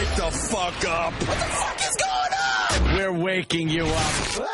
Wake the fuck up. What the fuck is going on? We're waking you up.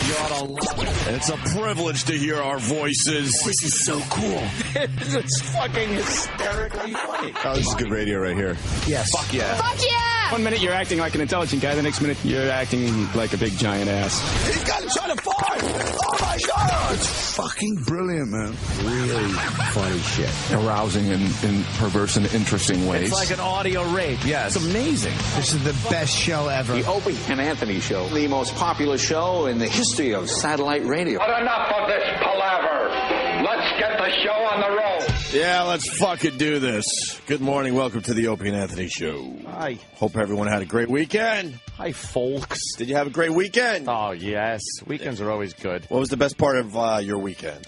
You ought to love it. And it's a privilege to hear our voices. This is so cool. It's fucking hysterically funny. Oh, this is good radio right here. Yes. Fuck yeah. Fuck yeah! 1 minute you're acting like an intelligent guy, the next minute you're acting like a big giant ass. He's got him trying to fight. Oh, my God. It's fucking brilliant, man. Really funny shit. Arousing and perverse and interesting ways. It's like an audio rape. Yes. It's amazing. This is the best show ever. The Opie and Anthony Show, the most popular show in the history of satellite radio. But enough of this palaver. Let's get the show on the road. Yeah, let's fucking do this. Good morning. Welcome to the Opie and Anthony Show. Hi. Hope everyone had a great weekend. Hi, folks. Did you have a great weekend? Oh, yes. Weekends are always good. What was the best part of your weekend?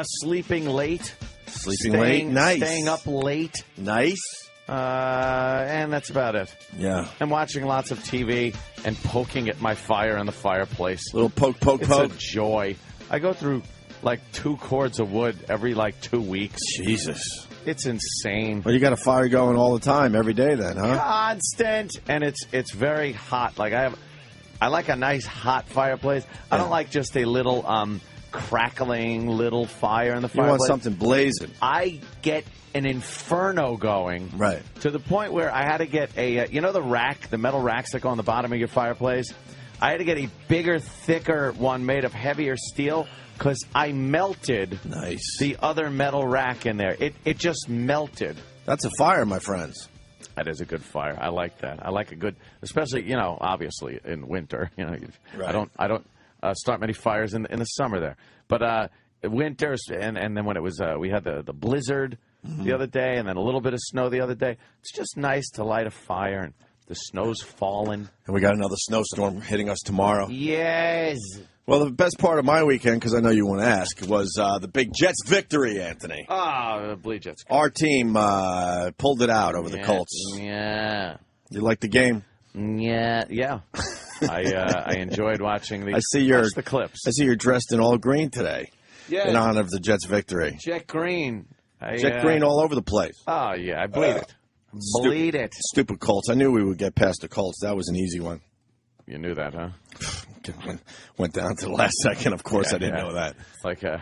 Sleeping late. Sleeping late? Nice. Staying up late. Nice. And that's about it. Yeah. And watching lots of TV and poking at my fire in the fireplace. Little poke. It's a joy. I go through like 2 cords of wood every 2 weeks. Jesus. It's insane. Well, you got a fire going all the time, every day then, huh? Constant. And it's very hot. I like a nice hot fireplace. I don't like just a little crackling little fire in the fireplace. You want something blazing. I get an inferno going. Right. To the point where I had to get the metal racks that go on the bottom of your fireplace? I had to get a bigger, thicker one made of heavier steel because I melted the other metal rack in there. It just melted. That's a fire, my friends. That is a good fire. I like that. I like a good, especially, obviously in winter. Right. I don't start many fires in the summer there. But winters, and then when it was, we had the blizzard the other day, and then a little bit of snow the other day. It's just nice to light a fire, and the snow's falling. And we got another snowstorm hitting us tomorrow. Yes. Well, the best part of my weekend, because I know you want to ask, was the big Jets victory, Anthony. The Blue Jets. Our team pulled it out over the Colts. Yeah. You like the game? Yeah. I enjoyed watching watch the clips. I see you're dressed in all green today. Yeah. In honor of the Jets victory. Jet green. Jet green all over the place. Oh, yeah. I bleed it. Bleed it. Stupid Colts. I knew we would get past the Colts. That was an easy one. You knew that, huh? Went down to the last second. Of course, I didn't know that. Like And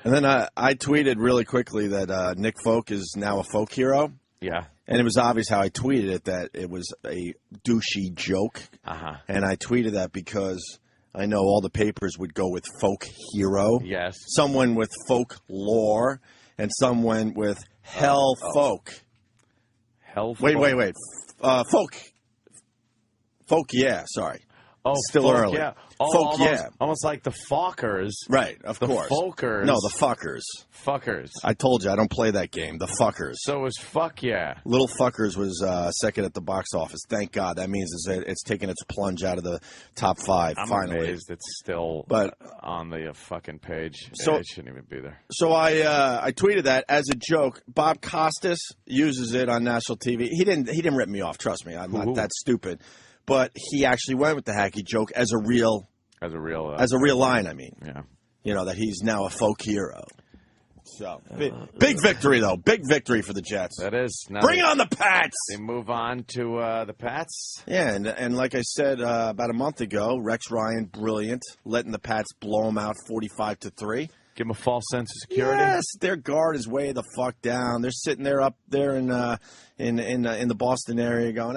then I tweeted really quickly that Nick Folk is now a folk hero. Yeah. And it was obvious how I tweeted it, that it was a douchey joke. Uh-huh. And I tweeted that because I know all the papers would go with folk hero. Yes. Someone with folk lore, and someone with hell folk. Hell folk? Wait. Folk. Folk, yeah, sorry. Oh, still folk, early. Yeah. Folk, yeah. Almost like the Fockers. Right, of course. The Folkers. No, the fuckers. Fuckers. I told you, I don't play that game. The fuckers. So it was fuck yeah. Little Fuckers was second at the box office. Thank God. That means it's taken its plunge out of the top 5 I'm finally. amazed it's still on the fucking page. So it shouldn't even be there. So I tweeted that as a joke. Bob Costas uses it on national TV. He didn't rip me off. Trust me, I'm not that stupid. But he actually went with the hacky joke as a real line. I mean, yeah, that he's now a folk hero. So big victory though, big victory for the Jets. That is. Now Bring on the Pats. They move on to the Pats. Yeah, and like I said about a month ago, Rex Ryan, brilliant, letting the Pats blow them out 45-3. Give them a false sense of security. Yes, their guard is way the fuck down. They're sitting there up there in the Boston area going,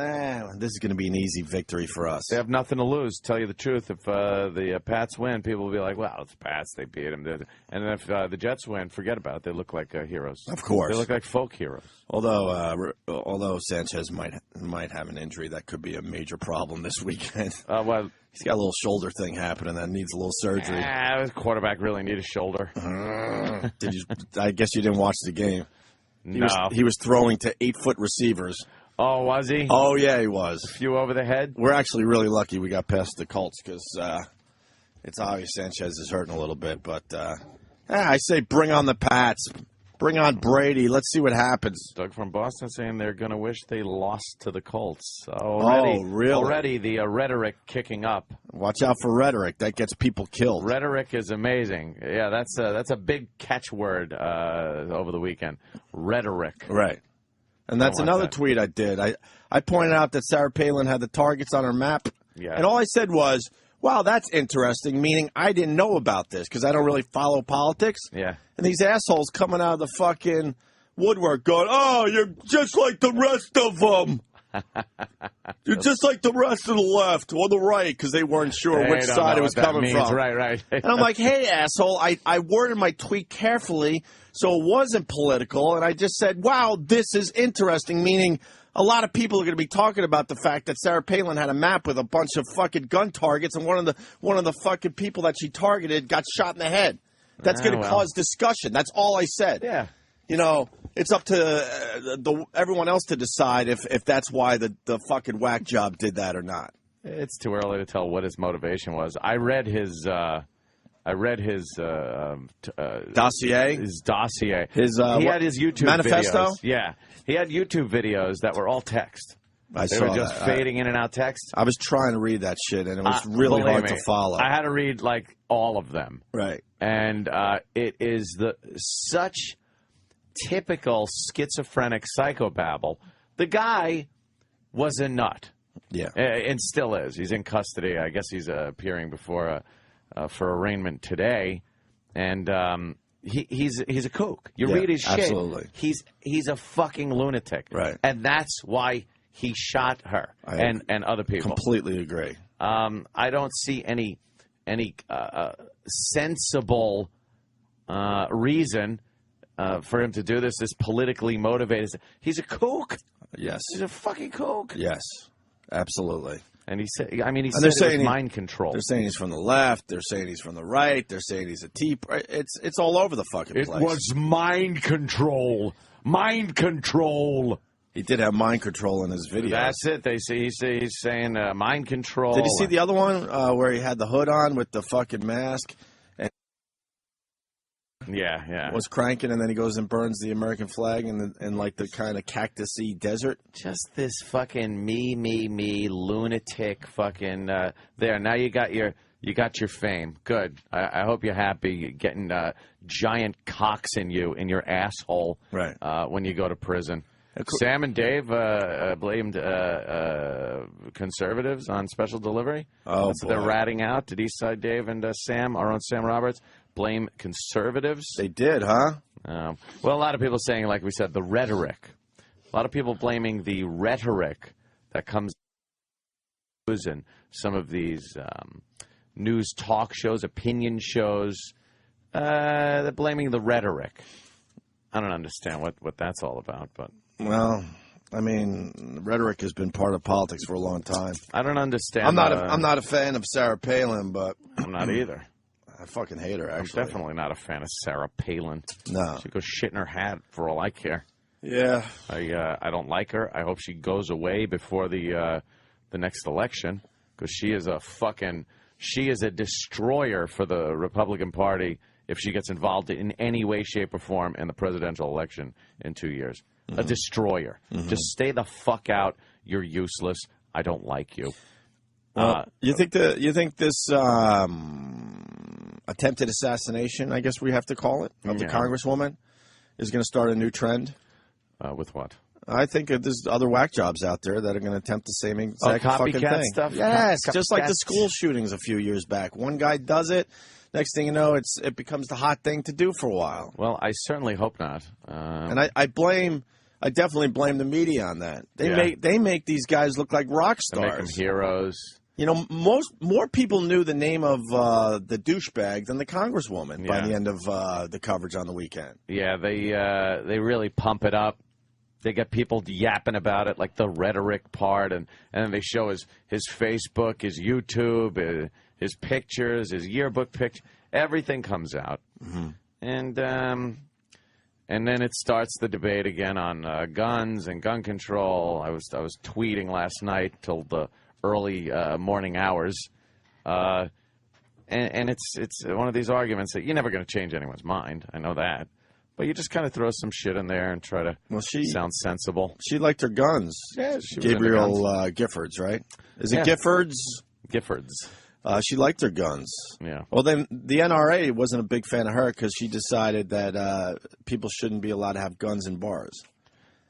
this is going to be an easy victory for us. They have nothing to lose. Tell you the truth, if the Pats win, people will be like, "Well, it's the Pats. They beat them." And if the Jets win, forget about it. They look like heroes. Of course, they look like folk heroes. Although Sanchez might have an injury, that could be a major problem this weekend. Well, he's got a little shoulder thing happening that needs a little surgery. The quarterback really need a shoulder. I guess you didn't watch the game. He was throwing to 8-foot receivers. Oh, was he? Oh, yeah, he was. A few over the head? We're actually really lucky we got past the Colts because it's obvious Sanchez is hurting a little bit. But I say bring on the Pats. Bring on Brady. Let's see what happens. Doug from Boston saying they're going to wish they lost to the Colts. Really? Already the rhetoric kicking up. Watch out for rhetoric. That gets people killed. Rhetoric is amazing. Yeah, that's a big catchword over the weekend. Rhetoric. Right. And that's another tweet I did. I pointed out that Sarah Palin had the targets on her map. Yeah. And all I said was, wow, that's interesting, meaning I didn't know about this because I don't really follow politics. Yeah. And these assholes coming out of the fucking woodwork going, oh, you're just like the rest of them. You're just like the rest of the left or the right because they weren't sure which side it was coming from. Right. And I'm like, hey, asshole, I worded my tweet carefully so it wasn't political. And I just said, wow, this is interesting, meaning a lot of people are going to be talking about the fact that Sarah Palin had a map with a bunch of fucking gun targets and one of the fucking people that she targeted got shot in the head. That's going to cause discussion. That's all I said. Yeah. You know, it's up to everyone else to decide if that's why the fucking whack job did that or not. It's too early to tell what his motivation was. I read his dossier. His dossier. He had his YouTube manifesto. Videos. Yeah, he had YouTube videos that were all text. They were just fading in and out text. I was trying to read that shit, and it was really hard to follow. I had to read like all of them. Right. And it is such typical schizophrenic psychobabble. The guy was a nut. Yeah. And still is. He's in custody. I guess he's appearing before for arraignment today. And he's a kook. You read his shit. Absolutely. He's a fucking lunatic. Right. And that's why he shot her and other people. Completely agree. I don't see any sensible reason for him to do this. This politically motivated. He's a kook. Yes. He's a fucking kook. Yes. Absolutely. And he said, I mean, he said it was mind control. They're saying he's from the left. They're saying he's from the right. They're saying he's a Tea. It's all over the fucking place. It was mind control. Mind control. He did have mind control in his video. That's it. He's saying mind control. Did you see the other one where he had the hood on with the fucking mask? And yeah. Was cranking, and then he goes and burns the American flag in like the kind of cactusy desert. Just this fucking me lunatic fucking there. Now you got your fame. Good. I hope you're happy getting giant cocks in your asshole. Right. When you go to prison. Sam and Dave blamed conservatives on special delivery. Oh, that's what they're ratting out. Did Eastside Dave and Sam, our own Sam Roberts, blame conservatives? They did, huh? Well, a lot of people saying, like we said, the rhetoric. A lot of people blaming the rhetoric that comes in some of these news talk shows, opinion shows. They're blaming the rhetoric. I don't understand what that's all about, but... Well, I mean, rhetoric has been part of politics for a long time. I don't understand. I'm not a fan of Sarah Palin, but I'm not either. I fucking hate her. Actually, I'm definitely not a fan of Sarah Palin. No, she goes shit in her hat for all I care. Yeah, I don't like her. I hope she goes away before the next election because she is a destroyer for the Republican Party if she gets involved in any way, shape, or form in the presidential election in 2 years. Mm-hmm. A destroyer. Mm-hmm. Just stay the fuck out. You're useless. I don't like you. You think this attempted assassination, I guess we have to call it, of the Congresswoman is going to start a new trend? With what? I think there's other whack jobs out there that are going to attempt the same exact fucking thing. Stuff? Yes, just like the school shootings a few years back. One guy does it. Next thing you know, it becomes the hot thing to do for a while. Well, I certainly hope not. And I definitely blame the media on that. They make these guys look like rock stars. They make them heroes. You know, more people knew the name of the douchebag than the Congresswoman by the end of the coverage on the weekend. Yeah, they really pump it up. They get people yapping about it, like the rhetoric part, and then they show his Facebook, his YouTube, his pictures, his yearbook picture. Everything comes out, and then it starts the debate again on guns and gun control. I was tweeting last night till the early morning hours, and it's one of these arguments that you're never going to change anyone's mind. I know that. But you just kind of throw some shit in there and try to sound sensible. She liked her guns. Yeah, she was Gabriel Giffords, right? Is it Giffords? Giffords. She liked her guns. Yeah. Well, then the NRA wasn't a big fan of her because she decided that people shouldn't be allowed to have guns in bars.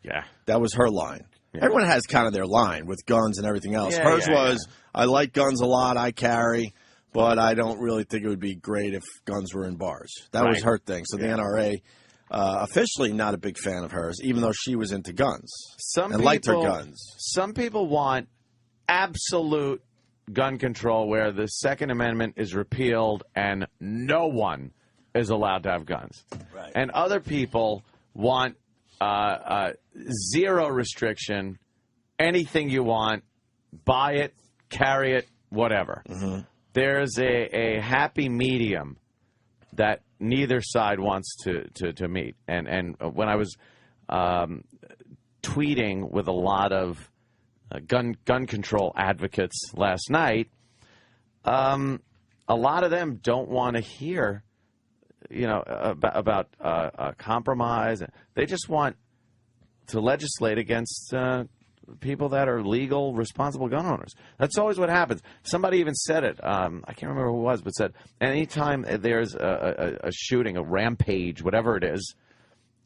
Yeah. That was her line. Yeah. Everyone has kind of their line with guns and everything else. Hers was, I like guns a lot, I carry, but I don't really think it would be great if guns were in bars. That was her thing. So the NRA, officially not a big fan of hers, even though she was into guns and liked her guns. Some people want absolute gun control where the Second Amendment is repealed and no one is allowed to have guns. Right. And other people want zero restriction, anything you want, buy it, carry it, whatever. Mm-hmm. There's a happy medium that neither side wants to meet. And when I was tweeting with a lot of gun control advocates last night, a lot of them don't want to hear about compromise. They just want to legislate against people that are legal, responsible gun owners. That's always what happens. Somebody even said it. I can't remember who it was, but said anytime there's a shooting, a rampage, whatever it is,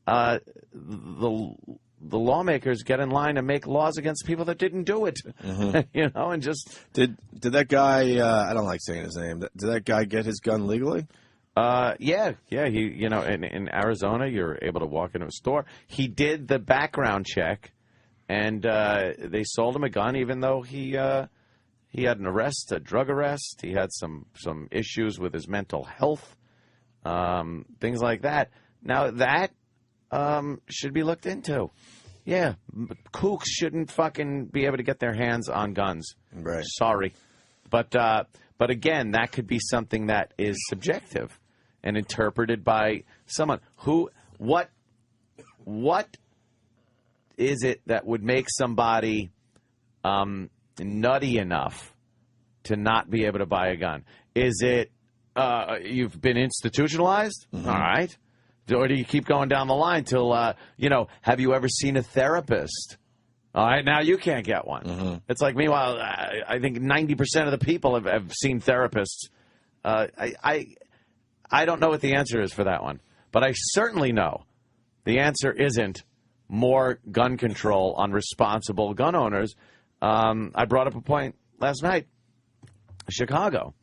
the lawmakers get in line and make laws against people that didn't do it. Mm-hmm. And just did that guy? I don't like saying his name. Did that guy get his gun legally? Yeah. He, in Arizona, you're able to walk into a store. He did the background check, and they sold him a gun, even though he had an arrest, a drug arrest. He had some issues with his mental health, things like that. Now that should be looked into. Yeah, kooks shouldn't fucking be able to get their hands on guns. Right. Sorry, but again, that could be something that is subjective and interpreted by someone who. What is it that would make somebody nutty enough to not be able to buy a gun? Is it you've been institutionalized? Mm-hmm. All right. Or do you keep going down the line till, have you ever seen a therapist? All right, now you can't get one. Mm-hmm. It's like, meanwhile, I think 90% of the people have seen therapists. I don't know what the answer is for that one. But I certainly know the answer isn't more gun control on responsible gun owners. I brought up a point last night. Chicago.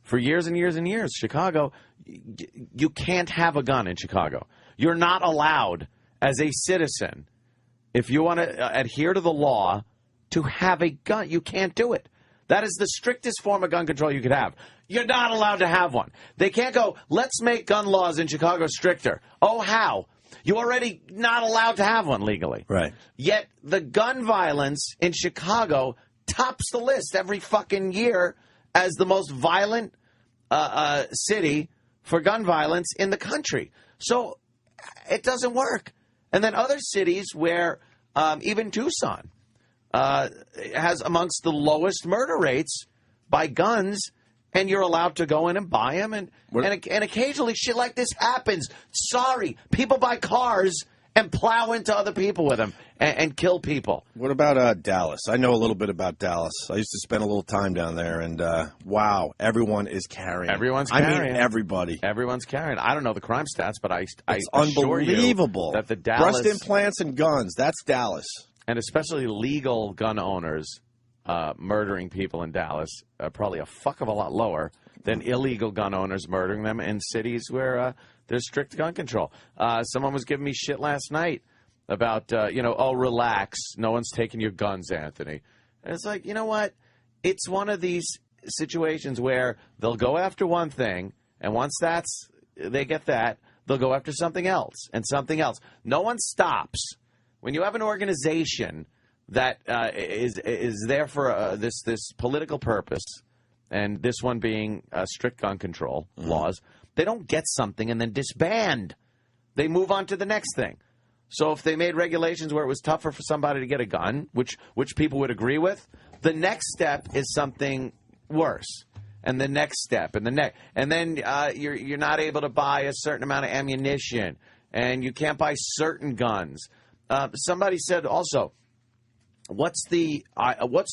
For years and years and years, Chicago, you can't have a gun in Chicago. You're not allowed as a citizen, if you want to adhere to the law, to have a gun. You can't do it. That is the strictest form of gun control you could have. You're not allowed to have one. They can't go, let's make gun laws in Chicago stricter. Oh, how? You're already not allowed to have one legally. Right. Yet the gun violence in Chicago tops the list every fucking year as the most violent city for gun violence in the country. So it doesn't work. And then other cities where even Tucson has amongst the lowest murder rates by guns, and you're allowed to go in and buy them. And occasionally shit like this happens. Sorry, people buy cars and plow into other people with them and kill people. What about Dallas? I know a little bit about Dallas. I used to spend a little time down there, and wow, everyone is carrying. Everyone's carrying. I mean, everybody. Everyone's carrying. I don't know the crime stats, but it's unbelievable that the Dallas breast implants and guns. That's Dallas, and especially legal gun owners murdering people in Dallas are probably a fuck of a lot lower than illegal gun owners murdering them in cities where there's strict gun control. Someone was giving me shit last night about, relax. No one's taking your guns, Anthony. And it's like, you know what? It's one of these situations where they'll go after one thing, and once they get that, they'll go after something else and something else. No one stops. When you have an organization that is there for this political purpose, and this one being strict gun control laws, they don't get something and then disband. They move on to the next thing. So if they made regulations where it was tougher for somebody to get a gun, which people would agree with, the next step is something worse. And the next step, and the next, and then you're not able to buy a certain amount of ammunition, and you can't buy certain guns. Somebody said also, what's the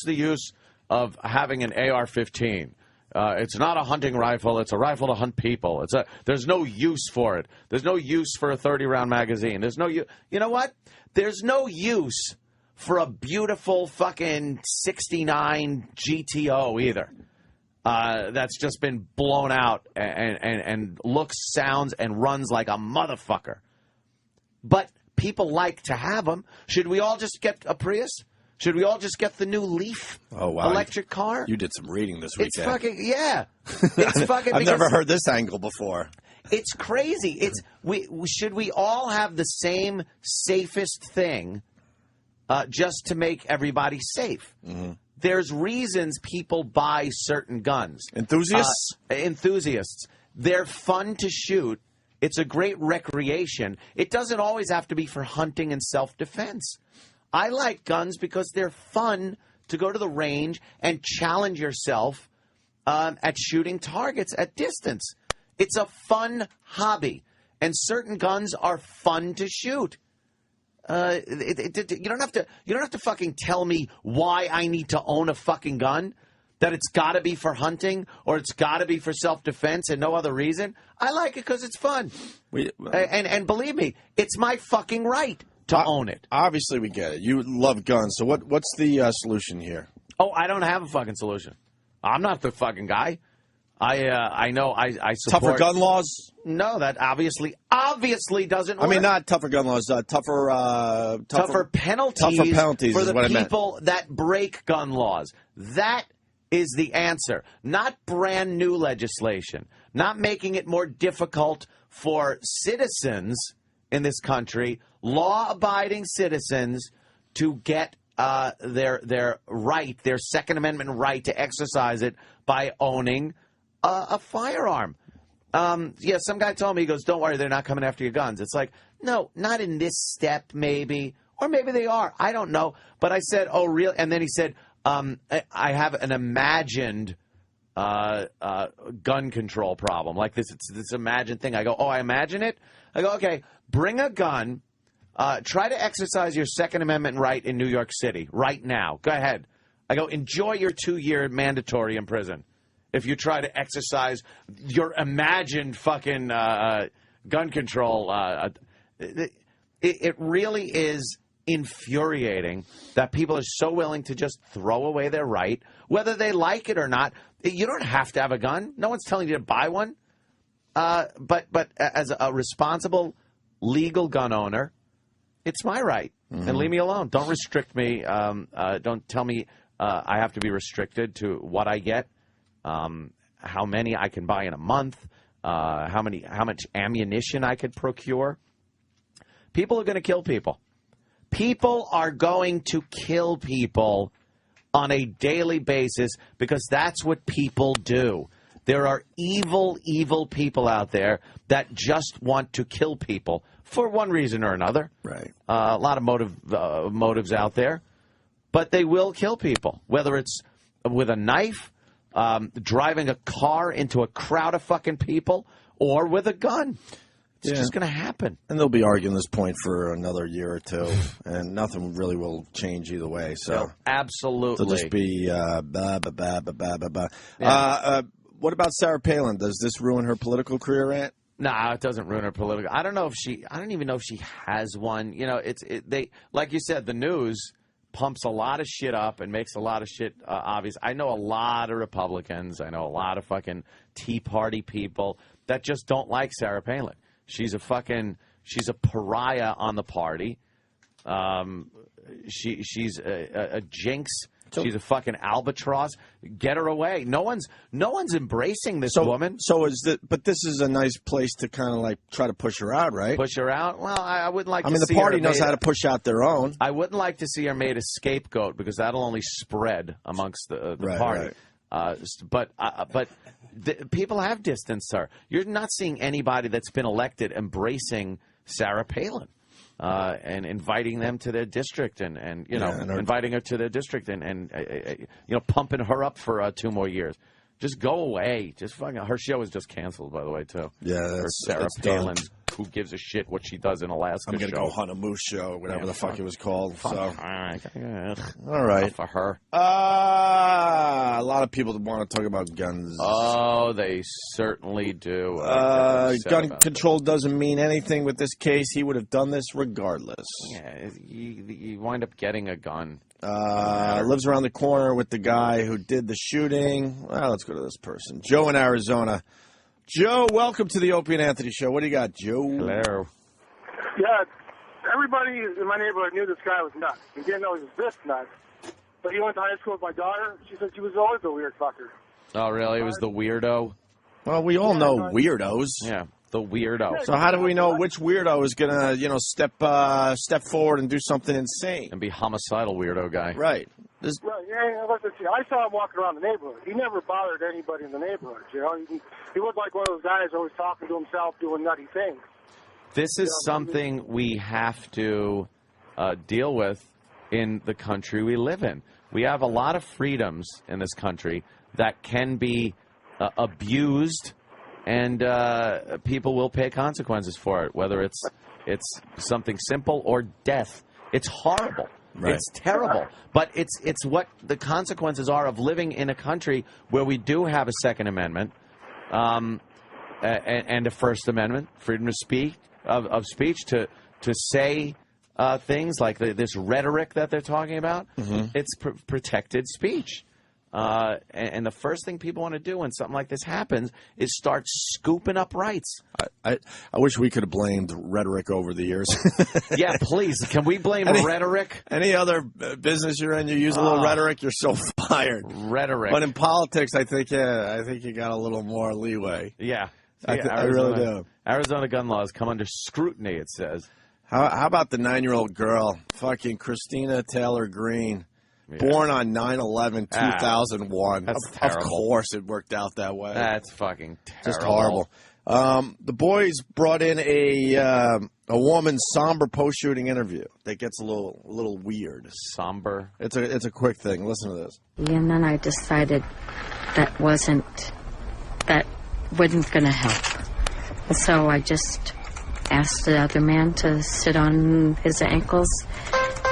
use of having an AR-15? It's not a hunting rifle. It's a rifle to hunt people. There's no use for it. There's no use for a 30-round magazine. There's no use. You know what? There's no use for a beautiful fucking 69 GTO either. That's just been blown out and looks, sounds, and runs like a motherfucker. But people like to have them. Should we all just get a Prius? Should we all just get the new Leaf electric car? You did some reading this weekend. It's fucking, yeah. It's fucking. I've never heard this angle before. It's crazy. Should we all have the same safest thing just to make everybody safe? Mm-hmm. There's reasons people buy certain guns. Enthusiasts. They're fun to shoot. It's a great recreation. It doesn't always have to be for hunting and self-defense. I like guns because they're fun to go to the range and challenge yourself at shooting targets at distance. It's a fun hobby, and certain guns are fun to shoot. You don't have to fucking tell me why I need to own a fucking gun. That it's got to be for hunting or it's got to be for self-defense and no other reason. I like it because it's fun. And believe me, it's my fucking right to own it. Obviously, we get it. You love guns. So what's the solution here? Oh, I don't have a fucking solution. I'm not the fucking guy. I know I support... Tougher gun laws? No, that obviously doesn't work. I mean, not tougher gun laws, tougher penalties. Tougher penalties for is the what I meant. people that break gun laws. That is the answer. Not brand new legislation. Not making it more difficult for citizens in this country, law-abiding citizens, to get their right, their Second Amendment right to exercise it by owning a firearm. Yeah, some guy told me, he goes, don't worry, they're not coming after your guns. It's like, no, not in this step, maybe. Or maybe they are. I don't know. But I said, oh, really? And then he said, I have an imagined gun control problem. Like this imagined thing. I go, oh, I imagine it? I go, okay, bring a gun. Try to exercise your Second Amendment right in New York City right now. Go ahead. I go, enjoy your 2-year mandatory in prison if you try to exercise your imagined fucking gun control. It really is infuriating that people are so willing to just throw away their right, whether they like it or not. You don't have to have a gun. No one's telling you to buy one. But as a responsible, legal gun owner, it's my right. Mm-hmm. And leave me alone. Don't restrict me. Don't tell me I have to be restricted to what I get, how many I can buy in a month, how much ammunition I could procure. People are going to kill people. People are going to kill people on a daily basis because that's what people do. There are evil, evil people out there that just want to kill people for one reason or another. Right. A lot of motives out there. But they will kill people, whether it's with a knife, driving a car into a crowd of fucking people, or with a gun. It's just going to happen. And they'll be arguing this point for another year or two, and nothing really will change either way. So no, absolutely. It'll just be what about Sarah Palin? Does this ruin her political career, Ant? No, it doesn't ruin her political. I don't even know if she has one. You know, they like you said, the news pumps a lot of shit up and makes a lot of shit obvious. I know a lot of Republicans. I know a lot of fucking Tea Party people that just don't like Sarah Palin. She's a pariah on the party. She's a jinx. She's a fucking albatross. Get her away. No one's embracing this woman. But this is a nice place to kind of like try to push her out, right? Push her out? Well, I wouldn't like. I mean, the party knows how to push out their own. I wouldn't like to see her made a scapegoat because that'll only spread amongst the party. Right. But people have distanced her. You're not seeing anybody that's been elected embracing Sarah Palin. And inviting them to their district and inviting her to their district and pumping her up for 2 more years. Just go away. Just fucking. Her show is just canceled, by the way, too. Yeah, Sarah Palin's who gives a shit what she does in Alaska. I'm gonna show. go hunt a moose show, whatever the fuck it was called. Fuck. So, All right, for her. A lot of people want to talk about guns. Oh, they certainly do. Gun control doesn't mean anything with this case. He would have done this regardless. Yeah, you wind up getting a gun. Lives around the corner with the guy who did the shooting. Well, let's go to this person. Joe in Arizona. Joe, welcome to the Opie and Anthony Show. What do you got, Joe? Hello. Yeah, everybody in my neighborhood knew this guy was nuts. He didn't know he was this nuts. But he went to high school with my daughter. She said she was always a weird fucker. Oh, really? It was the weirdo? Well, we all know weirdos. Yeah, the weirdo. So how do we know which weirdo is going to, step forward and do something insane? And be homicidal weirdo guy. Right. Right, yeah, listen, see, I saw him walking around the neighborhood. He never bothered anybody in the neighborhood, He was like one of those guys always talking to himself, doing nutty things. This is something we have to deal with in the country we live in. We have a lot of freedoms in this country that can be abused, and people will pay consequences for it, whether it's something simple or death. It's horrible. Right. It's terrible. But it's what the consequences are of living in a country where we do have a Second Amendment and a First Amendment, freedom of speech, to say things like this rhetoric that they're talking about. Mm-hmm. It's protected speech. And the first thing people want to do when something like this happens is start scooping up rights. I wish we could have blamed rhetoric over the years. Yeah, please. Can we blame rhetoric? Any other business you're in, you use a little rhetoric, you're so fired. Rhetoric. But in politics, I think you got a little more leeway. Yeah. I really do. Arizona gun laws come under scrutiny, it says. How about the 9-year-old girl, fucking Christina Taylor Greene? Yeah. Born on 9/11/2001. That's terrible. Of course it worked out that way. That's fucking terrible. Just horrible. The boys brought in a woman's somber post-shooting interview that gets a little weird. Somber? It's a quick thing. Listen to this. And then I decided that wouldn't going to help. And so I just asked the other man to sit on his ankles,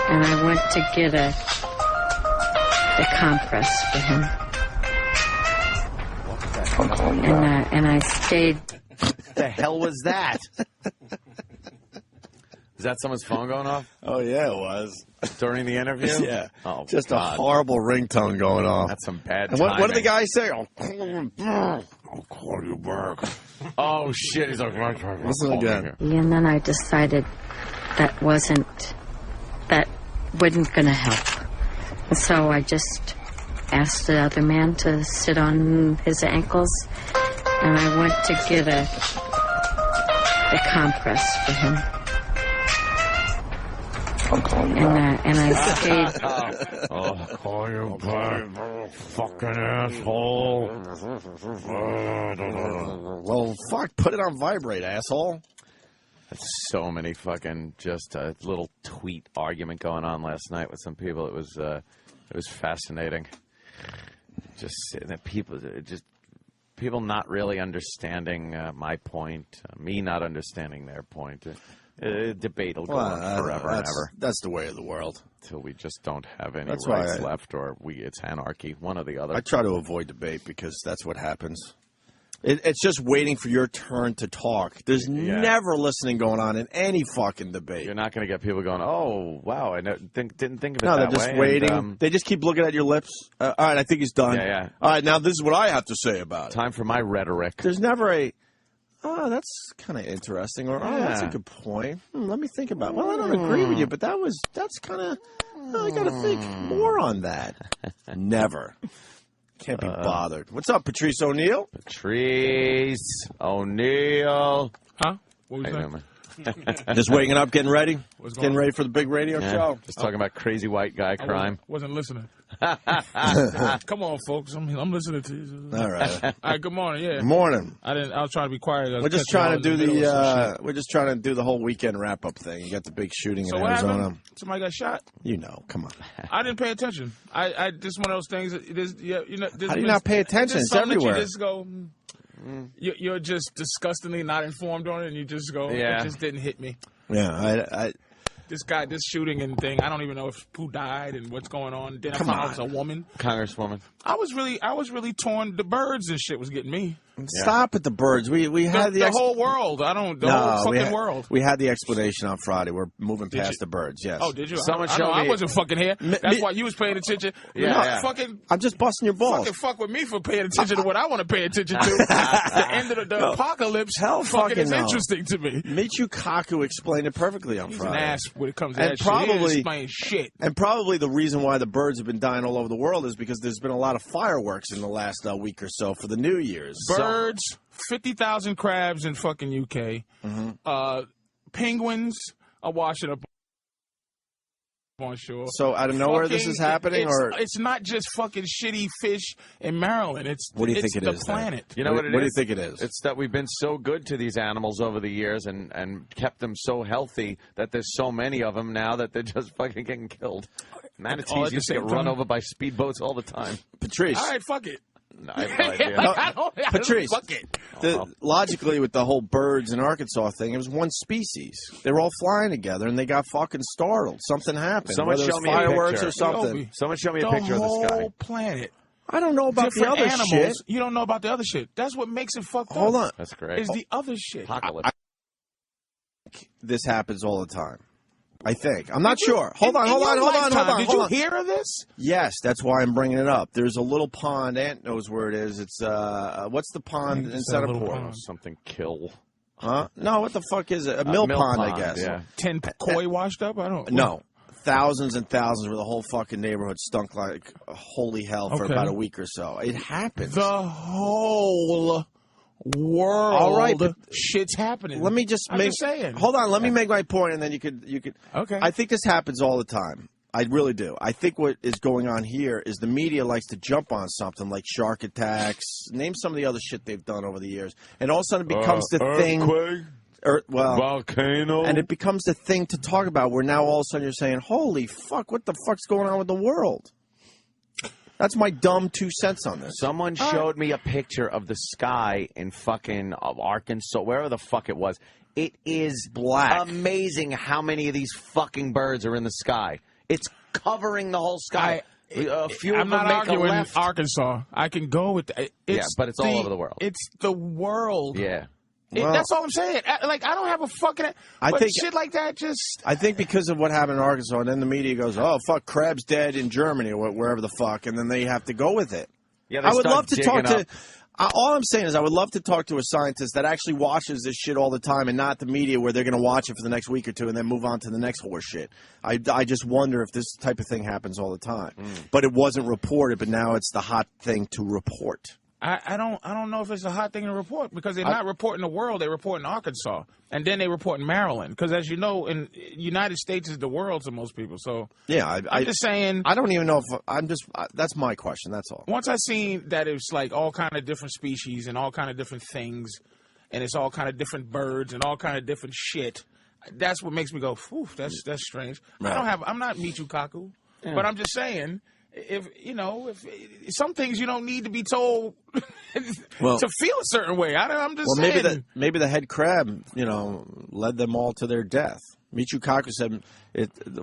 and I went to get a compress for him. And I stayed. What the hell was that? Is that someone's phone going off? Oh, yeah, it was. During the interview? Yeah. Oh, just God. A horrible ringtone going off. That's some bad timing. What did the guy say? I'll call you back. Oh, shit. He's like, listen again. And then I decided that wouldn't going to help. And so I just asked the other man to sit on his ankles, and I went to get a compress for him. And I stayed. I'll call you back, fucking asshole. Well, fuck, put it on vibrate, asshole. So many fucking just a little tweet argument going on last night with some people. It was fascinating. Just people not really understanding my point, me not understanding their point. Debate will go on forever and ever. That's the way of the world. Until we just don't have any rights left, or it's anarchy, one or the other. I try to avoid debate because that's what happens. It's just waiting for your turn to talk. There's never listening going on in any fucking debate. You're not going to get people going, oh, wow, I didn't think of it that way. No, they're just waiting. And, they just keep looking at your lips. All right, I think he's done. Yeah. All right, now this is what I have to say about it. Time for my rhetoric. There's never that's kind of interesting, or that's a good point. Let me think about it. Well, I don't agree with you, but that's kind of, I got to think more on that. Never. Can't be bothered. What's up, Patrice O'Neill? Patrice O'Neill. Huh? What was that? Just waking up, getting ready? Getting ready for the big radio show? Just talking about crazy white guy crime. Wasn't listening. Come on, folks. I'm listening to you. All right. All right, good morning. Yeah. Good morning. I was trying to be quiet. We're just trying to do the whole weekend wrap up thing. You got the big shooting in Arizona. What happened? Somebody got shot? Come on. I didn't pay attention. I just one of those things. How do you not pay attention? It's everywhere. You just go. you're just disgustingly not informed on it, and you just go, it just didn't hit me. Yeah, this shooting and thing, I don't even know who died and what's going on. Then I found out it was a woman. Congresswoman. I was really torn. The birds and shit was getting me. Stop at the birds. We had the whole world. Whole fucking world. We had the explanation on Friday. We're moving past the birds. Yes. Oh, did you? I wasn't fucking here. That's why you was paying attention. Fucking. I'm just busting your balls. Fucking fuck with me for paying attention to what I want to pay attention to. The end of the apocalypse. Hell, fucking is interesting to me. Michio Kaku explained it perfectly on Friday. He's an ass when it comes to that shit. He didn't explain shit. And probably the reason why the birds have been dying all over the world is because there's been a lot of fireworks in the last week or so for the New Year's. Birds. 50,000 crabs in fucking UK. Penguins are washing up on shore. So out of nowhere this is happening? It's not just fucking shitty fish in Maryland. What do you think it is? It's the planet. You know what it is? What do you think it is? It's that we've been so good to these animals over the years and kept them so healthy that there's so many of them now that they're just fucking getting killed. Manatees used to get run over by speedboats all the time. Patrice. All right, fuck it. No, I have no idea. Patrice, logically with the whole birds in Arkansas thing, it was one species. They were all flying together, and they got fucking startled. Something happened. Someone show me fireworks a or something. Someone show me a picture of the sky. The whole planet. I don't know about the other animals. shit. You don't know about the other shit. That's what makes it fucked up. Hold on. That's great. Is the other shit. Apocalypse. This happens all the time. I think. I'm not sure. Hold on. Did you hear of this? Yes, that's why I'm bringing it up. There's a little pond. Aunt knows where it is. It's what's the pond in Centerport? Something kill. Huh? No, what the fuck is it? A mill pond, I guess. Yeah. 10 koi washed up? I don't know. No. Thousands and thousands where the whole fucking neighborhood stunk like holy hell for about a week or so. It happens. The whole world. All right, but shit's happening. Let me just saying. Hold on, let me make my point, and then you could. Okay. I think this happens all the time. I really do. I think what is going on here is the media likes to jump on something like shark attacks. Name some of the other shit they've done over the years, and all of a sudden it becomes the thing. Volcano. And it becomes the thing to talk about. Where now all of a sudden you're saying, "Holy fuck, what the fuck's going on with the world?" That's my dumb 2 cents on this. Someone showed me a picture of the sky in fucking Arkansas, wherever the fuck it was. It is black. Amazing how many of these fucking birds are in the sky. It's covering the whole sky. A few I'm of them not make arguing a left. Arkansas. I can go with that. But it's all over the world. It's the world. Yeah. That's all I'm saying. I don't have a fucking. I think shit like that just. I think because of what happened in Arkansas, and then the media goes, "Oh fuck, crab's dead in Germany or wherever the fuck," and then they have to go with it. Yeah, I would love to talk to. All I'm saying is, I would love to talk to a scientist that actually watches this shit all the time, and not the media where they're going to watch it for the next week or two and then move on to the next horse shit. I just wonder if this type of thing happens all the time. But it wasn't reported, but now it's the hot thing to report. I don't know if it's a hot thing to report because they're not reporting the world. They report in Arkansas, and then they report in Maryland. Because as you know, in United States is the world to most people. So yeah, I'm just saying. I don't even know if I'm just. That's my question. That's all. Once I seen that it's like all kind of different species and all kind of different things, and it's all kind of different birds and all kind of different shit. That's what makes me go, "Phew, that's strange." Right. I'm not Michio Kaku, but I'm just saying. If some things you don't need to be told to feel a certain way. I'm just saying. Maybe the head crab, led them all to their death. Michio Kaku said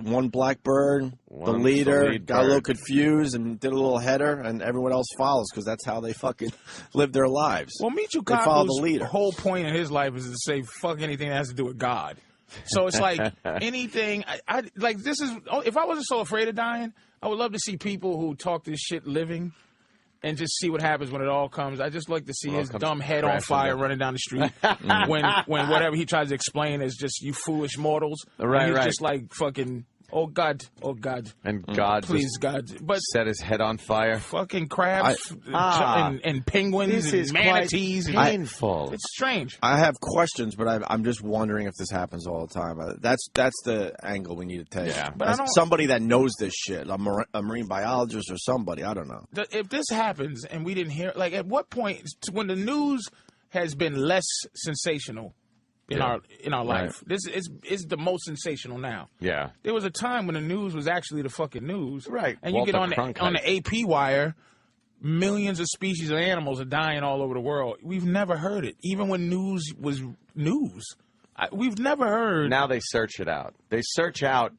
one black bird, the leader, got a little confused and did a little header, and everyone else follows because that's how they fucking live their lives. Well, Michio Kaku's whole point in his life is to say fuck anything that has to do with God. So it's like anything. I like this is. If I wasn't so afraid of dying, I would love to see people who talk this shit living and just see what happens when it all comes. I just like to see his dumb head on fire running down the street when whatever he tries to explain is just you foolish mortals. Right, he's just like fucking. Oh God! And God, please God, but set his head on fire. Fucking crabs and penguins and manatees. Painful. It's strange. I have questions, but I'm just wondering if this happens all the time. That's the angle we need to take. Yeah, but somebody that knows this shit, a marine biologist or somebody. I don't know. If this happens and we didn't hear, like, at what point when the news has been less sensational. In our life, this is the most sensational now. Yeah, there was a time when the news was actually the fucking news, right? And Walter you get on the AP wire, millions of species of animals are dying all over the world. We've never heard it, even when news was news. We've never heard. Now they search it out. They search out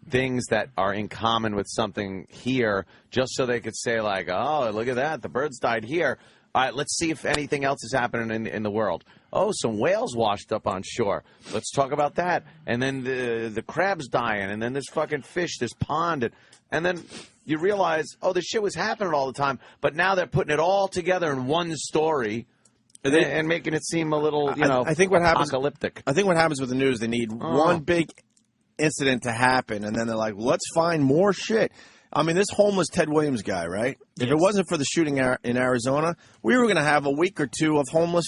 things that are in common with something here, just so they could say, like, oh, look at that, the birds died here. All right, let's see if anything else is happening in the world. Oh, some whales washed up on shore. Let's talk about that. And then the crab's dying, and then this fucking fish, this pond. And then you realize, oh, this shit was happening all the time, but now they're putting it all together in one story and making it seem a little, I think what happens, apocalyptic. I think what happens with the news, they need one big incident to happen, and then they're like, let's find more shit. I mean, this homeless Ted Williams guy, right? Yes. If it wasn't for the shooting in Arizona, we were going to have a week or two of homeless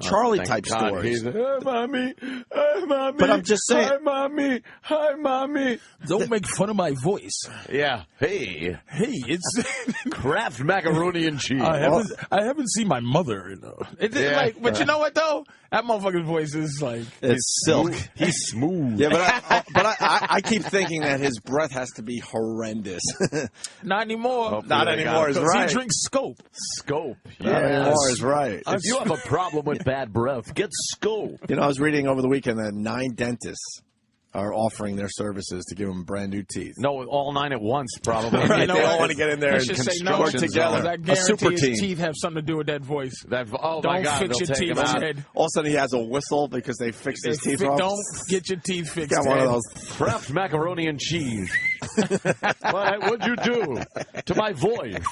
Charlie type stories. Hi, mommy. Hi, mommy. But I'm just saying. Hi, mommy. Hi, mommy. Don't make fun of my voice. Yeah. Hey, it's Kraft macaroni and cheese. I haven't seen my mother. But you know what though? That motherfucker's voice is like it's silk. He's smooth. Yeah, but I keep thinking that his breath has to be horrendous. Not anymore. Hopefully Not anymore is right. He drinks Scope. Scope. Not anymore is right. If you have a problem with bad breath, get Scope. You know, I was reading over the weekend that 9 dentists are offering their services to give them brand new teeth. No, all 9 at once, probably. Right, they all want to get in there and work together. A super team. His teeth have something to do with that voice. Don't fix your teeth, Ted. All of a sudden, he has a whistle because they fixed his teeth wrong. Don't get your teeth fixed. Got one of those Kraft macaroni and cheese. What'd you do to my voice?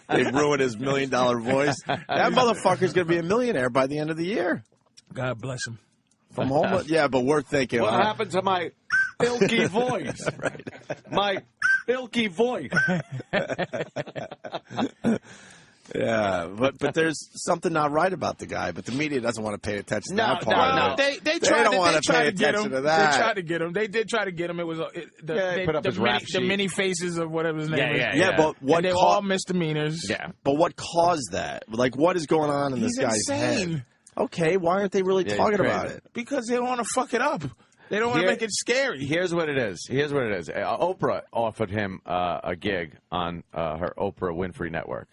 They ruined his $1 million voice. That motherfucker's going to be a millionaire by the end of the year. God bless him. From home, yeah, but we're thinking. What happened to my ilky voice? Right. My ilky voice. Yeah, but there's something not right about the guy. But the media doesn't want to pay attention to that part. No. They don't want to pay attention to that. They tried to get him. They did try to get him. It was the mini faces of whatever his name is. Yeah, but what? They were all misdemeanors. Yeah, but what caused that? Like, what is going on in this guy's head? Okay, why aren't they really talking about it? Because they don't want to fuck it up. They don't want to make it scary. Here's what it is. Oprah offered him a gig on her Oprah Winfrey Network.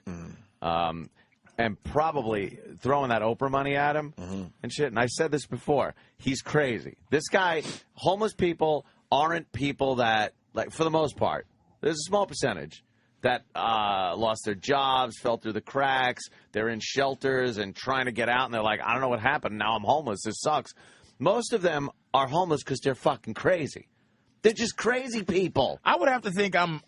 And probably throwing that Oprah money at him and shit. And I said this before. He's crazy. This guy, homeless people aren't people that, like, for the most part, there's a small percentage that lost their jobs, fell through the cracks, they're in shelters and trying to get out, and they're like, I don't know what happened, now I'm homeless, this sucks. Most of them are homeless because they're fucking crazy. They're just crazy people. I would have to think I'm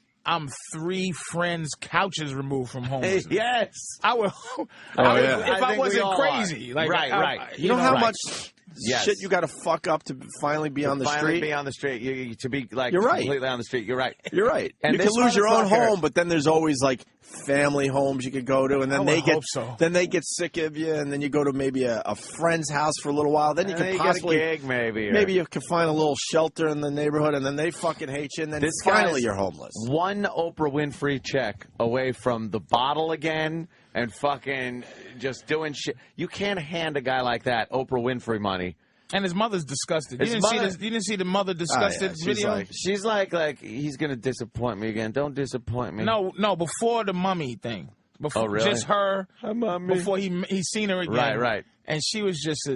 3 friends' couches removed from homelessness. Yes. I would. If I wasn't crazy. Like, right. You know how much shit you got to fuck up to finally be on the street? Be on the street. To be like You're right. completely on the street. You're right. You're right. And you can lose your own home, but then there's always like family homes you could go to, and then they get sick of you, and then you go to maybe a friend's house for a little while. Then you can possibly get a gig, maybe you can find a little shelter in the neighborhood, and then they fucking hate you, and then finally you're homeless. One Oprah Winfrey check away from the bottle again and fucking just doing shit. You can't hand a guy like that Oprah Winfrey money. And his mother's disgusted. You didn't see the mother disgusted video? She's like he's going to disappoint me again. Don't disappoint me. No, before the mummy thing. Before, really? Just her. Hi, mommy. Before he seen her again. Right. And she was just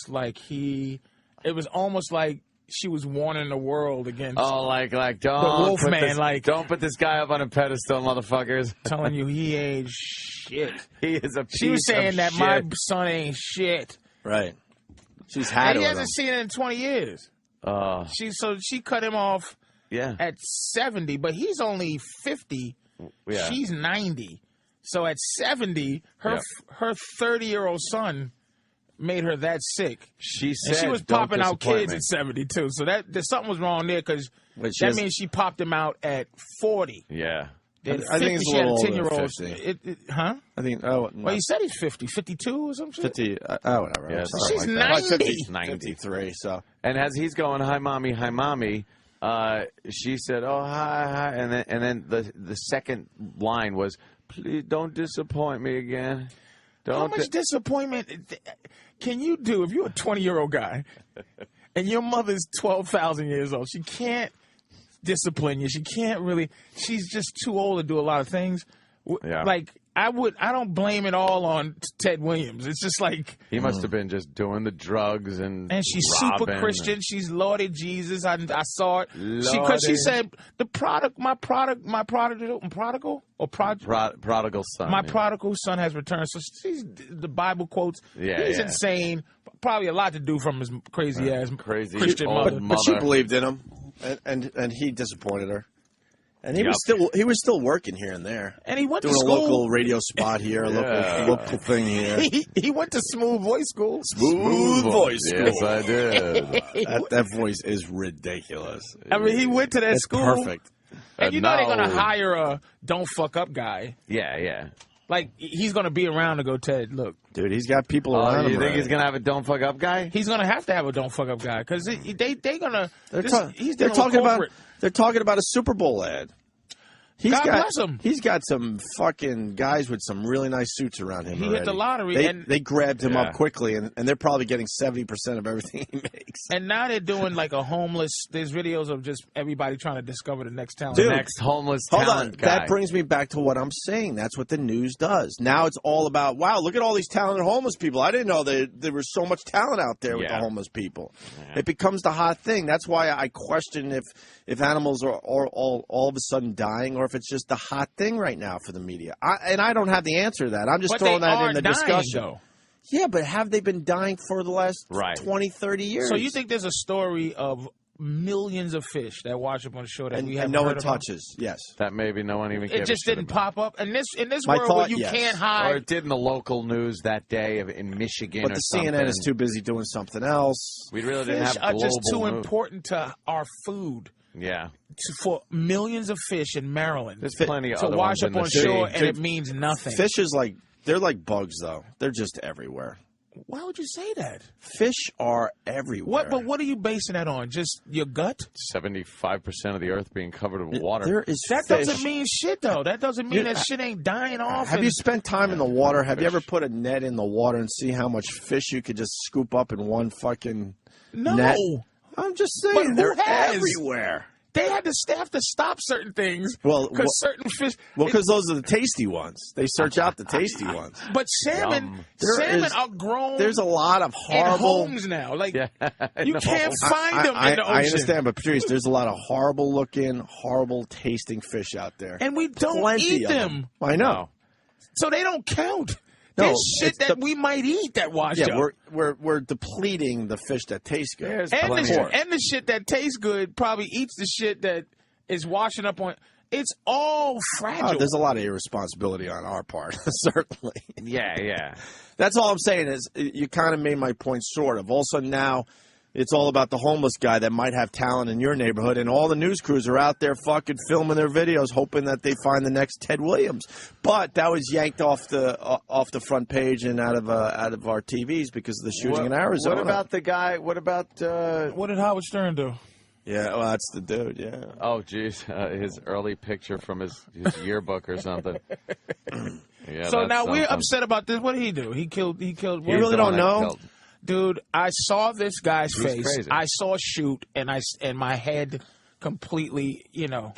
like it was almost like she was warning the world against. Oh, like don't. The Wolfman, don't put this guy up on a pedestal, motherfuckers. Telling you he ain't shit. He is a piece of shit. She was saying that my son ain't shit. Right. She's had and he hasn't seen it in 20 years. She cut him off at 70, but he's only 50. Yeah. She's 90. So at 70, her 30-year-old son made her that sick. She said she was popping out kids at 72. So there's something was wrong there because that means she popped him out at 40. Yeah. I think it's a little older than 50. Huh? I think. Oh, well, he said he's 50, 52 or something. 50. Whatever. Yeah, she's like 90. 93. So. And as he's going, hi mommy, she said, oh hi, and then the second line was, please don't disappoint me again. How much disappointment can you do if you're a 20-year-old guy and your mother's 12,000 years old? She can't discipline you. She can't really. She's just too old to do a lot of things. Yeah. Like I don't blame it all on Ted Williams. It's just like he must have been just doing the drugs and she's robbing super Christian. She's lauded Jesus. I saw it Lordy. she said my prodigal son. My prodigal son has returned. So she's the Bible quotes. He's insane. Probably a lot to do from his crazy ass Christian mother. But she believed in him, and he disappointed her. And he was still working here and there. And he went doing to school. a local radio spot here, a local thing here. He went to Smooth Voice School. Smooth Voice School. Yes, I did. that voice is ridiculous. I mean, he went to that school. Perfect. And you know they're going to hire a don't fuck up guy. Yeah. Like, he's going to be around to go, Ted, look. Dude, he's got people around him. You think he's going to have a don't fuck up guy? He's going to have a don't fuck up guy because they're going to. They're talking about a Super Bowl ad. God bless him. He's got some fucking guys with some really nice suits around him. He hit the lottery. They grabbed him up quickly, and they're probably getting 70% of everything he makes. And now they're doing like a homeless. There's videos of just everybody trying to discover the next talent. Dude, the next homeless hold talent on. guy. That brings me back to what I'm saying. That's what the news does. Now it's all about, wow, look at all these talented homeless people. I didn't know there was so much talent out there with the homeless people. Yeah. It becomes the hot thing. That's why I question if animals are all of a sudden dying or if it's just the hot thing right now for the media. I don't have the answer to that. I'm just throwing that in the discussion. Though. Yeah, but have they been dying for the last 20, 30 years? So you think there's a story of millions of fish that watch up on the show that we haven't no heard one touches? Yes. That maybe no one even. It just didn't pop up. And in this world where you can't hide. Or it did in the local news that day in Michigan. But the CNN is too busy doing something else. We really didn't have global global are just too news. important to our food. Yeah. For millions of fish in Maryland. There's plenty of to other wash ones up in on the shore, sea. and it means nothing. Fish is they're like bugs, though. They're just everywhere. Why would you say that? Fish are everywhere. What are you basing that on? Just your gut? 75% of the earth being covered with water. There is that fish. doesn't mean shit, though. That doesn't mean that shit ain't dying off. Have you spent time in the water? Have you ever put a net in the water and see how much fish you could just scoop up in one fucking net? I'm just saying. But who they're has? everywhere. They had to staff to stop certain things. Well, because certain fish. Well, because those are the tasty ones. They search out the tasty ones. But salmon are grown. There's a lot of horrible in homes now. Like you can't find them in the ocean. I understand, but Patrice, there's a lot of horrible looking, horrible tasting fish out there, and we don't eat them. I know. So they don't count. There's shit that we might eat that wash up. We're depleting the fish that tastes good. And the shit that tastes good probably eats the shit that is washing up on. It's all fragile. Oh, there's a lot of irresponsibility on our part, certainly. Yeah. That's all I'm saying is you kind of made my point sort of. Also now it's all about the homeless guy that might have talent in your neighborhood, and all the news crews are out there fucking filming their videos, hoping that they find the next Ted Williams. But that was yanked off the front page and out of our TVs because of the shooting in Arizona. What about the guy? What about what did Howard Stern do? Yeah, well, that's the dude. Yeah. Oh, geez, his early picture from his yearbook or something. Yeah. So now we're upset about this. What did he do? He killed. You really don't know. Dude, I saw this guy's face. Crazy. I saw a shoot, and my head completely,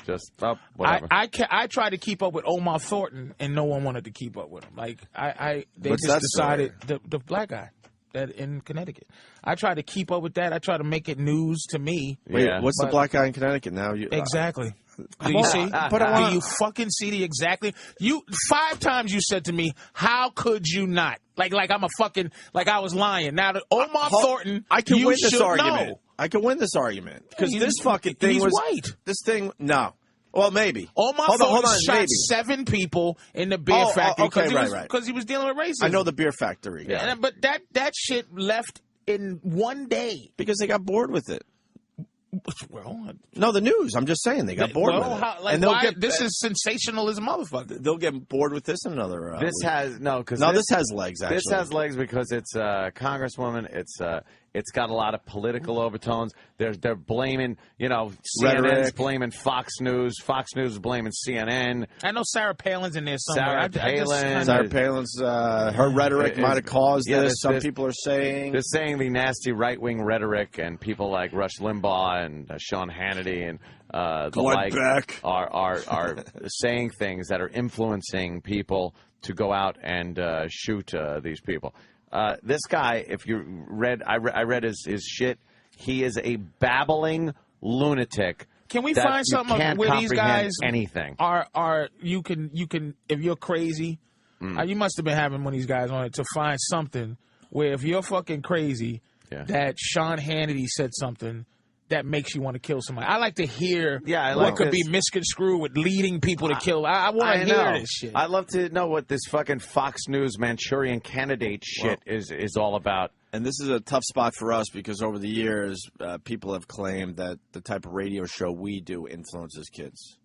just whatever. I tried to keep up with Omar Thornton, and no one wanted to keep up with him. Like they What's just that decided the black guy that in Connecticut. I tried to keep up with that. I tried to make it news to me. Wait, what's the black guy in Connecticut now? Exactly. Do you see? Do you fucking see the exactly? 5 times you said to me, "How could you not?" Like I'm a fucking I was lying. Now Omar Thornton, I can win this should argument. know. I can win this argument because this fucking thing he's was white. This thing, no. Well, maybe. Omar Thornton shot 7 people in the beer factory because he was dealing with racism. I know the beer factory. Yeah. But that shit left in one day because they got bored with it. Well, no, the news. I'm just saying they got bored with it. This is sensationalism, motherfucker. They'll get bored with this in another. This has legs. Actually. This has legs because it's a congresswoman. It's got a lot of political overtones. They're blaming, CNN's Rhetoric. blaming Fox News. Fox News is blaming CNN. I know Sarah Palin's in there somewhere. Sarah Palin's, her rhetoric might have caused this. Some people are saying. They're saying the nasty right-wing rhetoric, and people like Rush Limbaugh and Sean Hannity and the like are saying things that are influencing people to go out and shoot these people. This guy, if you read, I read his shit. He is a babbling lunatic. Can we find something where these guys anything are you can if you're crazy, you must have been having one of these guys on it to find something where if you're fucking crazy, that Sean Hannity said something that makes you want to kill somebody. I like to hear what could be misconstrued with leading people to kill. I want to hear this shit. I'd love to know what this fucking Fox News Manchurian Candidate shit is all about. And this is a tough spot for us because over the years, people have claimed that the type of radio show we do influences kids.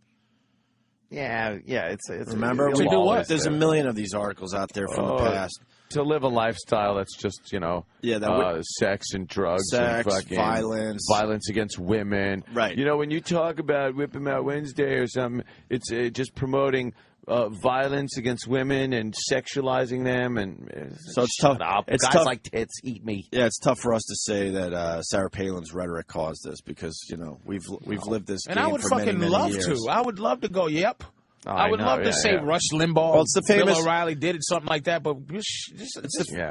Yeah. It's remember we do what? There's a million of these articles out there from the past. To live a lifestyle that's just, sex and drugs and fucking violence against women. Right. When you talk about Whip 'em Out Wednesday or something, it's just promoting violence against women and sexualizing them. And so it's tough. It's guys tough. Like tits eat me. Yeah, it's tough for us to say that Sarah Palin's rhetoric caused this because, we've lived this game and I would for fucking many love years. to. I would love to go, yep. I would love to say Rush Limbaugh, well, it's the famous, Bill O'Reilly did it, something like that, but just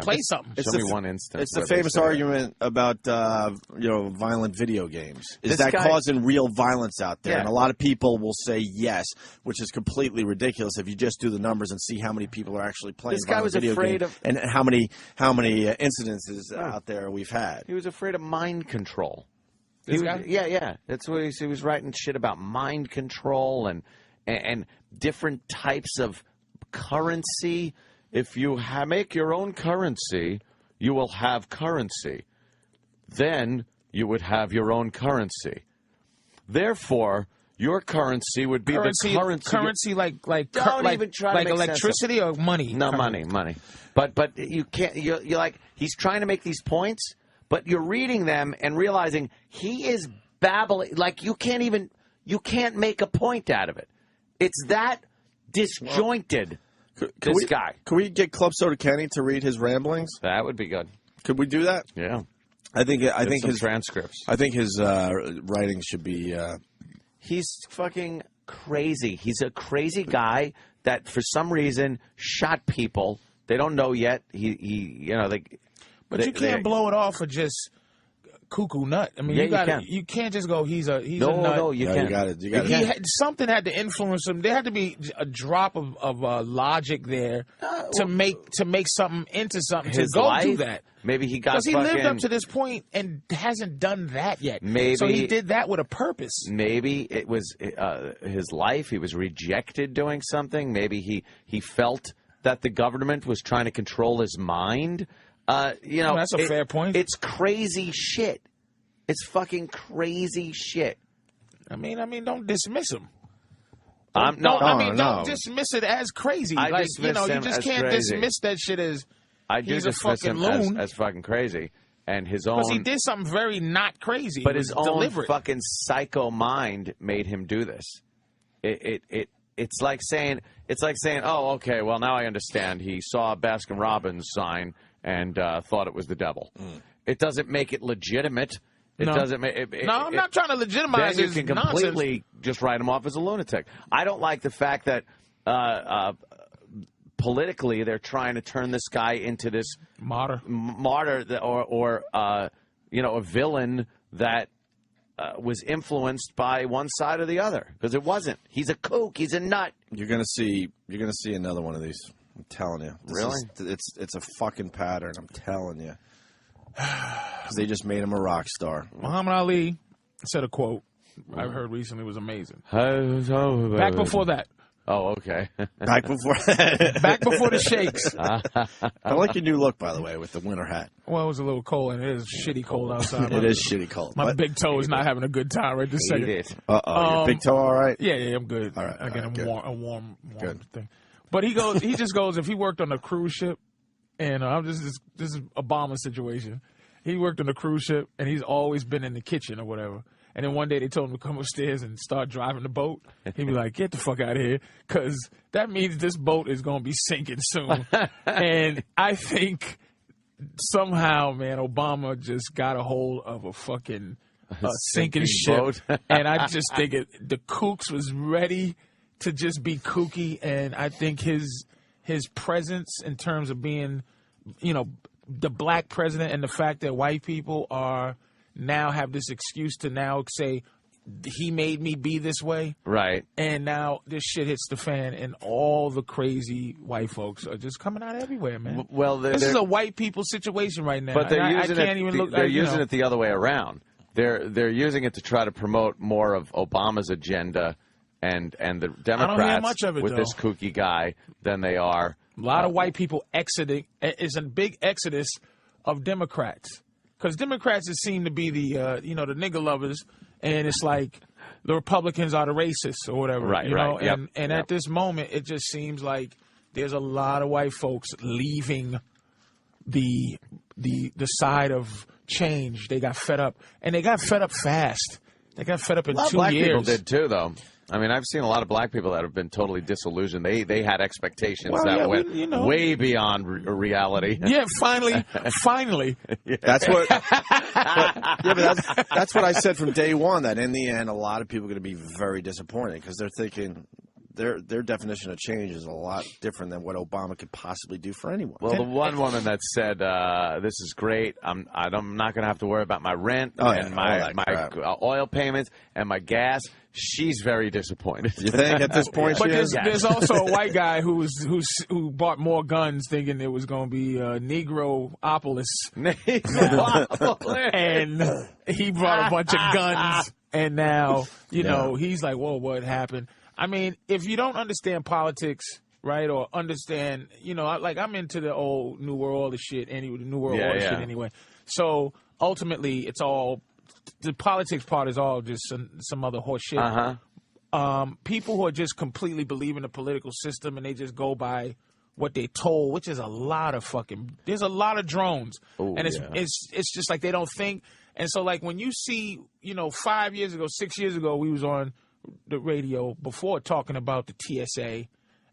play something. Show me one instance. It's the famous argument about violent video games. Is that causing real violence out there? Yeah. And a lot of people will say yes, which is completely ridiculous if you just do the numbers and see how many people are actually playing this guy was video afraid games of and how many incidences out there we've had. He was afraid of mind control. This guy? Yeah. That's what he was writing shit about mind control and different types of currency. If you make your own currency, you will have currency. Then you would have your own currency. Therefore, your currency would be the currency. Currency like even try to make electricity or money? No, money. But you can't. You're like he's trying to make these points, but you're reading them and realizing he is babbling. Like you can't make a point out of it. It's that disjointed, this guy. Can we get Club Soda Kenny to read his ramblings? That would be good. Could we do that? Yeah. I think his transcripts. I think his writing should be. He's fucking crazy. He's a crazy guy that for some reason shot people. They don't know yet. But you can't blow it off for just cuckoo nut. I mean, you can't just go. He's a nut. No, you can't. You got it. Something had to influence him. There had to be a drop of logic there to make something into something. His to go life, do that. Maybe he got because he lived up to this point and hasn't done that yet. Maybe so he did that with a purpose. Maybe it was his life. He was rejected doing something. Maybe he felt that the government was trying to control his mind. That's a fair point. It's crazy shit. It's fucking crazy shit. I mean, don't dismiss him. Don't dismiss it as crazy. You just can't dismiss that shit as he's a fucking loon. As fucking crazy. And his own, because he did something very not crazy, but his own deliberate. Fucking psycho mind made him do this. It's like saying, oh, okay, well now I understand. He saw a Baskin Robbins sign and thought it was the devil. It doesn't make it legitimate. It doesn't make it. I'm not trying to legitimize his nonsense. You can completely just write him off as a lunatic. I don't like the fact that politically they're trying to turn this guy into this martyr or a villain that was influenced by one side or the other, because it wasn't. He's a kook. He's a nut. You're gonna see another one of these. I'm telling you. Really? It's a fucking pattern. I'm telling you. Because they just made him a rock star. Muhammad Ali said a quote I heard recently was amazing. Back before that. Oh, okay. Back before the shakes. I like your new look, by the way, with the winter hat. Well, it was a little cold, and it is shitty cold outside. It is shitty cold. My big toe is not having a good time right this second. Your big toe all right? Yeah, I'm good. All right. I get a warm good thing. But he just goes, if he worked on a cruise ship, and this is a bombing situation, he worked on a cruise ship, and he's always been in the kitchen or whatever. And then one day they told him to come upstairs and start driving the boat. He'd be like, get the fuck out of here, because that means this boat is going to be sinking soon. And I think somehow, man, Obama just got a hold of a fucking sinking ship. And I just think the kooks was ready to just be kooky. And I think his presence in terms of being, the black president and the fact that white people are now have this excuse to now say he made me be this way. Right. And now this shit hits the fan and all the crazy white folks are just coming out everywhere, man. Well, this is a white people situation right now. But they're using They're using it the other way around. They're using it to try to promote more of Obama's agenda and the Democrats I don't hear much of it, with though. this kooky guy than they are. A lot of white people exiting. It's a big exodus of Democrats. Because Democrats seem to be the nigger lovers, and it's like the Republicans are the racists or whatever. Right, you know? right. Yep, And at this moment, it just seems like there's a lot of white folks leaving the side of change. They got fed up, and they got fed up fast. They got fed up in 2 years. Black people did too, though. I mean, I've seen a lot of black people that have been totally disillusioned. They had expectations that went way beyond reality. Yeah, finally. Yeah. That's what I said from day one, that in the end, a lot of people are going to be very disappointed because they're thinking their definition of change is a lot different than what Obama could possibly do for anyone. Well, the one woman that said, this is great. I'm not going to have to worry about my rent and my oil payments and my gas. She's very disappointed. You think at this point? But there's also a white guy who bought more guns thinking it was going to be Negropolis. And he brought a bunch of guns, and now he's like, whoa, what happened? I mean, if you don't understand politics, right, or understand, like I'm into the old New World Order shit, the New World Order shit anyway. So ultimately, it's all. The politics part is all just some other horse shit. People who are just completely believe in the political system and they just go by what they're told, which is a lot of there's a lot of drones. Ooh, and it's just like they don't think. And so like when you see, 5 years ago, 6 years ago, we was on the radio before talking about the TSA.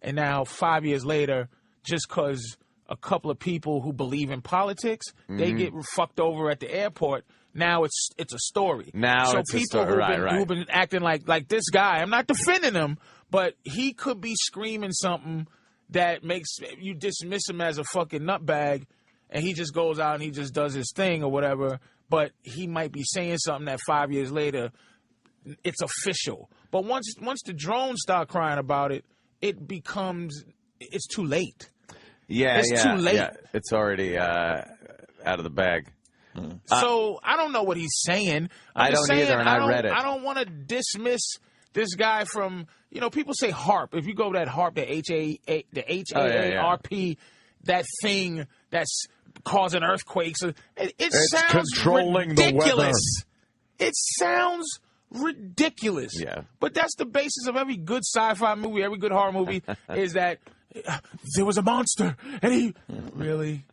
And now 5 years later, just because a couple of people who believe in politics, they get fucked over at the airport. Now it's a story. Now it's people a story. Who've been acting like this guy, I'm not defending him, but he could be screaming something that makes you dismiss him as a fucking nutbag, and he just goes out and he just does his thing or whatever. But he might be saying something that 5 years later, it's official. But once the drones start crying about it, it's too late. It's too late. Yeah. It's already out of the bag. So I don't know what he's saying. I don't either, and I read it. I don't want to dismiss this guy from, people say HARP. If you go to that HARP, the HAARP, that thing that's causing earthquakes, it sounds controlling ridiculous. The weather. It sounds ridiculous. Yeah. But that's the basis of every good sci-fi movie, every good horror movie, is that there was a monster, and he really,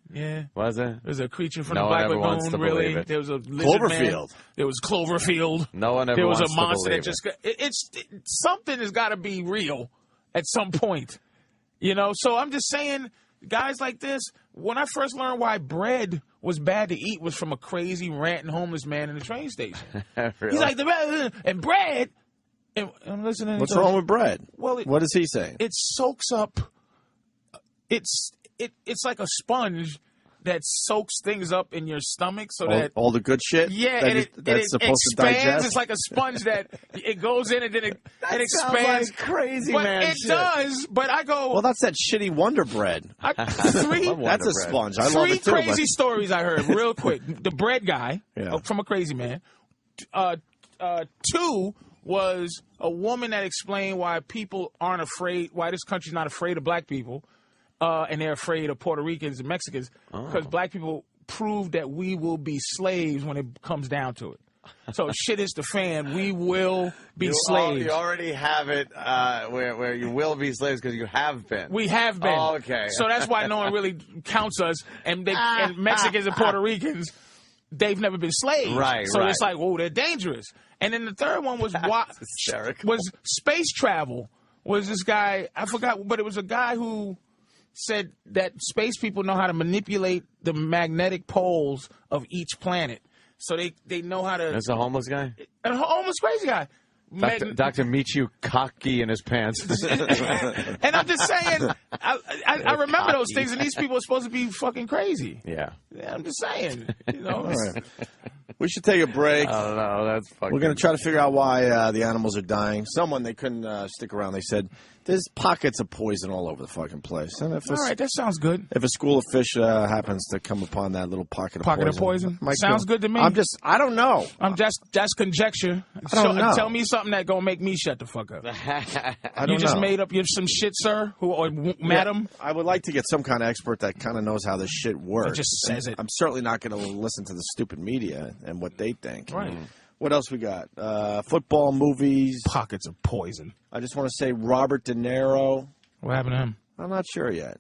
was it? There's a creature from No the one Black ever Lagoon. wants to Really, believe it. there was a lizard man. There was Cloverfield. No one ever. There was wants a monster to that just. It's something has got to be real at some point, So I'm just saying, guys like this. When I first learned why bread was bad to eat was from a crazy ranting homeless man in the train station. Really? He's like and bread. And I'm listening. What's wrong with bread? Well, what is he saying? It soaks up. It's like a sponge that soaks things up in your stomach, so that all the good shit. Yeah, and it supposed expands. to digest. It's like a sponge that it goes in and then it expands. Like crazy but man it shit. does. But I go. Well, that's that shitty Wonder Bread. That's a sponge. I love it too. Three crazy stories I heard real quick. The bread guy from a crazy man. 2 was a woman that explained why people aren't afraid, why this country's not afraid of black people, and they're afraid of Puerto Ricans and Mexicans, because black people prove that we will be slaves when it comes down to it. So shit is the fan. We will be slaves. You already have it where you will be slaves because you have been. We have been. Oh, okay. So that's why no one really counts us, and Mexicans and Puerto Ricans. they've never been slaves. Right, so right. it's like, whoa, they're dangerous. And then the third one was space travel. Was this guy, I forgot, but it was a guy who said that space people know how to manipulate the magnetic poles of each planet. So they know how to... That's a homeless guy? A homeless crazy guy. Dr. Michu cocky in his pants. And I'm just saying, I remember those things, and these people are supposed to be fucking crazy. Yeah. I'm just saying. You know. All right. We should take a break. I don't know. That's fucking... We're going to try to figure out why the animals are dying. Someone, they couldn't stick around. They said, there's pockets of poison all over the fucking place. And if all right, that sounds good. If a school of fish happens to come upon that little pocket of poison. Sounds good to me. I don't know. That's conjecture. I don't know. Tell me something that's going to make me shut the fuck up. You just made up some shit, sir? Or madam? I would like to get some kind of expert that kind of knows how this shit works. It just says it. I'm certainly not going to listen to the stupid media and what they think. Right. What else we got? Football, movies. Pockets of poison. I just want to say Robert De Niro. What happened to him? I'm not sure yet.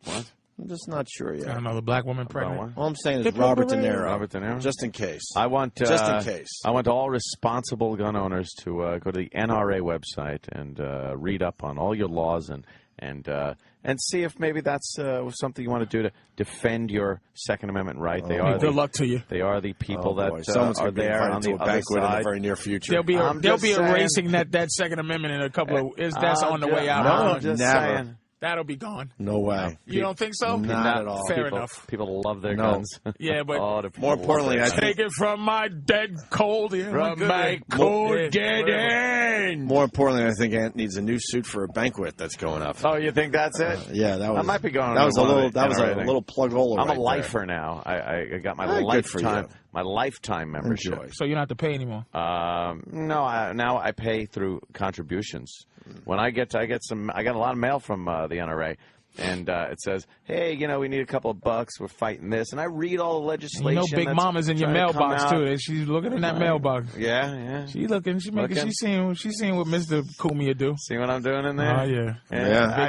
What? I'm just not sure yet. Got another black woman pregnant. All I'm saying is Robert De Niro. Robert De Niro? Just in case. I want just in case. I want all responsible gun owners to go to the NRA website and read up on all your laws and see if maybe that's something you want to do to defend your Second Amendment right. Good luck to you. They are the people that are there on the other banquet in the very near future. They'll be erasing that Second Amendment in a couple of. That's on the way out. No, just never. Saying. That'll be gone. No way. You don't think so? Not at all. Fair enough. People love their guns. Yeah, but more importantly, I take it from my dead cold. From my cold dead end. More importantly, I think Ant needs a new suit for a banquet that's going up. Oh, you think that's it? Yeah, that was. I might be going. That was a little plug hole. I'm right a lifer there. now. I got my lifetime membership. Enjoy. So you don't have to pay anymore. No, now I pay through contributions. When I got a lot of mail from the NRA, and it says, "Hey, we need a couple of bucks. We're fighting this." And I read all the legislation. Big Mama's in your mailbox too. She's looking in that mailbox. Yeah. She's looking. She's seeing what Mr. Cumia do. See what I'm doing in there? Oh yeah.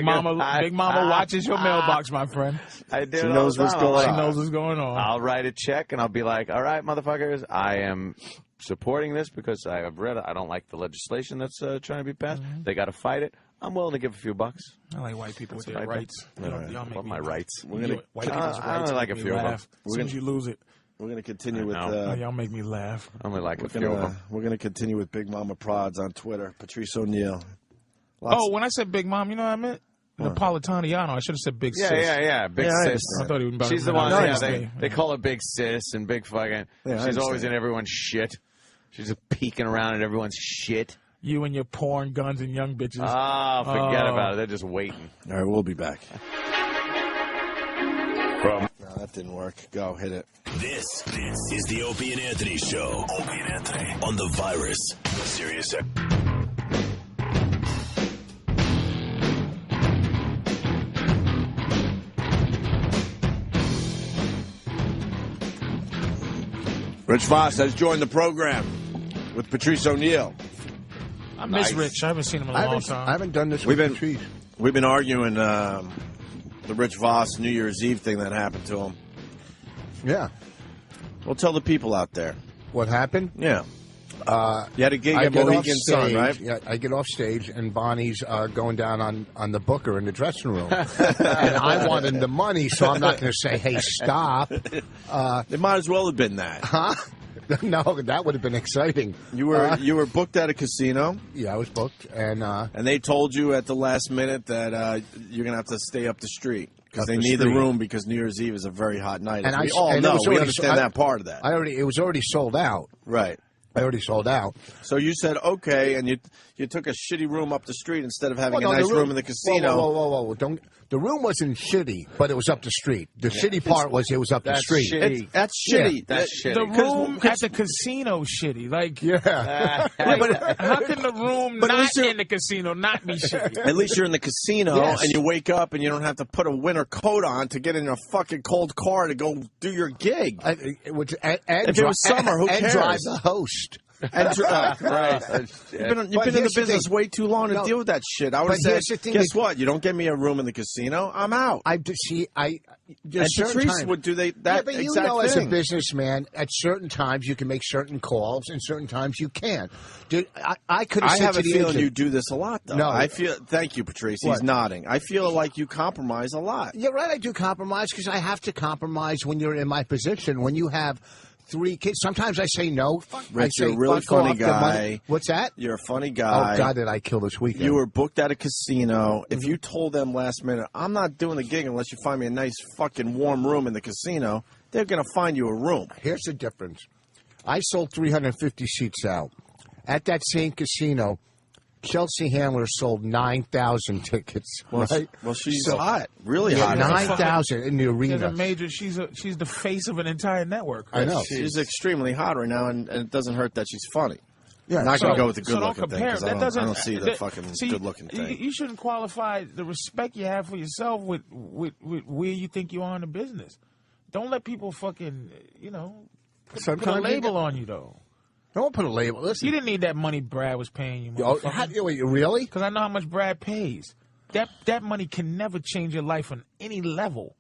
Big Mama watches your mailbox, my friend. I do. She knows what's going on. She knows what's going on. I'll write a check and I'll be like, "All right, motherfuckers, I am supporting this because I have read it. I don't like the legislation that's trying to be passed. They got to fight it. I'm willing to give a few bucks." I like white people with their rights. Y'all make my rights. White people's I only like a few of them. As soon as you lose it. We're going to continue with... y'all make me laugh. I only like a few of them. We're going to continue with Big Mama Prods on Twitter. Patrice O'Neill. When I said Big Mom, you know what I meant? Napolitano. I should have said Big Sis. Yeah. Big Sis. I thought he was about She's the one. They call her Big Sis and Big fucking... she's always in everyone's shit. She's just peeking around at everyone's shit. You and your porn, guns, and young bitches. Forget about it. They're just waiting. All right, we'll be back. No, that didn't work. Go, hit it. This is the Opie and Anthony Show. Opie and Anthony on the Virus. Sirius XM. Rich Voss has joined the program with Patrice O'Neill. I miss Rich. I haven't seen him in a long time. I haven't done this with Patrice. We've been arguing the Rich Voss New Year's Eve thing that happened to him. Yeah. Well, tell the people out there. What happened? Yeah. You had a gig at Mohegan Sun, right? Yeah, I get off stage, and Bonnie's going down on the booker in the dressing room. And I wanted the money, so I'm not going to say, hey, stop. It might as well have been that. Huh? No, that would have been exciting. You were booked at a casino. Yeah, I was booked, and they told you at the last minute that you're gonna have to stay up the street because they need the room because New Year's Eve is a very hot night. And we understand that part of that. It was already sold out. Right. I already sold out. So you said okay, and you took a shitty room up the street instead of having a nice room in the casino. Whoa! The room wasn't shitty, but it was up the street. The shitty part was it was up the street. That's shitty. Yeah. That's shitty. The room at the casino shitty. Like, but how can the room not in the casino not be shitty? At least you're in the casino and you wake up and you don't have to put a winter coat on to get in a fucking cold car to go do your gig. If it was summer, who cares? And drive the host. And right. You've been in the business way too long to deal with that shit. I would say, guess what? You don't get me a room in the casino, I'm out. And Patrice would do that but exact you know, thing. as a businessman, at certain times you can make certain calls, and certain times you can't. Dude, I could have said have to a the feeling agent, you do this a lot, though. No. I feel. Thank you, Patrice. What? He's nodding. I feel like you compromise a lot. You're right, I do compromise because I have to compromise when you're in my position. When you have 3 kids, sometimes I say no. Rich, you're a really funny guy. What's that? You're a funny guy. Oh, God, did I kill this weekend? You were booked at a casino. If you told them last minute, I'm not doing the gig unless you find me a nice fucking warm room in the casino, they're going to find you a room. Here's the difference. I sold 350 seats out. At that same casino, Chelsea Handler sold 9,000 tickets. Right? Well, she's hot, really hot. 9,000 in the arena. She's the face of an entire network. I know. She's extremely hot right now, and it doesn't hurt that she's funny. Yeah, I'm not going to go with the good-looking thing compare. because I don't see the fucking good-looking thing. You shouldn't qualify the respect you have for yourself with where you think you are in the business. Don't let people fucking, put a label on you, though. Don't put a label. Listen, you didn't need that money Brad was paying you. Wait, really? Because I know how much Brad pays. That money can never change your life on any level.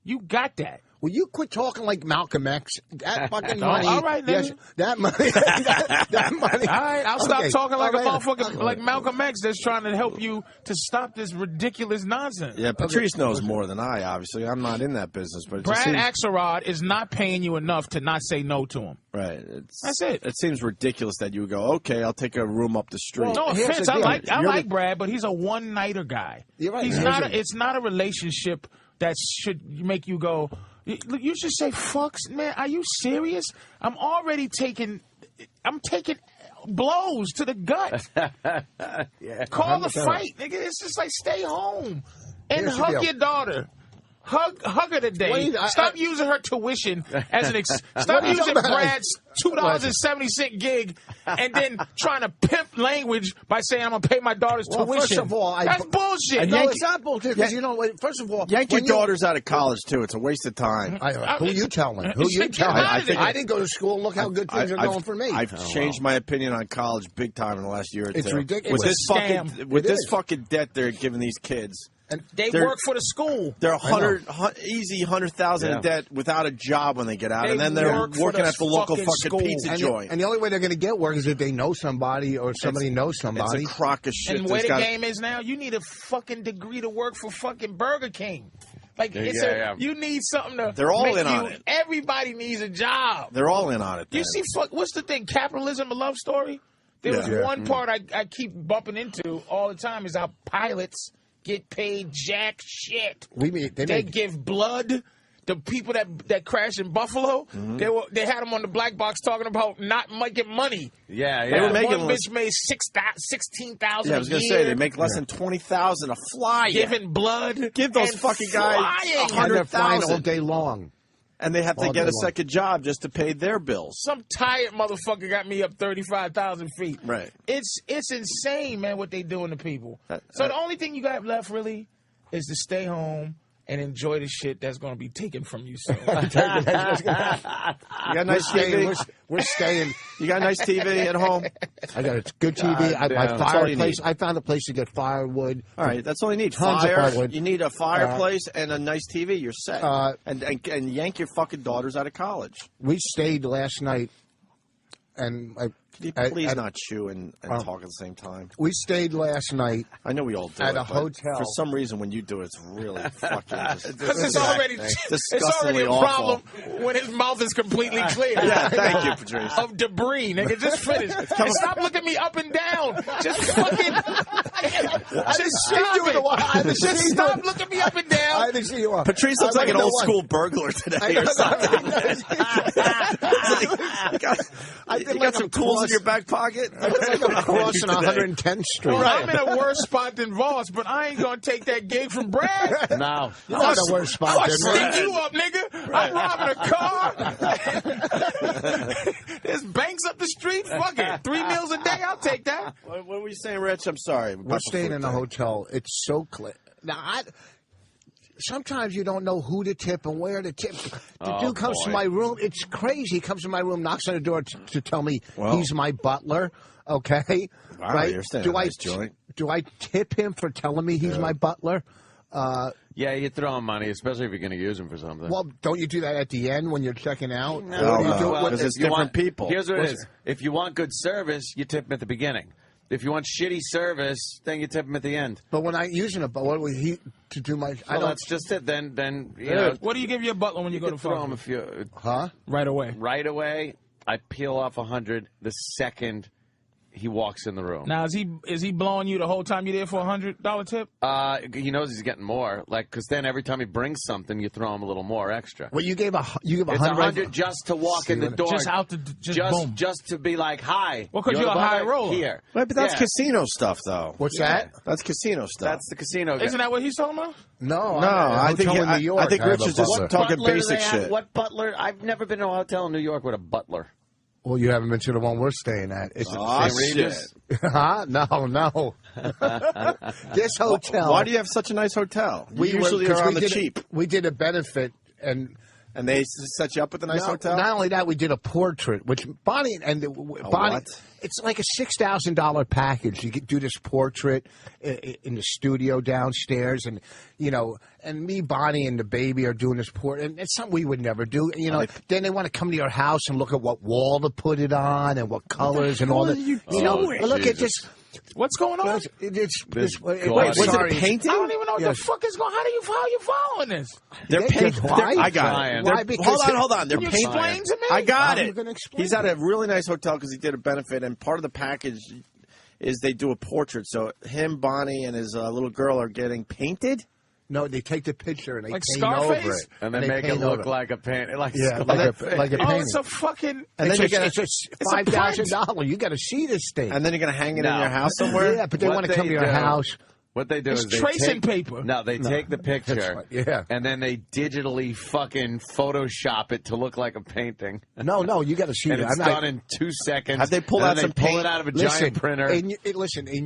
You got that. Will you quit talking like Malcolm X? That fucking money. All right, then. Yes, that money. that money. All right, I'll stop talking like a motherfucker, Okay. like Malcolm X that's trying to help you to stop this ridiculous nonsense. Yeah, Patrice knows more than I, obviously. I'm not in that business. But Brad Axelrod is not paying you enough to not say no to him. Right. That's it. It seems ridiculous that you would go, okay, I'll take a room up the street. Well, no offense, I like Brad, but he's a one-nighter guy. You're right. It's not a relationship that should make you go, you should say, fucks, man, are you serious? I'm taking blows to the gut. Yeah, Call the 100%. fight, nigga. It's just like, stay home and Here's the hug deal. your daughter. Hug her today. Wait, Stop using her tuition as an stop using Brad's $2.70 gig and then trying to pimp language by saying I'm gonna pay my daughter's tuition. First of all, that's bullshit. No, it's not bullshit. Because first of all, yank your daughters out of college too. It's a waste of time. Who you telling? Who you telling? I didn't go to school. Look how good things are going for me. I've changed my opinion on college big time in the last year or two. It's ridiculous. With this fucking debt they're giving these kids. And they work for the school. They're easy 100,000 in debt without a job when they get out, and then they're working at the local fucking pizza joint. And the only way they're going to get work is if they know somebody or somebody knows somebody. It's a crock of shit. And where the game is now, you need a fucking degree to work for fucking Burger King. Like you need something to. They're all in on it. Everybody needs a job. They're all in on it. You see, what's the thing? Capitalism, a love story. There was one part I keep bumping into all the time is how pilots get paid jack shit. They give blood. The people that crashed in Buffalo, they had them on the black box talking about not making money. Yeah. They were making one bitch made $16,000. Yeah, I was gonna say they make less than $20,000 a fly. Giving blood. Give those fucking guys And they're flying all $100,000 day long. and they have to get a second job just to pay their bills. Some tired motherfucker got me up 35,000 feet. Right. It's insane, man, what they doing to people. So the only thing you got left really is to stay home and enjoy the shit that's going to be taken from you soon. You got nice TV? We're staying. You got nice TV at home? I got a good TV. My fireplace. I found a place to get firewood. All right, that's all you need. Tons of firewood. You need a fireplace and a nice TV. You're set. And yank your fucking daughters out of college. We stayed last night, and Could you please not chew and talk at the same time? We stayed last night. I know we all do at it, a hotel. For some reason, when you do it, it's really fucking Because it's already a problem when his mouth is completely clear. Yeah, thank you, Patrice. Of debris, nigga. Just finish. And stop looking me up and down. Just fucking. Just stop looking me up and down. I didn't see you up. Patrice looks like an old school burglar today or something. You got some tools in your back pocket? I look like I'm crossing 110th Street. Well, I'm in a worse spot than Voss, but I ain't going to take that gig from Brad. No. You're not the worst spot. I'll stick you up, nigga. I'm robbing a car. There's banks up the street. Fuck it. 3 meals a day. I'll take that. What were you saying, Rich? I'm sorry. We're staying in a hotel. It's so clear. Now, sometimes you don't know who to tip and where to tip. The Oh, dude comes to boy. my room. It's crazy. He comes to my room, knocks on the door to tell me Well. he's my butler. Okay, Wow, right? you're staying in a nice joint. Do I tip him for telling me he's my butler? Yeah, you throw him money, especially if you're going to use him for something. Well, don't you do that at the end when you're checking out? No, You do it with- because it's you different want- people. Here's what it is. If you want good service, you tip him at the beginning. If you want shitty service, then you tip him at the end. But when I'm using it, but what would he to do my? I Well, don't. that's just it. Then you know. What do you give your butler when you go to throw him fuck? if you Huh? Right away. right away. I peel off 100 the second he walks in the room. Now is he blowing you the whole time you're there for $100 tip? He knows he's getting more, because then every time he brings something, you throw him a little more extra. Well, you give It's 100. 100 just to walk in the door, Just out the boom. just to be like, hi. Well, 'cause you're you're the a high butler? roller. Here. Right, but that's Yeah. casino stuff, though. What's that? That's casino stuff. That's the casino guy. Isn't that what he's talking about? No, No, I think in New York. I think have Rich a is just butler. talking Butler do basic they have? shit. What butler? I've never been to a hotel in New York with a butler. Well, you haven't been to the one we're staying at. It's Oh, St. shit. Regis? Huh? No. This hotel. Why do you have such a nice hotel? We usually because are on we the did cheap. We did a benefit, and They set you up with a nice hotel? Not only that, we did a portrait, which Bonnie and Bonnie. what? It's like a $6,000 package. You do this portrait in the studio downstairs, and and me, Bonnie, and the baby are doing this portrait, and it's something we would never do. Then they want to come to your house and look at what wall to put it on and what colors and all that. Look at this. What's going on? Sorry. painting? I don't even know what the Yes. fuck is going on. How are you following this? They're painting. Why? I got it. Why? Because Hold on. They're Can you painting. explain to me? I got I'm it. gonna explain He's at a really nice hotel because he did a benefit, and part of the package is they do a portrait. So him, Bonnie, and his little girl are getting painted. No, they take the picture and they Like paint Scarface? over it, And then make it paint look over like a paint. Like Yeah, Scarface. like a Oh, painting. it's a fucking. And then It's you're gonna, it's $5,000. You got to see this thing. and then you're gonna hang it in No. your house somewhere. Yeah, but they What want to come they to your do- house. What they do It's is they tracing take, paper. No, they take the picture, That's right, yeah. and then they digitally fucking Photoshop it to look like a painting. No, you got to see And it. it's done in 2 seconds. Have they pulled and out then some they pull paint? it out of a Listen, giant printer? in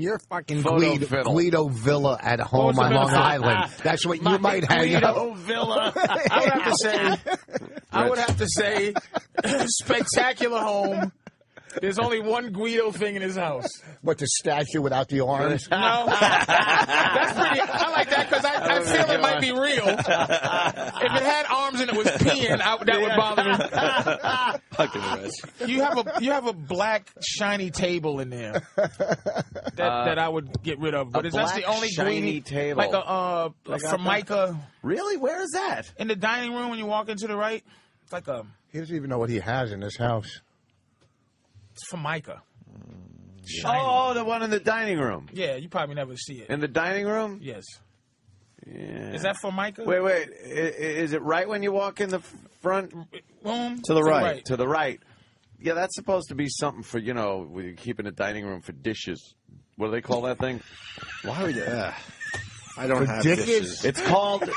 your fucking Photo fiddle. Guido Villa at home What's on the Long benefit? Island. That's what you might hang Guido out. Villa. I would have to say, spectacular home. There's only one Guido thing in his house. But the statue without the arms. No, that's pretty. I like that because I feel it might be real. If it had arms and it was peeing, that would bother me. Fucking Rich. You have a black shiny table in there that I would get rid of. But A that's the black only shiny green table. like a Formica Really? Where is that? in the dining room when you walk into the right. It's like a He doesn't even know what he has in his house. it's Formica. Oh, the one in the dining room. Yeah, you probably never see it. In the dining room? Yes. Yeah. Is that Formica? Wait. Is it right when you walk in the front? Room To the right. To the right. Yeah, that's supposed to be something for, when you keep in the dining room for dishes. What do they call that thing? Why would you? I don't have dishes? dishes. It's called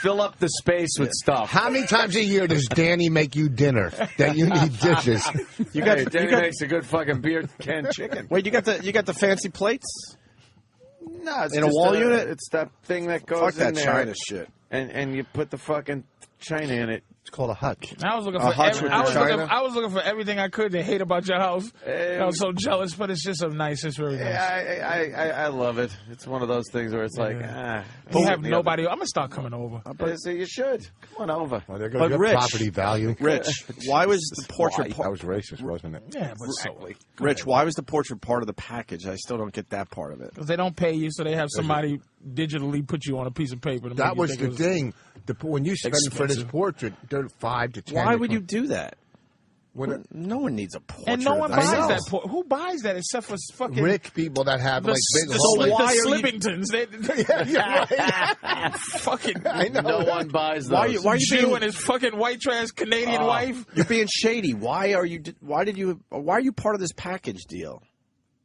fill up the space with stuff. How many times a year does Danny make you dinner that you need dishes? Danny makes a good fucking beer can chicken. Wait, you got the fancy plates? No, it's In a just wall unit? It's that thing that goes Fuck that in there. China shit. And you put the fucking China in it. It's called a hutch. I was looking A for hutch with the China? I was looking for everything I could to hate about your house. I was so jealous, but it's just so nice. It's very nice. I love it. It's one of those things where it's like, You have nobody. I'm gonna start coming over. So you should. Come on over. Well, they're going But to get Rich- property value. Rich, why was the portrait That was racist, wasn't it? Yeah, but so Rich, why was the portrait part of the package? I still don't get that part of it. because they don't pay you, so they have somebody digitally put you on a piece of paper. To That make you was think the it was thing. When you spend for this expensive. portrait, they're 5 to 10. Why would you do that? When No one needs a portrait. And no one of buys themselves. that. Who buys that except for fucking rich people that have the, like big the, homes. the why are you- Slippingtons? Fucking. I know. No one buys those. Why are you Jew being, and his fucking white trash Canadian wife. You're being shady. Why are you part of this package deal?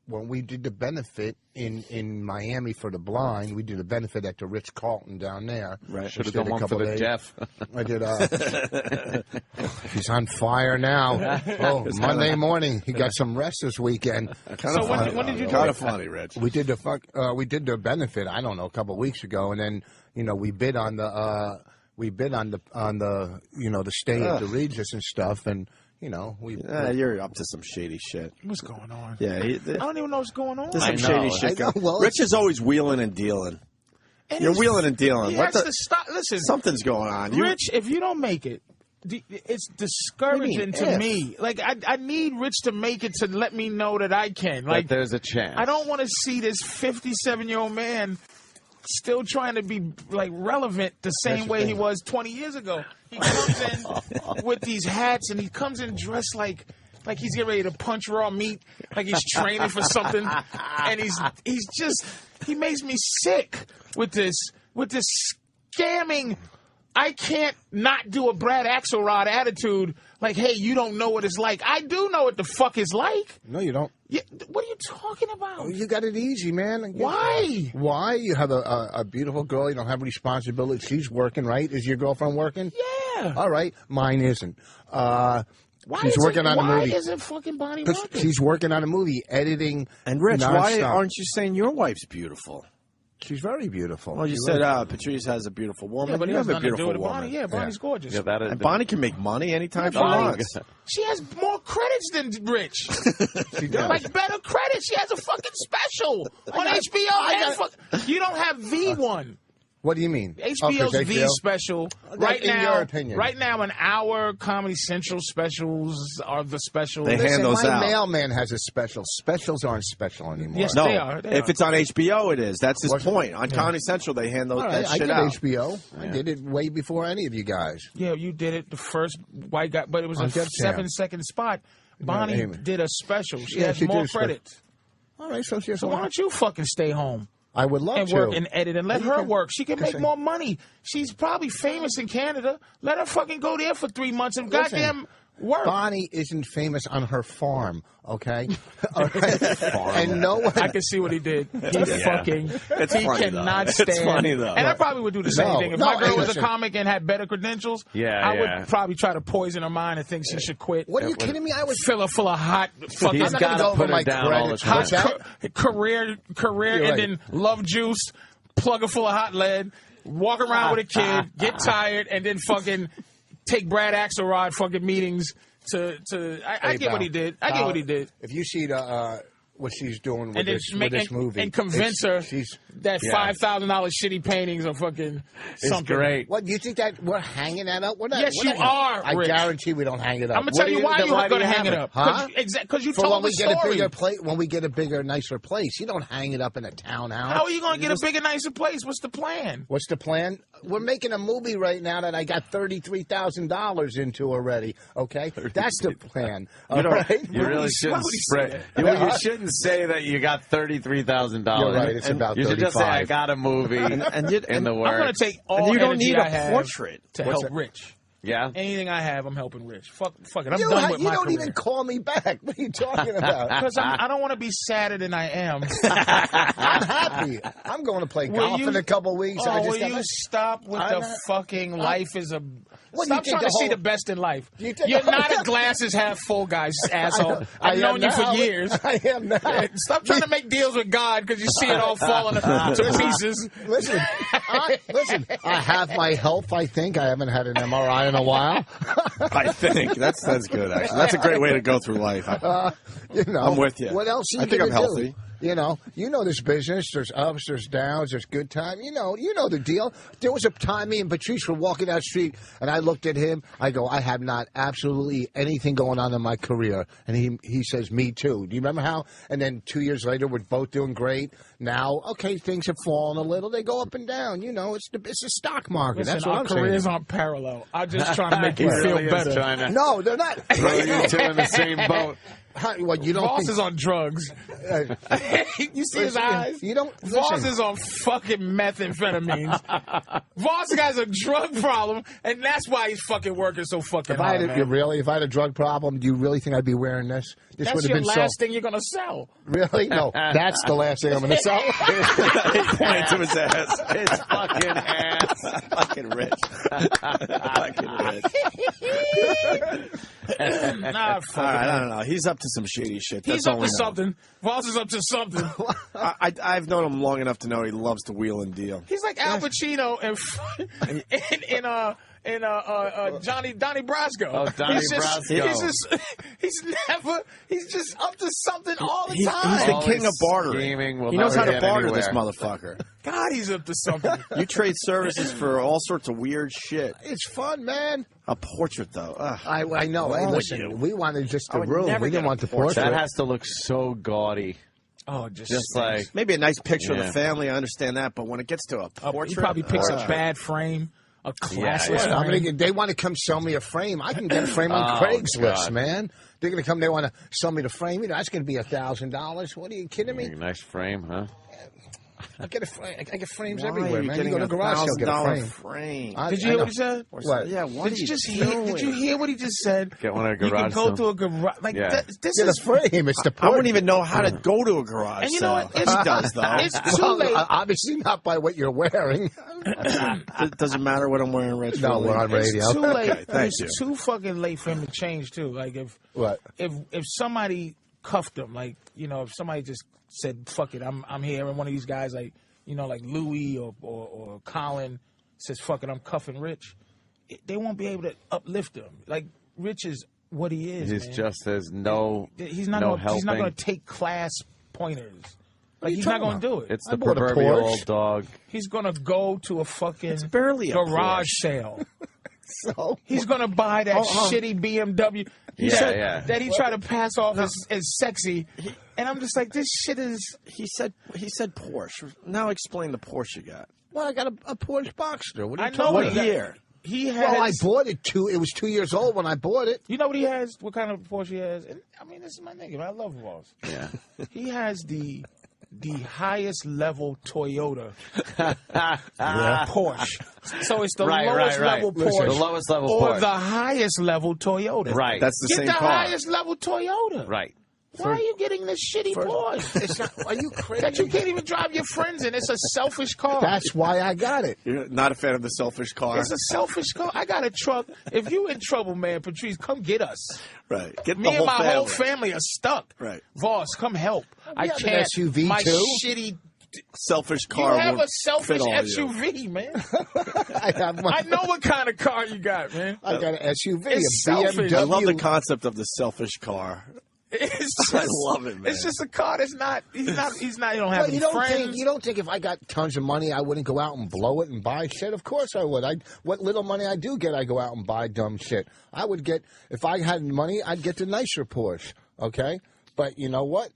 when we did the benefit in Miami for the blind, we did a benefit at the Ritz-Carlton down there. Right. Should have done one for the Jeff. I did. He's on fire now. Oh, Monday morning. He got some rest this weekend. So when did you do Kind it? of funny, Rich. We did the benefit. I don't know, a couple of weeks ago, and then we bid on the the stay at the Regis and stuff, and. You're up to some shady shit. What's going on? Yeah, I don't even know what's going on. There's some shady shit. Well, Rich is always wheeling and dealing. You're wheeling and dealing. He has to stop. Listen, something's going on. Rich, if you don't make it, it's discouraging to me. Like I need Rich to make it to let me know that I can. Like there's a chance. I don't want to see this 57-year-old man still trying to be like relevant the same way he was 20 years ago. He comes in with these hats and he comes in dressed like he's getting ready to punch raw meat, like he's training for something, and he makes me sick with this scamming. I can't not do a Brad Axelrod attitude. Like, hey, you don't know what it's like. I do know what the fuck it's like. No, you don't. Yeah, what are you talking about? Oh, you got it easy, man. Why? Why? You have a beautiful girl. You don't have responsibility. She's working, right? Is your girlfriend working? Yeah. All right. Mine isn't. Why she's working on a movie. Why isn't fucking Bonnie working? She's working on a movie, editing. And Rich, why nonstop. aren't you saying your wife's beautiful? She's very beautiful. Well, you said Patrice has a beautiful woman. Yeah, but you it have has a nothing to do beautiful with woman. Bonnie. Yeah, Bonnie's gorgeous. Yeah, And Bonnie can make money anytime she Bonnie- wants. She has more credits than Rich. She does. Like better credits. She has a fucking special on HBO. You don't have V1. What do you mean? HBO's Oh, V special. Right in now, your opinion. right now, an hour Comedy Central specials are the special. They hand those my out. mailman has a special. Specials aren't special anymore. Yes, No, they are. if it's on HBO, it is. That's his What's it? point. On Comedy Central, they hand those, All that right, I shit did out. HBO. I did it way before any of you guys. Yeah, you did it the first white guy, but it was On a Def Jam. 7-second spot. Bonnie Amy. did a special. She Yeah, has she did more a special. credits. All right, so So why don't you fucking stay home I would love and to work and edit and let You her can- work? She can make listen. more money. She's probably famous in Canada. Let her fucking go there for 3 months and Listen. goddamn work. Bonnie isn't famous on her farm, okay? All right? And no one. I can see what he did. He fucking. It's he funny, cannot though. stand. It's funny, though. And I probably would do the same No, thing if no, my girl hey, was listen. a comic and had better credentials. I would probably try to poison her mind and think she should quit. What are you kidding me? I was. Fill her full of hot fucking. He's I'm not got gonna go to put over her my down all the credits. time. What's that? career, You're and right. then love juice, plug her full of hot lead, walk around with a kid, get tired, and then fucking take Brad Axelrod fucking meetings I Hey, get what he did. I get what he did. If you see what she's doing with And then this, this movie, and convince her she's that $5,000 shitty paintings are fucking something. great. What you think that we're hanging that up? We're not, Yes, we're you not- are, I Rich. guarantee we don't hang it up. I'm gonna tell you why you're going to hang it up. Huh? Because you For told when we the get a story. bigger place, when we get a bigger, nicer place, you don't hang it up in a townhouse. How are you going to get a bigger, nicer place? What's the plan? What's the plan? We're making a movie right now that I got $33,000 into already. Okay, that's the plan. All right? You really shouldn't spread. You shouldn't say that you got $33,000. You're right. It's about You should just say, 35. I got a movie in the works. I'm going to take all And you don't energy need a I have portrait. to What's help that? Rich. Yeah? Anything I have, I'm helping Rich. Fuck it. I'm You done with my don't career. even call me back. What are you talking about? Because I don't want to be sadder than I am. I'm happy. I'm going to play golf in a couple weeks. Oh, I just will got you my- stop with I'm the not- fucking life is a... What, Stop you think trying to the see whole- the best in life. You think You're the- not a glasses half full guy, asshole. I I've am known you for now. years. I am now. Stop trying to make deals with God because you see it all falling to pieces. Listen, I have my health, I think. I haven't had an MRI in a while. I think that's good. Actually, that's a great way to go through life. I'm with you. What else? Are you I think I'm gonna do? healthy. You know this business. There's ups, there's downs, there's good time. You know the deal. There was a time me and Patrice were walking down the street, and I looked at him. I go, I have not absolutely anything going on in my career, and he says, me too. Do you remember how? And then 2 years later, we're both doing great. Now, okay, things have fallen a little. They go up and down. You know, it's a stock market. Listen, That's what our I'm saying. careers aren't parallel. I'm just trying to make you feel better. No, they're not. Throw you two in the same boat. What, you don't Voss think... is on drugs. You see his eyes? You don't. Voss is on fucking methamphetamines. Voss has a drug problem, and that's why he's fucking working so fucking hard. If I had a drug problem, do you really think I'd be wearing this? This would That's have your been last thing you're gonna sell. Really? No, that's the last thing I'm going to sell. He pointed to his ass. His fucking ass. Fucking rich. Fucking rich. Nah, fuck All right, it. I don't know. He's up to some shady shit. That's He's all up we to know. something. Voss is up to something. I've known him long enough to know he loves to wheel and deal. He's like Al Pacino in Donnie Brasco. Oh, Donnie Brasco. He's just up to something all the He's time. the king of bartering. He knows how to barter this motherfucker. God, he's up to something. You trade services for all sorts of weird shit. It's fun, man. A portrait, though. Ugh. I know. Hey, listen, we wanted just the would room. never We didn't get a want the portrait. portrait. That has to look so gaudy. Oh, just like maybe a nice picture of Yeah. the family. I understand that, but when it gets to a portrait, He probably picks a bad frame, a classless Yeah, frame. they want to come sell me a frame. I can get a frame on Craigslist, God. man. They're going to come. They want to sell me the frame. You know, that's going to be $1,000. What are you kidding me? Nice frame, huh? I get frames Why everywhere, are you man. You getting go to the garage sale, get a $1,000 frame. Did you hear what he said? What? Yeah, what Did you hear what he just said? Get one at a You garage can go sale. to a garage. Like Yeah. this Get is a frame. It's the I wouldn't even know how to go to a garage. And you know sale. what? It's- He does, though. It's too late. Obviously not by what you're wearing. It doesn't matter what I'm wearing, Rich. No, we're on radio. It's too late. Okay, thank It's you. too fucking late for him to change too. Like if somebody cuffed him, like if somebody just said fuck it, I'm here, and one of these guys like like Louis or Colin says fuck it, I'm cuffing Rich, they won't be able to uplift him. Like Rich is what he is. He's man. just there's no He's not no gonna, helping. he's not going to take class pointers. Like he's not going to do it. It's the I bought a proverbial Porsche. old dog. He's going to go to a fucking barely a garage Porsche. sale. So He's going to buy that shitty BMW. He said that he tried to pass off as sexy. And I'm just like, this shit is... He said Porsche. Now explain the Porsche you got. well, I got a Porsche Boxster. What are you I know talking what about? year? He has... Well, I bought it it was 2 years old when I bought it. You know what he has? What kind of Porsche he has? And, I mean, this is my nigga. I love Voss. Yeah. He has the highest level Toyota Porsche. So it's the lowest level Porsche. The lowest level or Porsche. the highest level Toyota. Right. That's the Get same the car. highest level Toyota. Right. Why are you getting this shitty Porsche? It's not, are you crazy? That you can't even drive your friends in. It's a selfish car. That's why I got it. You're not a fan of the selfish car. It's a selfish car. I got a truck. If you in trouble, man, Patrice, come get us. Right. Get Me the and whole my family. whole family are stuck. Right. Voss, come help. I have an can't. SUV my too? shitty. Selfish car. You have won't a selfish fit all you. SUV, man. I I know what kind of car you got, man. I got an SUV, It's a selfish. BMW. I love the concept of the selfish car. It's just, I love it, man. It's just a car that's not. He's not. He don't have Well, any you don't friends. think if I got tons of money, I wouldn't go out and blow it and buy shit? Of course I would. What little money I do get, I go out and buy dumb shit. I would get, if I had money, I'd get the nicer Porsche. Okay, but you know what?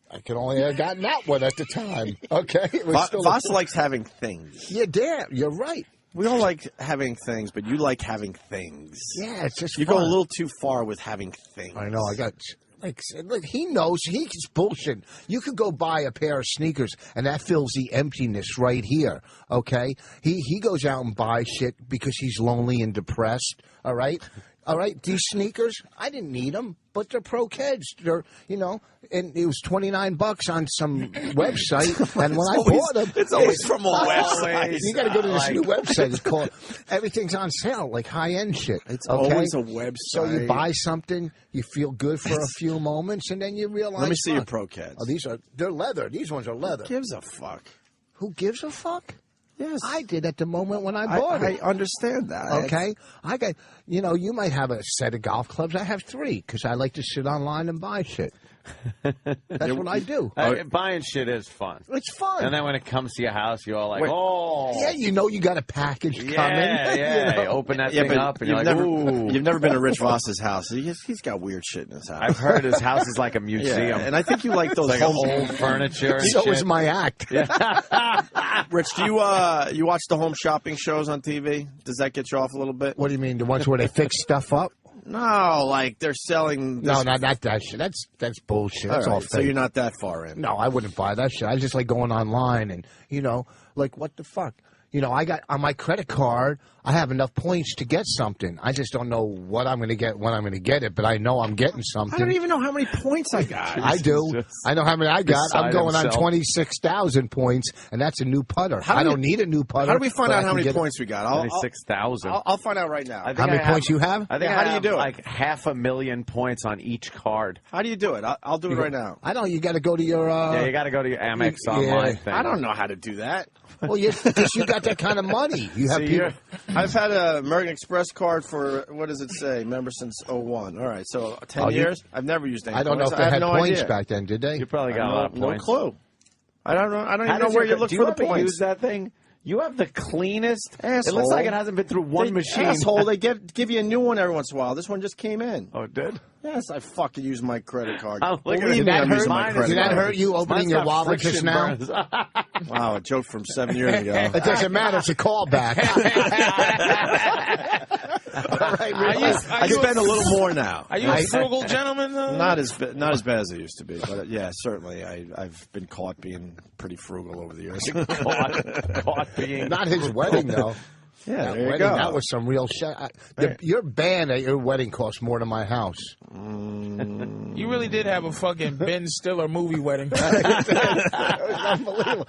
I could only have gotten that one at the time. Okay, it was still Voss likes having things. Yeah, damn, you're right. We all like having things, but you like having things. Yeah, it's just You fun. go a little too far with having things. I know. I got like he knows he's bullshit. You could go buy a pair of sneakers and that fills the emptiness right here. Okay, he goes out and buys shit because he's lonely and depressed. All right. These sneakers, I didn't need them, but they're pro kids. They're, and it was $29 on some website. And when I bought them, it's always from a website. You got to go to this new website. It's called Everything's on Sale, like high end shit. It's okay? always a website. So you buy something, you feel good for a few moments, and then you realize. Let me see your fuck. pro kids. Oh, they're leather. These ones are leather. Who gives a fuck? Who gives a fuck? Yes. I did at the moment when I bought it. I understand that. Okay? I got, you might have a set of golf clubs. I have 3 because I like to sit online and buy shit. That's what I do. Buying shit is fun. It's fun. And then when it comes to your house, you're all like, oh. Yeah, you got a package coming. Yeah, you open that thing up and you're like, ooh. You've never been to Rich Voss's house. He's got weird shit in his house. I've heard his house is like a museum. Yeah, and I think you like those like old furniture and so shit. is my act. Rich, do you watch the home shopping shows on TV? Does that get you off a little bit? What do you mean? The ones where they fix stuff up? No, like they're selling. No, not that shit. That's bullshit. That's all fake. So you're not that far in. No, I wouldn't buy that shit. I just like going online and like what the fuck. I got on my credit card, I have enough points to get something. I just don't know what I'm going to get when I'm going to get it, but I know I'm getting something. I don't even know how many points I got. I do. I know how many I got. I'm going on 26,000 points, and that's a new putter. I don't need a new putter. How do we find out how many points we got? 26,000. I'll find out right now. How many points you have? I think how do you do it? Like 500,000 points on each card. How do you do it? I'll do it right now. I don't. You got to go to your. Yeah, you got to go to your Amex online thing. I don't know how to do that. Well, because you got that kind of money. You have people. I've had a American Express card for, what does it say? Member since 01. All right, so 10 years? I've never used any I don't points. know if they had points idea. back then, did they? You probably got a lot of points. No clue. I don't know. I don't even know where you look for the points. Use that thing? You have the cleanest. Asshole. It looks like it hasn't been through one machine. Asshole, they give you a new one every once in a while. This one just came in. Oh, it did? Yes, I fucking use my credit card. Did that hurt you opening your wallet just now? Wow, a joke from 7 years ago. It doesn't matter. It's a callback. I spend a little more now. Are you a frugal gentleman? Not as bad as I used to be, but yeah, certainly I've been caught being pretty frugal over the years. caught being not his wedding though. Yeah, that there you wedding, go. That was some real shit. Your band at your wedding cost more than my house. You really did have a fucking Ben Stiller movie wedding. That was unbelievable.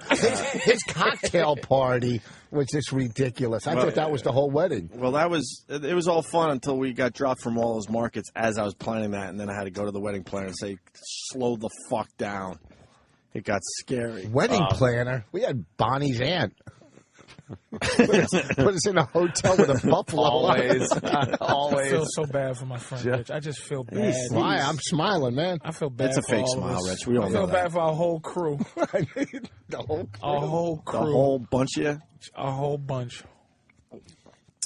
His cocktail party was just ridiculous. I thought that was the whole wedding. Well, it was all fun until we got dropped from all those markets as I was planning that, and then I had to go to the wedding planner and say, slow the fuck down. It got scary. Wedding planner? We had Bonnie's aunt. Put us in a hotel with a buffalo. Always. I feel so bad for my friend Rich. I just feel bad. Why? I'm smiling, man. I feel bad. It's a for fake all smile, of us. Rich. We all I feel know that. bad for our whole crew. The whole crew. Our whole crew. The whole bunch of you? A whole bunch.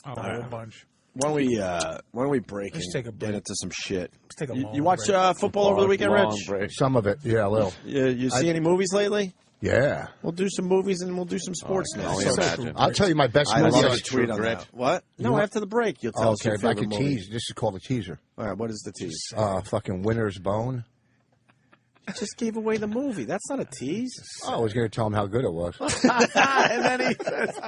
A whole bunch. Why don't we break Let's and take a break. get into some shit? Let's take a long You watch break. football over the weekend, Rich? Break. Some of it, yeah, a little. You see any movies lately? Yeah. We'll do some movies and we'll do some sports now. I'll tell you my best I movie. love to tweet on that. What? No, after the break, you'll tell us your Okay, if I favorite could movie. tease. This is called a teaser. All right, what is the tease? Fucking Winter's Bone. You just gave away the movie. That's not a tease. Oh, I was going to tell him how good it was. And then he says, The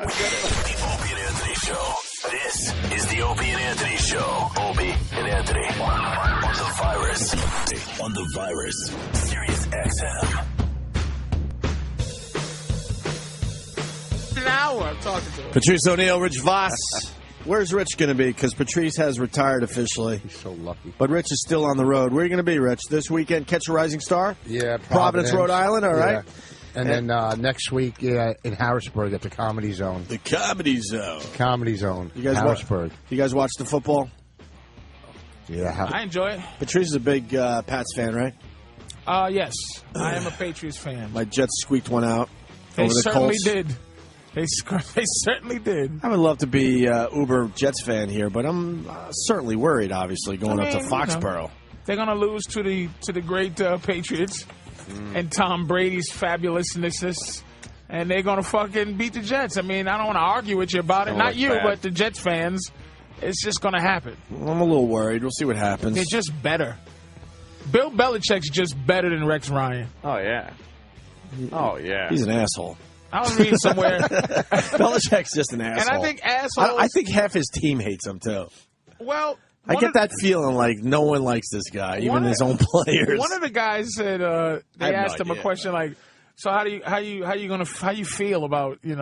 Opie and Anthony Show. This is the Opie and Anthony Show. Opie and Anthony. On the virus. On the virus. Sirius XM. An hour I'm talking to him. Patrice O'Neill, Rich Voss. Where's Rich going to be? Because Patrice has retired officially. He's so lucky. But Rich is still on the road. Where are you going to be, Rich? This weekend, catch a rising star? Yeah, Providence, Rhode Island, all right? And then next week in Harrisburg at the Comedy Zone. The Comedy Zone. Comedy Zone. You guys Harrisburg. You guys watch the football? Yeah. I enjoy it. Patrice is a big Pats fan, right? Yes. I am a Patriots fan. My Jets squeaked one out They over the certainly Colts. did. They certainly did. I would love to be uber Jets fan here, but I'm certainly worried, obviously, going up to Foxborough. They're going to lose to the great Patriots and Tom Brady's fabulousness, and they're going to fucking beat the Jets. I mean, I don't want to argue with you about it. Not you, but the Jets fans. It's just going to happen. I'm a little worried. We'll see what happens. They're just better. Bill Belichick's just better than Rex Ryan. oh, yeah. Oh, yeah. He's an asshole. I was reading somewhere. Belichick's just an asshole. And I think assholes... I think half his team hates him, too. Well... I get that feeling like no one likes this guy, even his own players. One of the guys said, they asked him a question like, So how you feel about this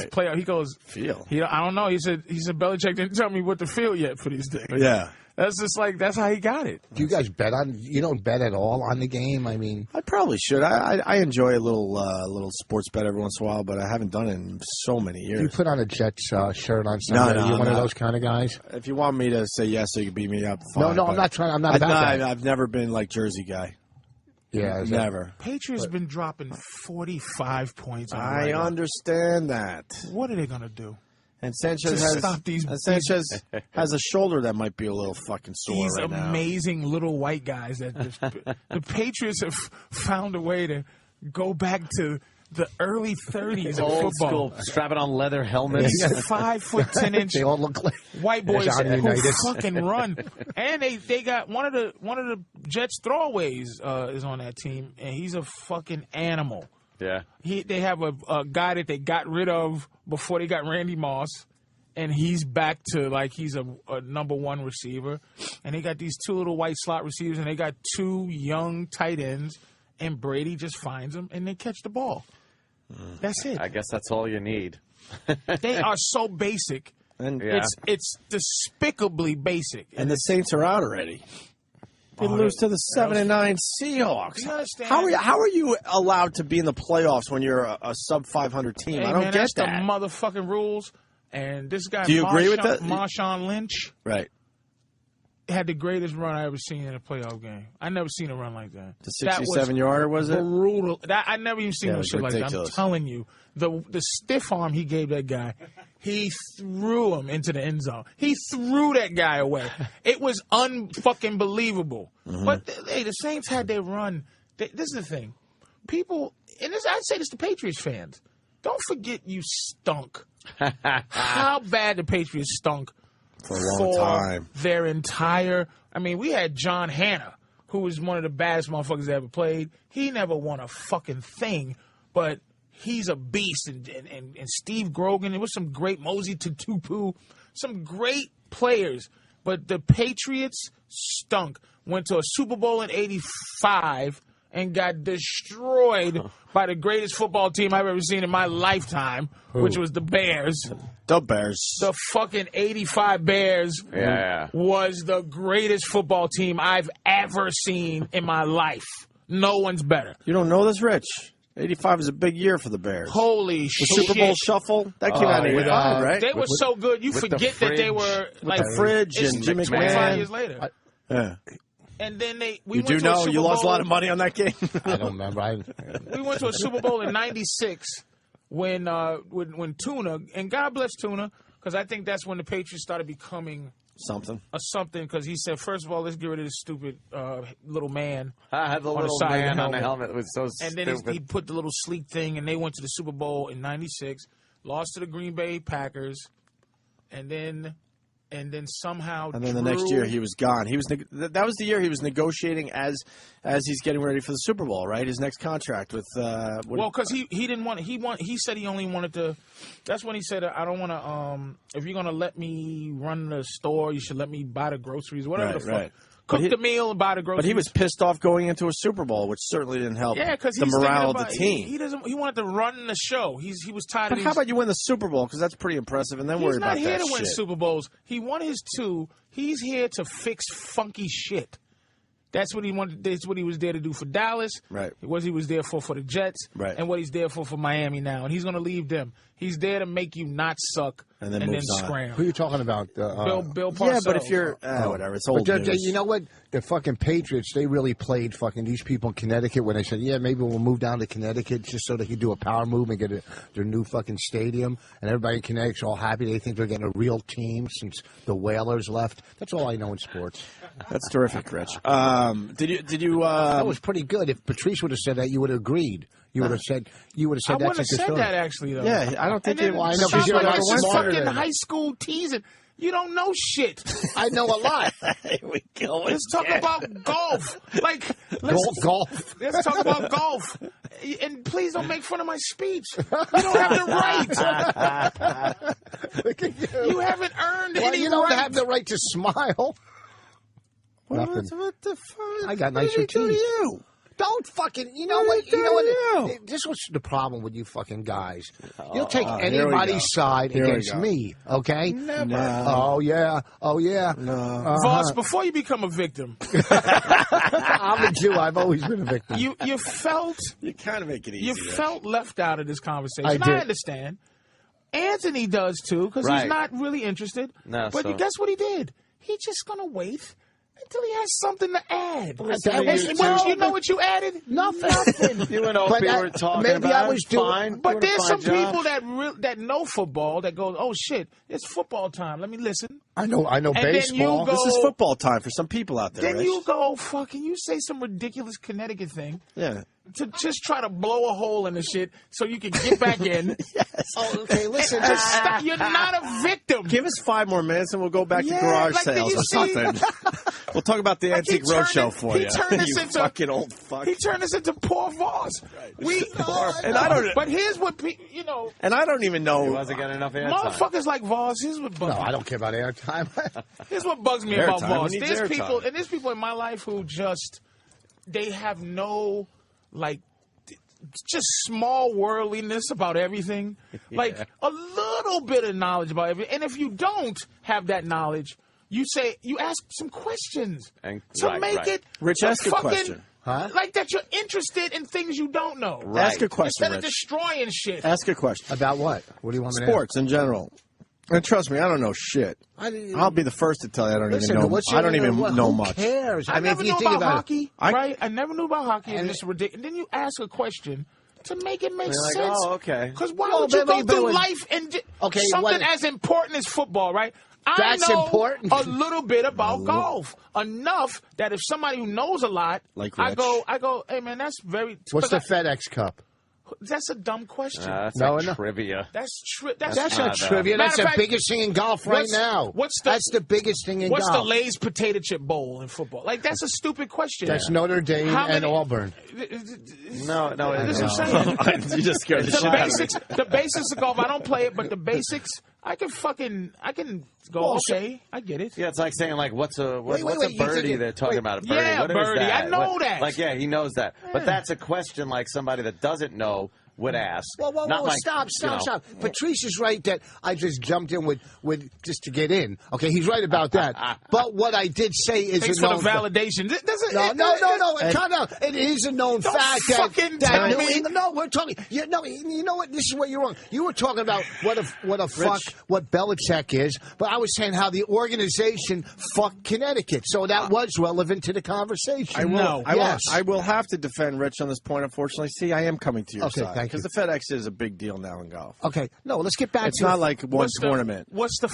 playoff? He goes, I don't know. He said Belichick didn't tell me what to feel yet for these things. Yeah. That's just that's how he got it. Do you guys bet on? You don't bet at all on the game. I mean, I probably should. I enjoy a little sports bet every once in a while, but I haven't done it in so many years. You put on a Jets shirt on Sunday. No, You're one of those kind of guys. If you want me to say yes, so you can beat me up. Fine, no, I'm not trying. I'm not about that. I've never been like Jersey guy. Yeah, never. Patriots been dropping 45 points. I understand that. What are they gonna do? And Sanchez has a shoulder that might be a little fucking sore right now. These amazing little white guys that the Patriots have found a way to go back to the early 30s of Old football. School, strapping on leather helmets. These 5 foot 10 inch they all look like white boys who fucking run. And they got one of the Jets throwaways is on that team, and he's a fucking animal. Yeah. They have a guy that they got rid of before they got Randy Moss, and he's back to he's a number one receiver. And they got these 2 little white slot receivers, and they got 2 young tight ends, and Brady just finds them, and they catch the ball. That's it. I guess that's all you need. They are so basic. And it's despicably basic. And the Saints are out already. They lose to the 7-9 Seahawks. You understand? How are you allowed to be in the playoffs when you're a sub 500 team? I don't get that's that. the motherfucking rules. And this guy, do you agree with that? Marshawn Lynch, right? Had the greatest run I ever seen in a playoff game. I never seen a run like that. The 67-yarder was it? Brutal. I never even seen no shit ridiculous. Like that. I'm telling you, the stiff arm he gave that guy, he threw him into the end zone. He threw that guy away. It was unfucking believable. Mm-hmm. But the Saints had their run. This is the thing, people, and I'd say this to Patriots fans. Don't forget you stunk. How bad the Patriots stunk. For a long time. Their entire... I mean, we had John Hanna, who was one of the baddest motherfuckers that ever played. He never won a fucking thing, but he's a beast. And Steve Grogan, there was some great Mosey Tutupu, some great players. But the Patriots stunk. Went to a Super Bowl in '85 and got destroyed by the greatest football team I've ever seen in my lifetime, which was the Bears. The Bears. The fucking '85 Bears was the greatest football team I've ever seen in my life. No one's better. You don't know this, Rich? '85 is a big year for the Bears. Holy shit. The Super Bowl shuffle? That came out in '85, right? They were so good. You forget that they were like the fridge and Jim McMahon. 25 years later. Yeah. And then you do know you lost a lot of money on that game. I don't remember. We went to a Super Bowl in '96 when Tuna, and God bless Tuna, because I think that's when the Patriots started becoming something. Because he said, first of all, let's get rid of this stupid little man. The little man on the helmet was so stupid. And then he put the little sleek thing, and they went to the Super Bowl in '96, lost to the Green Bay Packers, and then somehow. And then the next year he was gone. That was the year he was negotiating as he's getting ready for the Super Bowl, right? His next contract with. Because he didn't want. He said he only wanted to. That's when he said, "I don't want to. If you're gonna let me run the store, you should let me buy the groceries, whatever the fuck." Right. Cook the meal and buy the groceries. But he was pissed off going into a Super Bowl, which certainly didn't help the morale of the team. He wanted to run the show. He was tired of But how about you win the Super Bowl? Because that's pretty impressive, and then worry about that shit. He's not here to win Super Bowls. He won his 2. He's here to fix funky shit. That's what he wanted. That's what he was there to do for Dallas. Right. What he was there for the Jets. Right. And what he's there for Miami now. And he's going to leave them. He's there to make you not suck and then scram. Who are you talking about? Bill Parcells. Yeah, but if you're whatever, it's old news. You know what? The fucking Patriots, they really played fucking these people in Connecticut when they said, yeah, maybe we'll move down to Connecticut just so they could do a power move and get their new fucking stadium. And everybody in Connecticut's all happy. They think they're getting a real team since the Whalers left. That's all I know in sports. That's terrific, Rich. Did you? That was pretty good. If Patrice would have said that, you would have agreed. You would have said. I wouldn't have said that actually, though. Yeah, I don't think. I know because you're like this is fucking high school teasing. You don't know shit. I know a lot. Let's talk about golf. Golf. Let's talk about golf. And please don't make fun of my speech. You don't have the right. Look at you. You haven't earned any right. You don't have the right to smile. What the fuck? I got nicer teeth. You don't fucking. You know what? You know what? This was the problem with you fucking guys. You'll take anybody's side against me. Okay? Never. Oh yeah. Oh yeah. No. Voss, before you become a victim, I'm a Jew. I've always been a victim. You felt you kind of make it easy. You felt left out of this conversation. I did. I understand. Anthony does too, because he's not really interested. No, but guess what he did? He's just gonna wait until he has something to add. You know what you added? Nothing. You and Opie were talking maybe about I was fine. But there's some people that know football that go, oh shit, it's football time. Let me listen. I know And baseball. Then This is football time for some people out there. Then Rich. you go, fucking, you say some ridiculous Connecticut thing. Yeah. To just try to blow a hole in the shit so you can get back in. Yes. Oh, okay, listen. Just stop. You're not a victim. Give us 5 more minutes and we'll go back to garage sales or something. We'll talk about the Antique Roadshow for you. You fucking old fuck. He turned us into poor Voss. Right. And I don't. But here's what you know. And I don't even know. He wasn't getting enough airtime. Motherfuckers like Voss. Here's what bugs me. I don't care about airtime. Here's what bugs me about Voss. There's people in my life who just they have no just small worldliness about everything. Like a little bit of knowledge about everything. And if you don't have that knowledge, you ask some questions to make it. Rich, ask a question. Huh? Like that you're interested in things you don't know. Right. Ask a question, Instead of Rich. destroying shit. Ask a question. About what? What do you want me to Sports in general. And trust me, I don't know shit. I'll be the first to tell you I don't even know. I don't even know much. Who cares? I never knew about hockey, right? I never knew about hockey. And it's ridiculous. And then you ask a question to make it make Like, sense. oh, okay. Because why would you go through life and something as important as football, right? That's I know important. a little bit about golf. Enough that if somebody who knows a lot, like I go, hey man, that's very. What's the FedEx Cup? That's a dumb question. That's trivia. That's not trivia. That's the biggest thing in golf right now. That's the biggest thing in golf. What's the Lay's potato chip bowl in football? Like, that's a stupid question. That's Notre Dame and Auburn. No. That's what I'm saying. You just scared the shit out of me. The basics of golf, I don't play it, but the basics, I can go, okay, I get it. Yeah, it's like saying, like, what's a birdie they're talking about? A birdie. Yeah, what birdie. Is that? I know that. Like, yeah, he knows that. Yeah. But that's a question like somebody that doesn't know would ask. Well, stop. Patrice is right that I just jumped in with just to get in. Okay, he's right about that. But what I did say is thanks for the validation. No. Calm down. It is a known fact that no, we're talking. You know what? This is what you're wrong. You were talking about what Belichick is, but I was saying how the organization fucked Connecticut. So that was relevant to the conversation. I will have to defend Rich on this point. Unfortunately, see, I am coming to your side. Because the FedEx is a big deal now in golf. Okay, no, let's get back to it's not like one tournament. What's the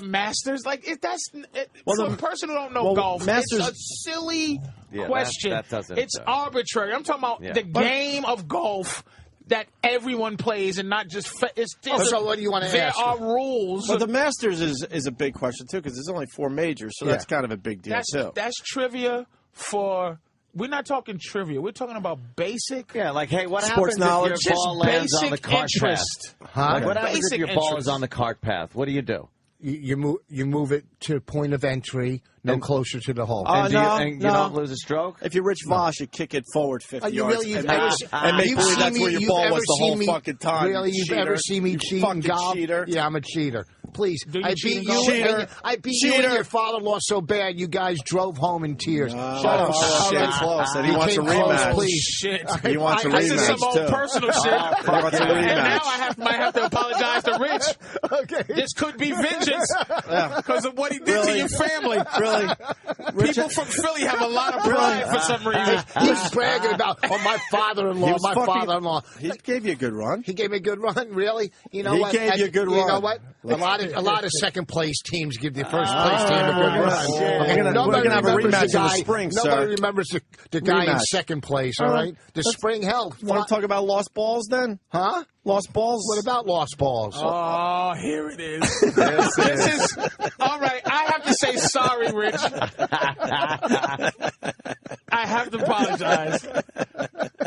Masters? Like, for a person who don't know golf, Masters, it's a silly question. That doesn't, it's arbitrary. I'm talking about the game of golf that everyone plays and not just so what do you want to ask? There are rules. Well, the Masters is a big question, too, because there's only 4 majors, so that's kind of a big deal, too. That's trivia for... We're not talking trivia. We're talking about basic. Yeah, like, hey, what sports happens knowledge, if your ball lands on the cart path? Like, what happens if your ball is on the cart path? What do you do? You move it to point of entry, closer to the hole. And you don't lose a stroke? If you're Rich Voss, you kick it forward 50 yards and make believe that's where your ball was the whole fucking time. Really, you've ever seen me cheat in golf? Cheater. Yeah, I'm a cheater. Please, I beat you. Cheater. I beat you and your father-in-law so bad you guys drove home in tears. Shut up. Close. And he wants a rematch. Please. Shit. He wants a rematch, This is some old personal shit. He wants a rematch. And now I might have to apologize to Rich. Okay. This could be vengeance because of what he did to your family. Really? People from Philly have a lot of pride for some reason. He's bragging about, my father-in-law, father-in-law. He gave you a good run. He gave me a good run, really? You know what? He gave you a good run. You know what? A lot of second-place teams give the first-place team a good run. Okay, we're going to have a rematch in the spring, sir. Nobody remembers the guy in second place, all right? The spring hell. Want to talk about lost balls then? Huh? Lost balls? What about lost balls? Oh, here it is. This is all right. I have to say sorry, Rich. I have to apologize.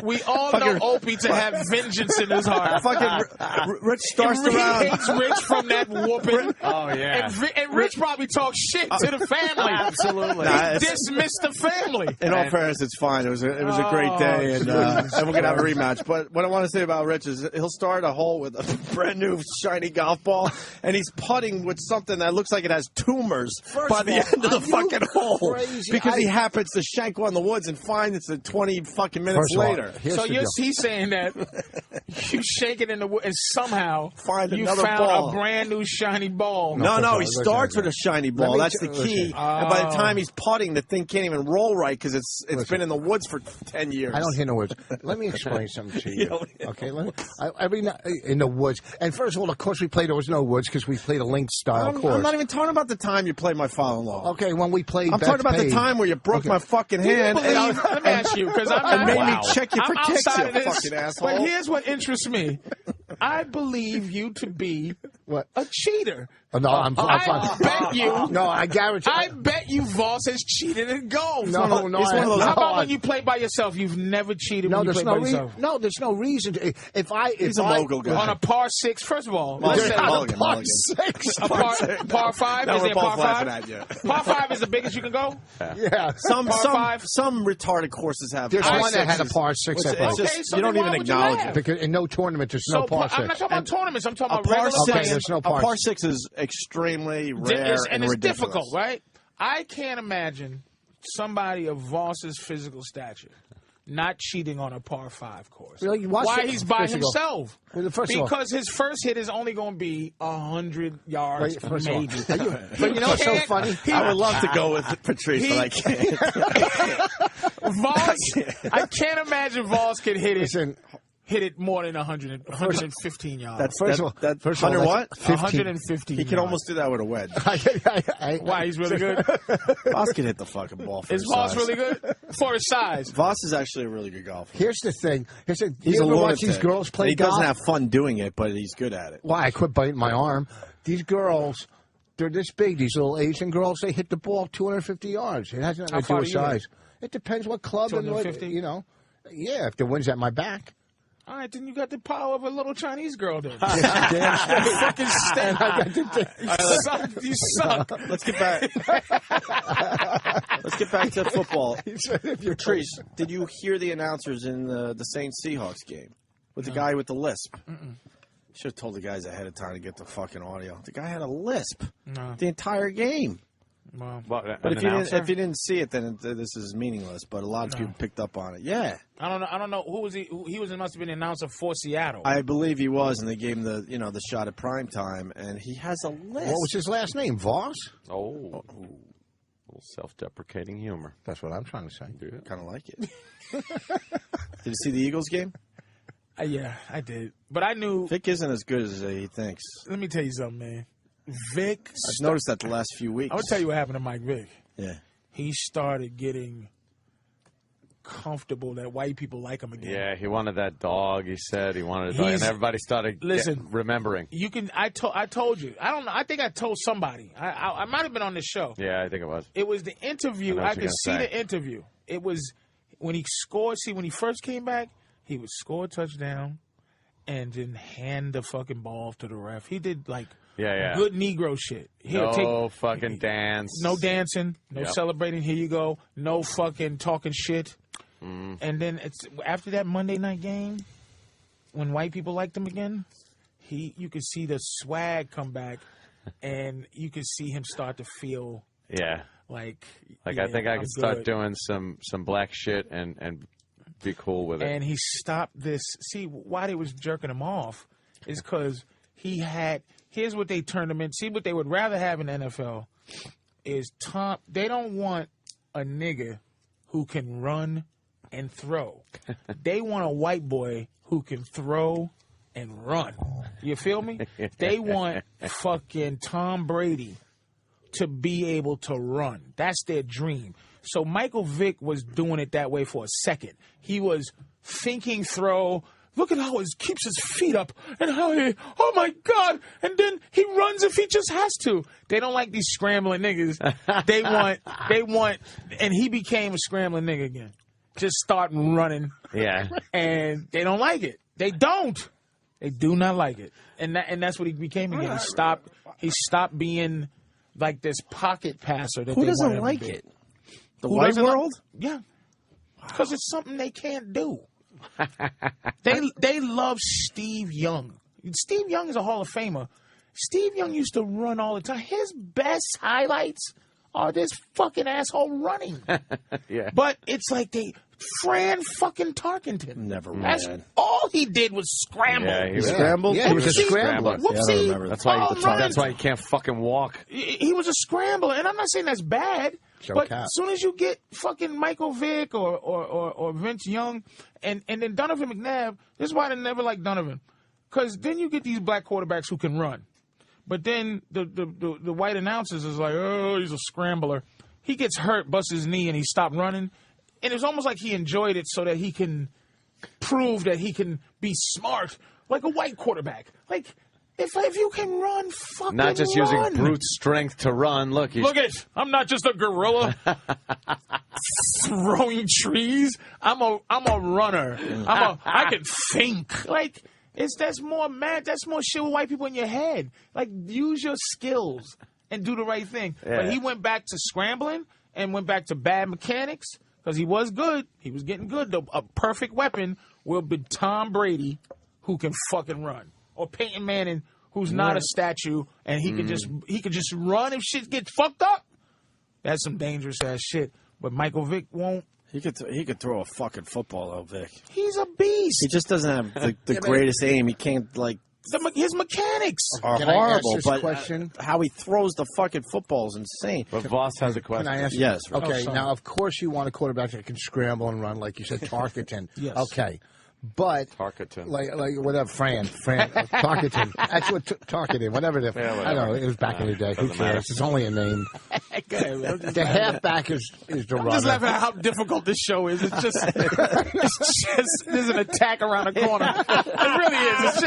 We all know Opie to have vengeance in his heart. Fucking Rich starts around. He hates Rich from that whooping. Oh, yeah. And Rich probably talks shit to the family. Absolutely. He dismissed the family. In all fairness, it's fine. It was a great day, and we're going to have a rematch. But what I want to say about Rich is he'll start a hole with a brand-new shiny golf ball, and he's putting with something that looks like it has tumors by the end of the fucking hole. Because he happens to shank one in the woods and find it's 20 fucking minutes later. So he's saying that you shake it in the wood and somehow you another found ball. a brand new shiny ball. No, he starts with a shiny ball. That's the key. And by the time he's putting, the thing can't even roll right because it's been in the woods for 10 years. I don't hear no words. Let me explain something to you. Okay, every night in the woods. And first of all, of course, we played. There was no woods because we played a link style course. I'm not even talking about the time you played my father-in-law. Okay, when we played. I'm talking about the time where you broke my fucking hand. Let me ask you, because I'm made me check you for I'm kicks, outside you of this, fucking asshole. But here's what interests me. I believe you to be a cheater. No, I'm fine. I bet you. No, I guarantee. I bet you Voss has cheated in golf. No. How about when you play by yourself? You've never cheated when you play by yourself. No, there's no reason to. He's a mogul guy. On a par 6, first of all. Par 6. A par 5? No, Is we're it both par 5? laughing at you. Par 5 is the biggest you can go? Yeah. Some retarded courses have There's par one that had a 6s. par 6. So you don't even acknowledge it. Because in no tournament, there's no par 6. I'm not talking about tournaments. I'm talking A about regular. par 6. there's no A par 6 is extremely rare and it's ridiculous. difficult, right? I can't imagine somebody of Voss's physical stature not cheating on a par 5 course. Really? Why he's by himself? Because his first hit is only going to be 100 yards, maybe. But you know what's so funny? I would love to go with Patrice, but I can't. Voss, I can't imagine Voss could hit it more than 115 yards. That's first of all, 100 what? 115. He can almost do that with a wedge. Why? He's really good? Voss can hit the fucking ball for his Is Voss size. really good? For his size. Voss is actually a really good golfer. Here's the thing. He's you a ever watch lunatic. these girls play He golf? doesn't have fun doing it, but he's good at it. Why? I quit biting my arm. These girls, they're this big. These little Asian girls, they hit the ball 250 yards. It has nothing to do with size. It depends what club and what, Yeah, if the wind's at my back. All right, then you got the power of a little Chinese girl then. Fucking You suck. Let's get back. Let's get back to football. Patrice, did you hear the announcers in the Saints Seahawks game with the guy with the lisp? Should have told the guys ahead of time to get the fucking audio. The guy had a lisp the entire game. Well, but if you didn't see it, then this is meaningless. But a lot of people picked up on it. Yeah, I don't know who was he. He must have been the announcer for Seattle. I believe he was, and they gave him the shot at prime time, and he has a lisp. What was his last name? Voss? Oh, little self-deprecating humor. That's what I'm trying to say. Kind of like it. Did you see the Eagles game? Yeah, I did. But I knew Vic isn't as good as he thinks. Let me tell you something, man. Vic. I've noticed that the last few weeks. I will tell you what happened to Mike Vick. Yeah. He started getting comfortable that white people like him again. Yeah, he wanted that dog. He said he wanted a dog, and everybody started remembering. You can. I told you. I don't know. I think I told somebody. I might have been on this show. Yeah, I think it was. It was the interview. I could see the interview. It was when he scored. See, when he first came back, he would score a touchdown and then hand the fucking ball to the ref. He did like good Negro shit. Fucking dance. No dancing. No celebrating. Here you go. No fucking talking shit. And then after that Monday night game, when white people liked him again, you could see the swag come back, and you could see him start to feel like I think I could start doing some black shit and be cool with it. And he stopped this. See, why they was jerking him off is because he had. Here's what they turned him in. See, what they would rather have in the NFL is Tom. They don't want a nigga who can run and throw. They want a white boy who can throw and run. You feel me? They want fucking Tom Brady to be able to run. That's their dream. So Michael Vick was doing it that way for a second. He was thinking throw. Look at how he keeps his feet up and how oh my God. And then he runs if he just has to. They don't like these scrambling niggas. They want, and he became a scrambling nigga again. just start running. Yeah. And they don't like it. They don't. They do not like it. And that's what he became again. He stopped being like this pocket passer that Who they doesn't wanted him like to be. it? The white world? Yeah. Because it's something they can't do. They love Steve Young. Steve Young is a Hall of Famer. Steve Young used to run all the time. His best highlights are this fucking asshole running. Yeah. But it's like Fran fucking Tarkenton. Never ran. That's all he did was scramble. Yeah, he was scrambled? Yeah, he was a scrambler. Whoopsie. Yeah, I don't remember. That's why he can't fucking walk. He was a scrambler, and I'm not saying that's bad. But as soon as you get fucking Michael Vick or Vince Young and then Donovan McNabb, this is why I never liked Donovan. Because then you get these black quarterbacks who can run. But then the white announcers is like, oh, he's a scrambler. He gets hurt, busts his knee, and he stopped running. And it's almost like he enjoyed it so that he can prove that he can be smart like a white quarterback. Like, if you can run, fucking Not just run. using brute strength to run. Look at it. I'm not just a gorilla throwing trees. I'm a runner. I can think. Like, that's more shit with white people in your head. Like, use your skills and do the right thing. Yeah. But he went back to scrambling and went back to bad mechanics because he was good. He was getting good. A perfect weapon will be Tom Brady, who can fucking run, or Peyton Manning, who's not a statue, and he could just run if shit gets fucked up. That's some dangerous ass shit. But Michael Vick won't. He could throw a fucking football, though, Vic. He's a beast. He just doesn't have the greatest aim. He can't, like... His mechanics are Can horrible, I ask this question? How he throws the fucking football is insane. But Voss has a question. Can I ask you? Yes. Okay, now, of course, you want a quarterback that can scramble and run, like you said, Tarkenton. Yes. Okay. But Tarkenton. like whatever, Fran, Tarkenton. That's what Tarkenton, whatever. I don't know. It was back in the day. Who cares? matter. It's only a name. The halfback is the runner. I'm just laughing at how difficult this show is. It's just there's an attack around the corner. It really is.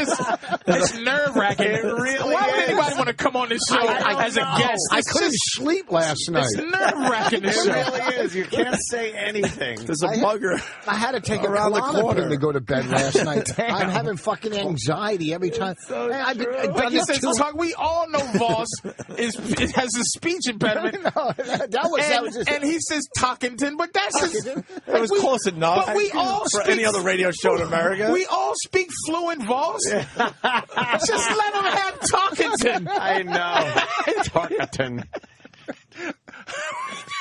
It's nerve wracking. It really Why would anybody want to come on this show as a guest? I couldn't sleep last night. It's nerve wracking. This It show really is. You can't say anything. There's a bugger. I had to take around a the Klonopin corner to go to bed last night. I'm having fucking anxiety every time. I've like you said, we all know Voss has a speech impediment. And he says Tarkenton, but that's just It was close enough. But we all for speak, any other radio show in America. We all speak fluent Voss. Just let him have Tarkenton. I know. Tarkenton.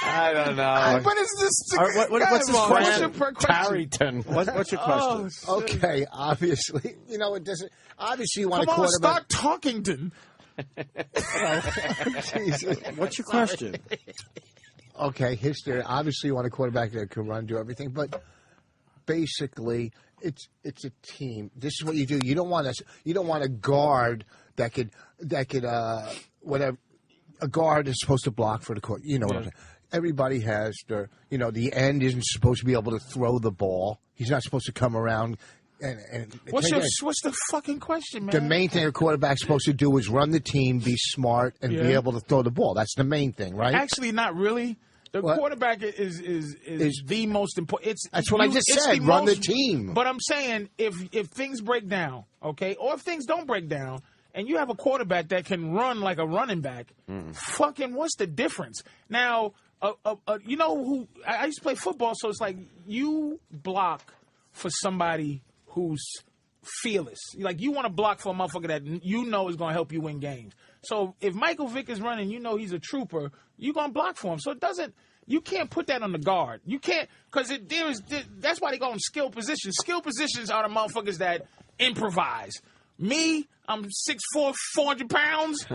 I don't know. But it's just what's his question? Tarrington. What's your question? Okay, obviously, it doesn't. Obviously, you want Come a on, quarterback. start Tarkenton. Jesus. What's your question? Okay, history. Obviously, you want a quarterback that can run, do everything, but basically, it's a team. This is what you do. You don't want a guard that could whatever. A guard is supposed to block for the court. You know what I'm saying? Everybody has the end isn't supposed to be able to throw the ball. He's not supposed to come around and what's the fucking question, man? The main thing a quarterback's supposed to do is run the team, be smart, and be able to throw the ball. That's the main thing, right? Actually, not really. The quarterback is the most important. That's what I just said. Run the team. But I'm saying if things break down, okay, or if things don't break down, and you have a quarterback that can run like a running back, fucking what's the difference? Now, you know who I used to play football, so it's like you block for somebody who's fearless. Like you want to block for a motherfucker that you know is going to help you win games. So if Michael Vick is running, you know he's a trooper, you're going to block for him. So you can't put that on the guard. You can't, because that's why they call them skill positions. Skill positions are the motherfuckers that improvise. Me, I'm 6'4", 400 pounds.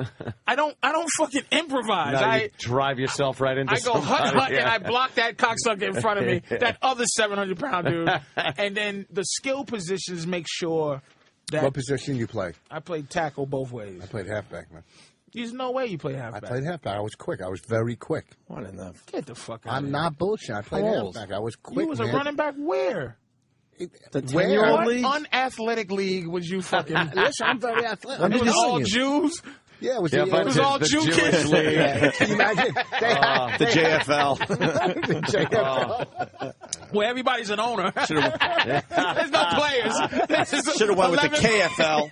I don't fucking improvise. No, you drive yourself right into. I go hut, and I block that cocksucker in front of me, that other 700-pound dude. And then the skill positions make sure that. What position you play? I played tackle both ways. I played halfback, man. There's no way you play halfback. I played halfback. I was quick. I was very quick. What enough? Get the fuck out. I'm not bullshit. I played halfback. I was quick. You was a running back where? The 10-year-old league? What unathletic league was you fucking? Listen, I'm very athletic. It was all Jews? Yeah, it was, it was all Jew kids. League. Can you imagine? The JFL. The JFL. where everybody's an owner. There's no players. Should have went with the KFL.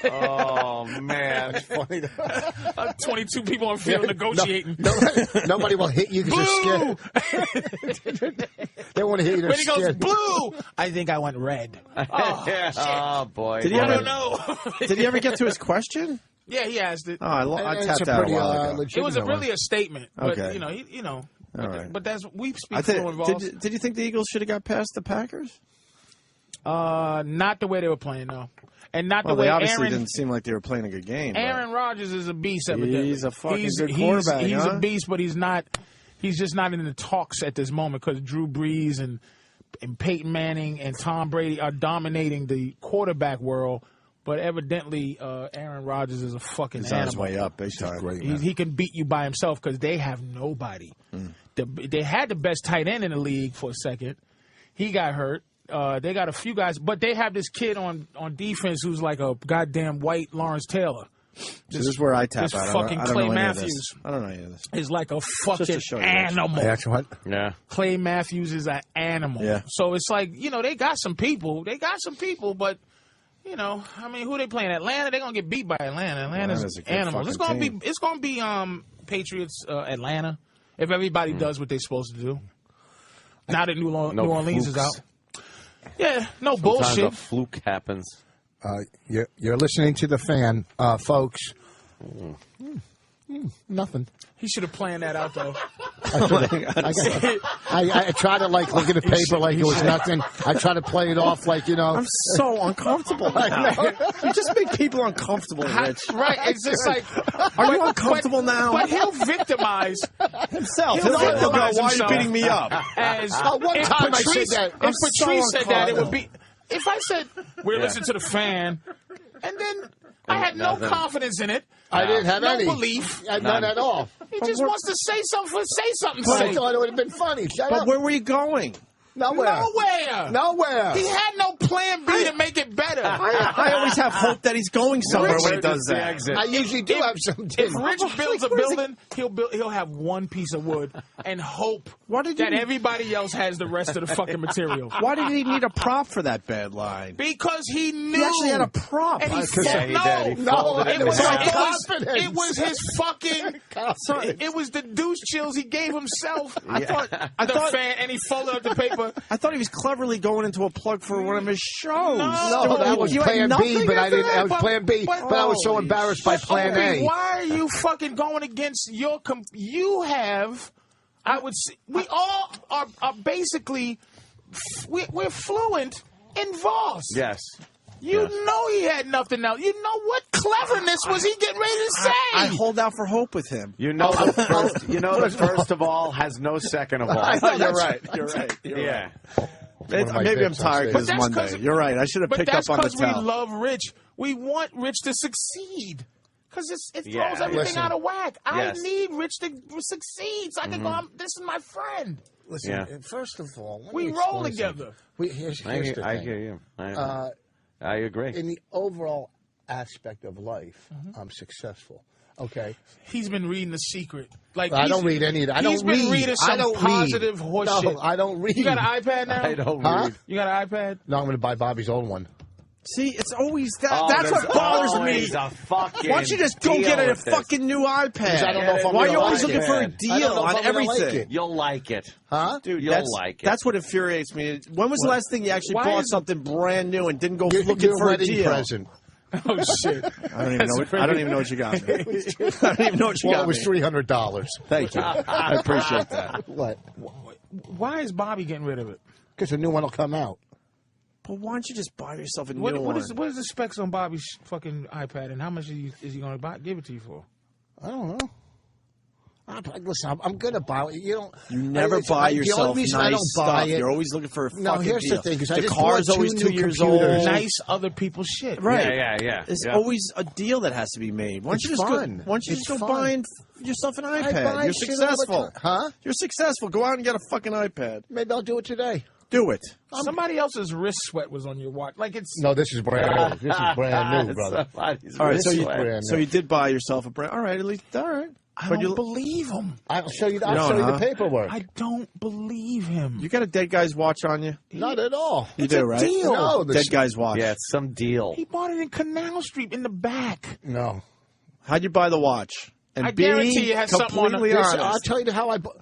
Oh, man. That's funny. 22 people on field negotiating. Nobody will hit you because they're scared. They want to hit you. When he goes, blue, I think I went red. Oh, shit. Oh boy. Did he I don't know. Did he ever get to his question? Yeah, he asked it. Oh, I tapped out a while ago. It was really a statement. But, Okay. you know. All right. But we speak fluent Vols. Did you think the Eagles should have got past the Packers? Not the way they were playing, no. And not the Well, way they obviously Aaron... didn't seem like they were playing a good game. Aaron Rodgers is a beast, evidently. He's a fucking good quarterback, He's huh? a beast, but he's just not in the talks at this moment because Drew Brees and Peyton Manning and Tom Brady are dominating the quarterback world. But evidently, Aaron Rodgers is a fucking He's on his animal. way up, big time. Great, He can beat you by himself because they have nobody. They had the best tight end in the league for a second. He got hurt. They got a few guys, but they have this kid on defense who's like a goddamn white Lawrence Taylor. This is where I tap this out. fucking I don't Clay know any of Matthews this. I don't know any of this. is like a Just fucking to show you, animal. That's what? Yeah. Clay Matthews is an animal. Yeah. So it's like, they got some people. But, I mean, who they playing? Atlanta? They're going to get beat by Atlanta. Atlanta's a good animals. It's fucking going to be Patriots Atlanta if everybody does what they're supposed to do. Now that New Orleans is out. Yeah, no Sometimes bullshit. a fluke happens. You're listening to The Fan, folks. Nothing. He should have planned that out, though. I try to look at the paper like it was nothing. I try to play it off like I'm so uncomfortable now. You just make people uncomfortable, Rich. Right? It's just like, Are you uncomfortable now? But he'll victimize himself. He'll He'll go, victimize why are you himself. beating me up? As one if time Patrice, I said that. If Patrice said that, it would be. uncomfortable. If I said we're listening to The Fan, and then I had no confidence in it. I didn't have no any belief. None at all. He just wants to say something. Say something. I Say. thought it would have been funny. Shut But up. where were you going? Nowhere. Nowhere. He had no plan B to make it better. I always have hope that he's going somewhere when he does that. I usually do have something. If Rich builds a building, he'll have one piece of wood and hope that everybody else has the rest of the fucking material. Why did he need a prop for that bad line? Because he knew. He actually had a prop. And he he did. He it was his fucking. It was the douche chills he gave himself. I thought Fan, and he folded up the paper. I thought he was cleverly going into a plug for one of his shows. No, that was Plan B, but I didn't. That was Plan B, but I was so embarrassed by Plan A. Why are you fucking going against your? You have. I would say we all are basically. We're fluent in Voss. Yes. You know he had nothing else. You know what cleverness was he getting ready to say? I hold out for hope with him. You know the first of all has no second of all. You're right. You're right. Yeah. Maybe I'm tired because it's Monday. You're right. I should have picked up on the But that's because towel. we love Rich. We want Rich to succeed. Because it throws everything out of whack. I need Rich to succeed so I can go, this is my friend. Listen, first of all, we roll together. Here's the thing. I hear you. I agree. In the overall aspect of life, I'm successful. Okay. He's been reading The Secret. I don't read any of that. He's been reading some positive horse shit. No, I don't read. You got an iPad now? I don't read. You got an iPad? No, I'm going to buy Bobby's old one. See, it's always that. That's what bothers me. Why don't you just go get a fucking new iPad? I don't know if I'm Why are you gonna always like looking it. for a I don't deal know if on I'm gonna like everything? it. You'll like it. Huh? Dude, you'll like it. That's what infuriates me. When was the last thing you actually bought something brand new and didn't go looking Your for a wedding deal? present. Oh, shit. I don't even know what you got me. I don't even know what you got Well, it was me. $300. Thank you. I appreciate that. What? Why is Bobby getting rid of it? Because a new one will come out. But why don't you just buy yourself a new What one? is the specs on Bobby's fucking iPad, and how much is he going to give it to you for? I don't know. Listen, I'm going to buy it. You never buy yourself the only reason nice I don't buy stuff. it, You're always looking for a fucking No, here's deal. the thing. Because The I just car's bought always 2 2 new years computers. old. Nice other people's shit. Right. Yeah. There's always a deal that has to be made. Why don't It's you just fun. go? Why don't you It's just go fun. buying yourself an I iPad? buy You're shit all the successful. time. Huh? You're successful. Go out and get a fucking iPad. Maybe I'll do it today. Do it. Somebody else's wrist sweat was on your watch. Like it's No, this is brand new. This is brand new, brother. All right, so brand new. you did buy yourself a brand. All right, at least all right. I don't believe him. I'll show you. I'll show you the paperwork. I don't believe him. You got a dead guy's watch on you? Not at all. You do, right? Deal. No, dead guy's watch. Yeah, it's some deal. He bought it in Canal Street in the back. No. How'd you buy the watch? And I guarantee you had something on completely the. honest. I'll tell you how I bought.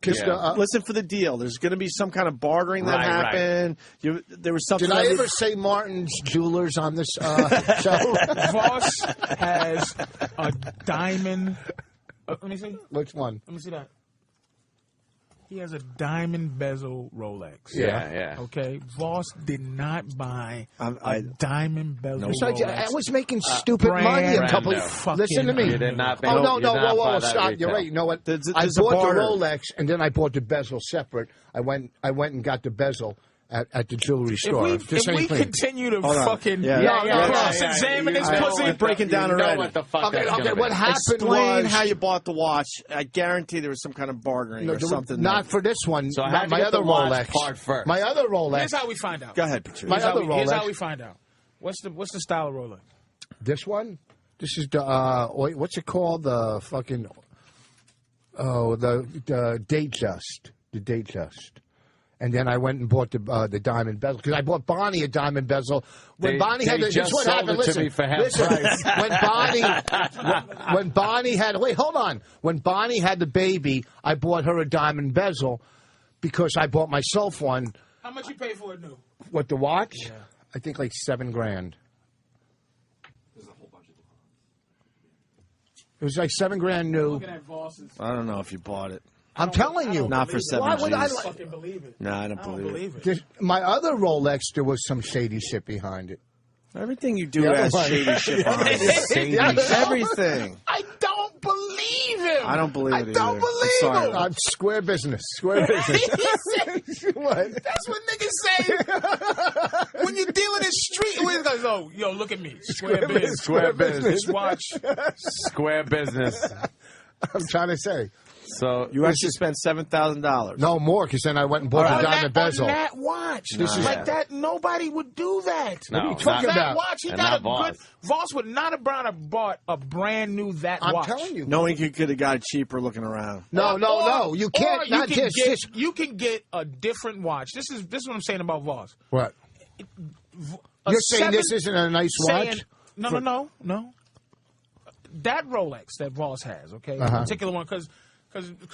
Listen for the deal. There's going to be some kind of bartering that happened. Right. There was something. Did I ever say Martin's Jewelers on this show? Voss has a diamond. Let me see. Which one? Let me see that. He has a diamond bezel Rolex. Yeah. Okay. Voss did not buy a diamond bezel Rolex. I was making stupid money a couple of... Listen to me. You did not. No. Whoa, stop. You're right. You know what? I bought the Rolex, and then I bought the bezel separate. I went and got the bezel at the jewelry store. If we continue to fucking cross-examine this pussy, we're breaking down already. What the fuck okay, what happened Explain was... how you bought the watch. I guarantee there was some kind of bargaining or something. Not for this one. So my other Rolex. Part first. My other Rolex. Here's how we find out. Go ahead, Patricia. My other Rolex. Here's how we find out. What's the style of Rolex? This one? This is the what's it called? The fucking the Datejust. The Datejust. And then I went and bought the diamond bezel because I bought Bonnie a diamond bezel. When Bonnie had this is what happened. Listen, when Bonnie had when Bonnie had the baby, I bought her a diamond bezel because I bought myself one. How much you pay for it new? What, the watch? Yeah. I think like $7,000. It was like $7,000 new. I don't know if you bought it. I'm telling you. Not for 7 Why would I fucking believe it? No, I don't believe it. My other Rolex, there was some shady shit behind it. Everything you do has shady shit behind it. Everything. I don't believe him. I don't believe it either. I don't believe him. I'm square business. Square business. What? That's what niggas say. When you're dealing in street, when it goes, oh, yo, look at me. Square business. Square business. Watch. Square business. I'm trying to say. So you actually spent $7,000. No more, because then I went and bought the diamond bezel. On that watch, like that, nobody would do that. No, what are you talking about? That watch, he got a good. Voss would not have bought a brand new watch. I'm telling you, knowing you could have got it cheaper looking around. No, you can't. You can get a different watch. This is what I'm saying about Voss. What? You're saying this isn't a nice watch? No. That Rolex that Voss has, okay, the particular one, because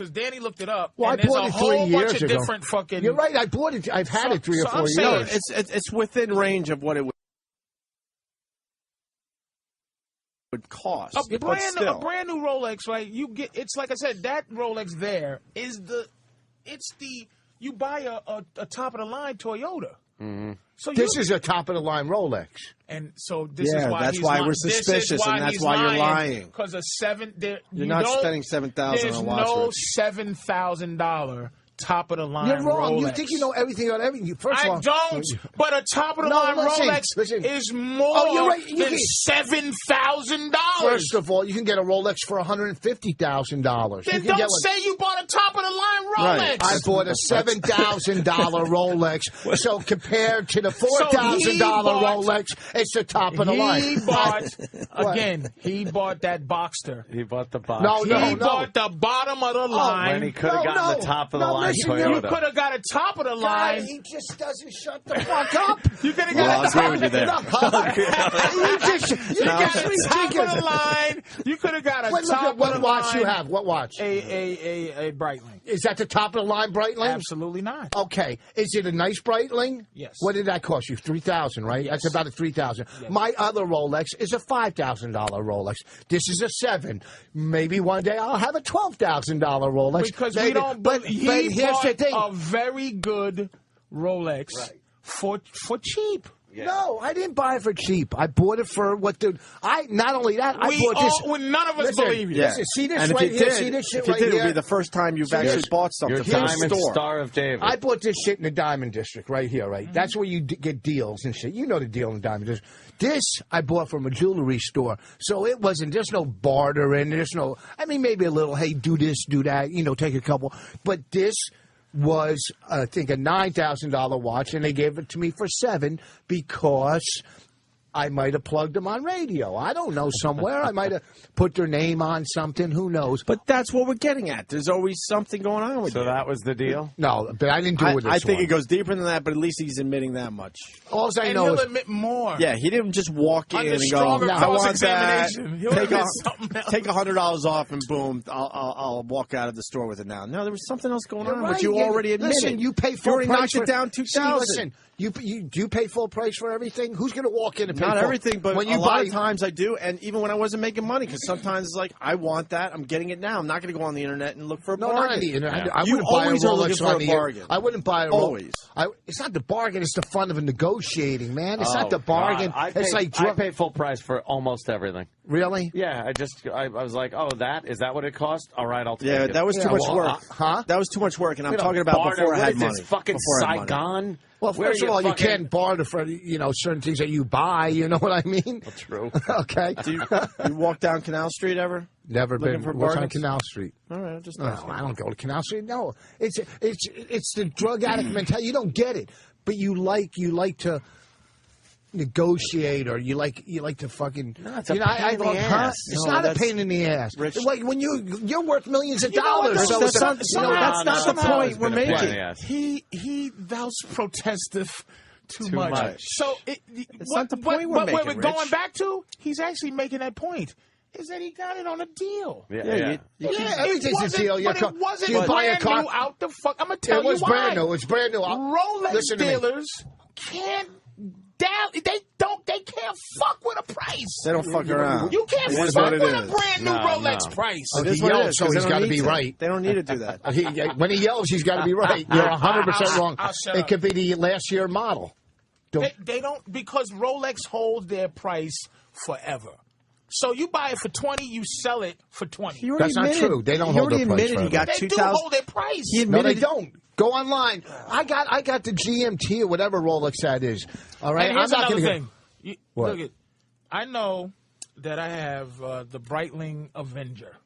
Danny looked it up. Well, and I bought it 3 years ago. Different fucking. You're right. I bought it. I've had it 3 or 4 years. No, it's within range of what it would cost. A brand new Rolex, right? You get. It's like I said. That Rolex there is you buy a top of the line Toyota. Mm-hmm. So this is a top of the line Rolex, and so this is why that's why we're suspicious, and that's why you're lying. Because you're not spending $7,000 on a watch. There's no $7,000 top of the line. You're wrong. Rolex. You think you know everything about everything. First of all, I don't. But a top of the line Rolex is more than $7,000. First of all, you can get a Rolex for $150,000. Then don't say you bought a top of the line Rolex. Right. I bought a $7,000 Rolex. So compared to the $4,000 Rolex, it's the top of the line. He bought he bought that Boxster. He bought the box. He bought the bottom of the line. When he could have gotten the top of the line. You could have got a top of the line. God, he just doesn't shut the fuck up. You could have got a top of the line. You got a top of the line. You could have got a top of the line. What watch you have? What watch? A Breitling. Is that the top of the line Breitling? Absolutely not. Okay. Is it a nice Breitling? Yes. What did that cost you? $3,000, right? Yes. That's about a $3,000. Yes. My other Rolex is a $5,000 Rolex. This is a $7,000. Maybe one day I'll have a $12,000 Rolex. Because we don't. But here's the thing: a very good Rolex for cheap. Yeah. No, I didn't buy it for cheap. I bought it for what the. Not only that, I bought this. None of us believe you. Listen, see this right here. See this shit right here. If it would be the first time you've actually bought something. Your Diamond Star of David. I bought this shit in the Diamond District right here. Right, that's where you get deals and shit. You know the deal in the Diamond District. This I bought from a jewelry store, so it wasn't. There's no bartering. There's no. I mean, maybe a little. Hey, do this, do that. You know, take a couple. But this was, I think, a $9,000 watch, and they gave it to me for $7,000 because I might have plugged them on radio. I don't know, somewhere. I might have put their name on something. Who knows? But that's what we're getting at. There's always something going on with you. So that was the deal? No, but I didn't do it with this I think one. it goes deeper than that, but at least he's admitting that much. All I And know he'll is... admit more. Yeah, he didn't just walk in Under and go, stronger I want that. cross-examination, he'll admit something else. Take $100 off and boom, I'll walk out of the store with it now. No, there was something else going on, Right. but you already admitted. Listen, you pay full already price knocked for it down $2,000. Listen, do you pay full price for everything? Who's going to walk in and pay Not full? everything, but when you a lot buy, of times I do, and even when I wasn't making money, because sometimes it's like, I want that, I'm getting it now. I'm not going to go on the internet and look for a No, bargain. not on the internet. Yeah. I You wouldn't buy a always are Rolex looking for on a the bargain. I wouldn't buy a Rolex. Always. It's not the bargain. It's the fun of negotiating, man. It's Oh, not the bargain. God. It's I like pay full price for almost everything. Really? Yeah, I was like, oh, is that what it cost? All right, I'll take it. Yeah, that was too much work. That was too much work, and I'm talking about before I had money. What is this, fucking Before I had money. Saigon? Well, first of all, you can't barter for certain things that you buy. You know what I mean? That's true. Okay. Do you walk down Canal Street ever? Never Looking been. for What's on bargains? Canal Street? All right, I'm just No, asking. I don't go to Canal Street. No, it's the drug addict mentality. You don't get it, but you like to negotiate, or you like to fucking. No, it's a pain in the ass. It's No, not a that's- pain in the ass. Rich- Like when you're worth millions of You know what, dollars. though? So That's it's not- a- that's not the point we're making. Thou protesteth too Too much. So not the point we're making, What we're going Rich. back to, he's actually making that point, is that he got it on a deal. Yeah. Yeah, everything's a deal. But it wasn't you buy a brand car. new out the fuck. I'm going to tell It you was why. brand new. It's brand new. Rolex Listen to me. dealers can't they can't fuck with a price. They don't fuck around. You can't It fuck is what with it a is. brand new No, Rolex no. price. Oh, It he is what it yells, is, so 'cause he's they got to don't be need right. They don't need to do that. When he yells, he's got to be right. You're 100% wrong. I'll shut It up. could be the last year model. They don't, because Rolex holds their price forever. So you buy it for 20, you sell it for 20. That's not true. They don't hold their price He got They do 2,000. hold their price. He No, they admitted don't. Go online. I got the GMT or whatever Rolex that is. All right, And here's I'm not another going to thing. What? Look, I know that I have the Breitling Avenger.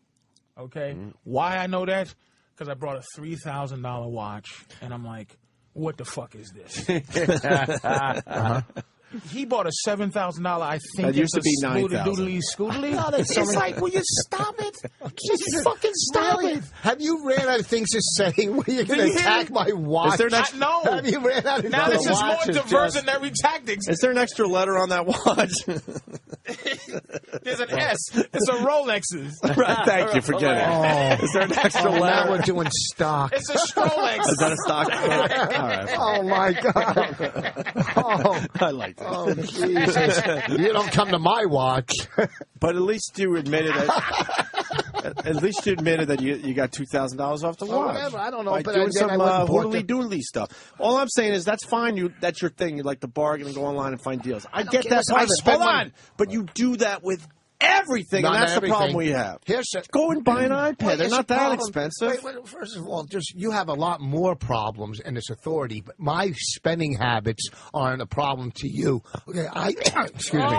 Okay? Why I know that? Because I brought a $3,000 watch, and I'm like, what the fuck is this? He bought a $7,000. I think That used to be $9,000. Scootily. It's like, will you stop it? Just fucking stop Really? it. Have you ran out of things to say where you're going to you attack my watch? Is there next- No. Have you ran out of Now this is more watch is diversionary tactics. Is there an extra letter on that watch? There's an S. It's a Rolex's. Right, thank you for getting it. Is there an extra Now letter? we're doing stock. It's a Strolex. Is that a stock? All right. Oh, my God. Oh, I like that. oh, Jesus. You don't come to my watch. But at least you admitted that. At least you admitted that you got $2,000 off the Oh, watch. whatever. I don't know, By but doing then some I went and bought hoodly doodly stuff. All I'm saying is that's fine. That's your thing. You like to bargain and go online and find deals. I get care. that Listen, part I of it. spend Hold money. on, but you do that with everything, Not and that's everything. the problem we have. Go and buy an iPad. Well, They're it's not a that problem. expensive. Wait, first of all, you have a lot more problems in this authority, but my spending habits aren't a problem to you. Okay, excuse me.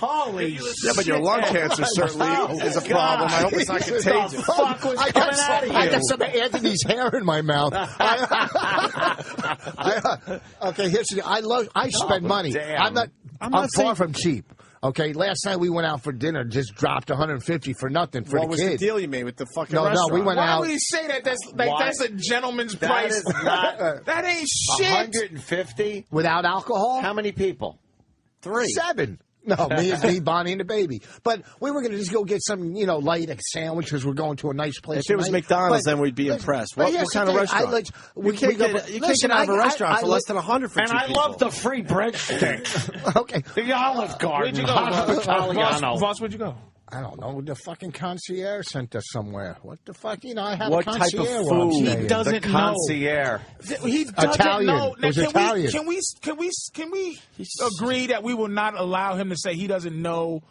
Holy Yeah, but your lung cancer certainly is a problem. I hope it's not contagious. I got some of Anthony's hair in my mouth. Okay, here's the I spend money. damn. I'm not far saying- from cheap. Okay, last night we went out for dinner, just dropped $150 for nothing for What the was kid. the deal you made with the fucking No, restaurant? we went Why out. would he say that? That's a gentleman's That price. is not That ain't shit. 150. Without alcohol? How many people? 3. 7. No, me, Bonnie, and the baby. But we were going to just go get some, light sandwich because we're going to a nice place. If it was tonight. McDonald's, But- then we'd be impressed. but What here's kind the of thing. restaurant? We You can't get out of a restaurant for less than $100 for And two I people. love the free breadsticks. Okay. The Olive Garden. Where'd you go, Italiano. Voss? Where'd you go? I don't know. The fucking concierge sent us somewhere. What the fuck? I had What a type of concierge while I'm food? staying. He doesn't The concierge. He doesn't Italian. know. It was Now, Italian. Can we agree that we will not allow him to say he doesn't know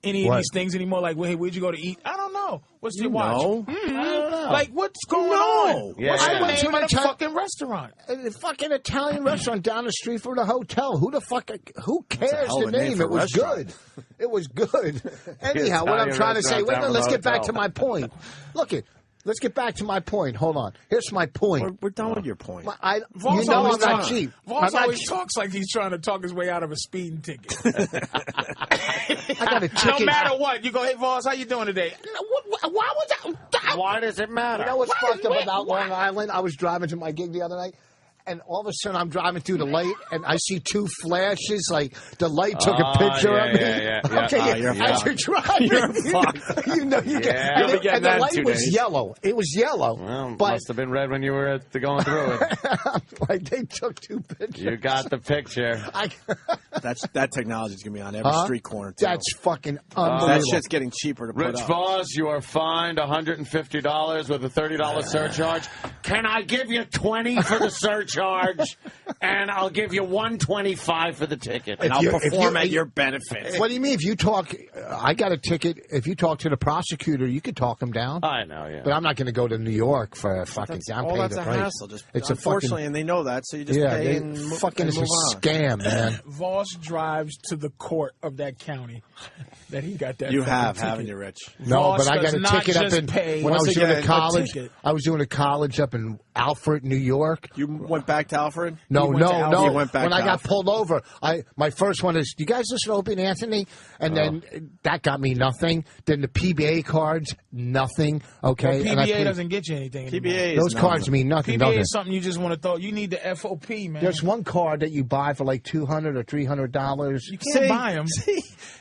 any of What? these things anymore? Like, hey, where'd you go to eat? I don't know. What's your watch? know. I don't know. Like, what's going on? Yeah, What's yeah. the I went to name an of the Italian- fucking restaurant? A fucking Italian restaurant down the street from the hotel. Who cares hell the of a name name? for It a was restaurant. good. It was good. Anyhow, what I'm Italian trying to say, restaurant down let's from get the back to hotel. my point. Look, Let's get back to my point. Hold on. Here's my point. We're done with your point. Voss I'm always not cheap. Voss always talks like he's trying to talk his way out of a speeding ticket. I got a ticket. No matter what, you go, hey, Voss, how you doing today? Why was that? Why does it matter? You know what's fucked up about Long Island? I was driving to my gig the other night. And all of a sudden, I'm driving through the light, and I see two flashes. Like the light took a picture of me. Okay, as you're driving, you know you get. And the light was yellow. It was yellow. Well, but must have been red when you were going through it. Like they took two pictures. You got the picture. That technology is gonna be on every street corner. Too. That's fucking unbelievable. That shit's getting cheaper to put Rich up. Voss, you are fined $150 with a $30 surcharge. Can I give you $20 for the surcharge? And I'll give you $125 for the ticket. And I'll perform at your benefit. What do you mean? If you talk, I got a ticket. If you talk to the prosecutor, you could talk him down. I know, yeah. But I'm not going to go to New York for a fucking. That's a hassle. It's unfortunately, and they know that, so you just pay and fucking. It's a scam, man. Voss drives to the court of that county that he got that. You have, ticket. haven't you, Rich? No, Voss but I got a ticket up in when I was doing a college. I was doing a college up in Alfred, New York. You went back to Alfred? No. He went back when I got Alfred. pulled over, my first one is, do you guys listen to Opie and Anthony? And then that got me nothing. Then the PBA cards, nothing. Okay. Well, PBA doesn't get you anything anymore. PBA those cards mean nothing. PBA is something you just want to throw. You need the FOP, man. There's one card that you buy for like $200 or $300. You can't buy them.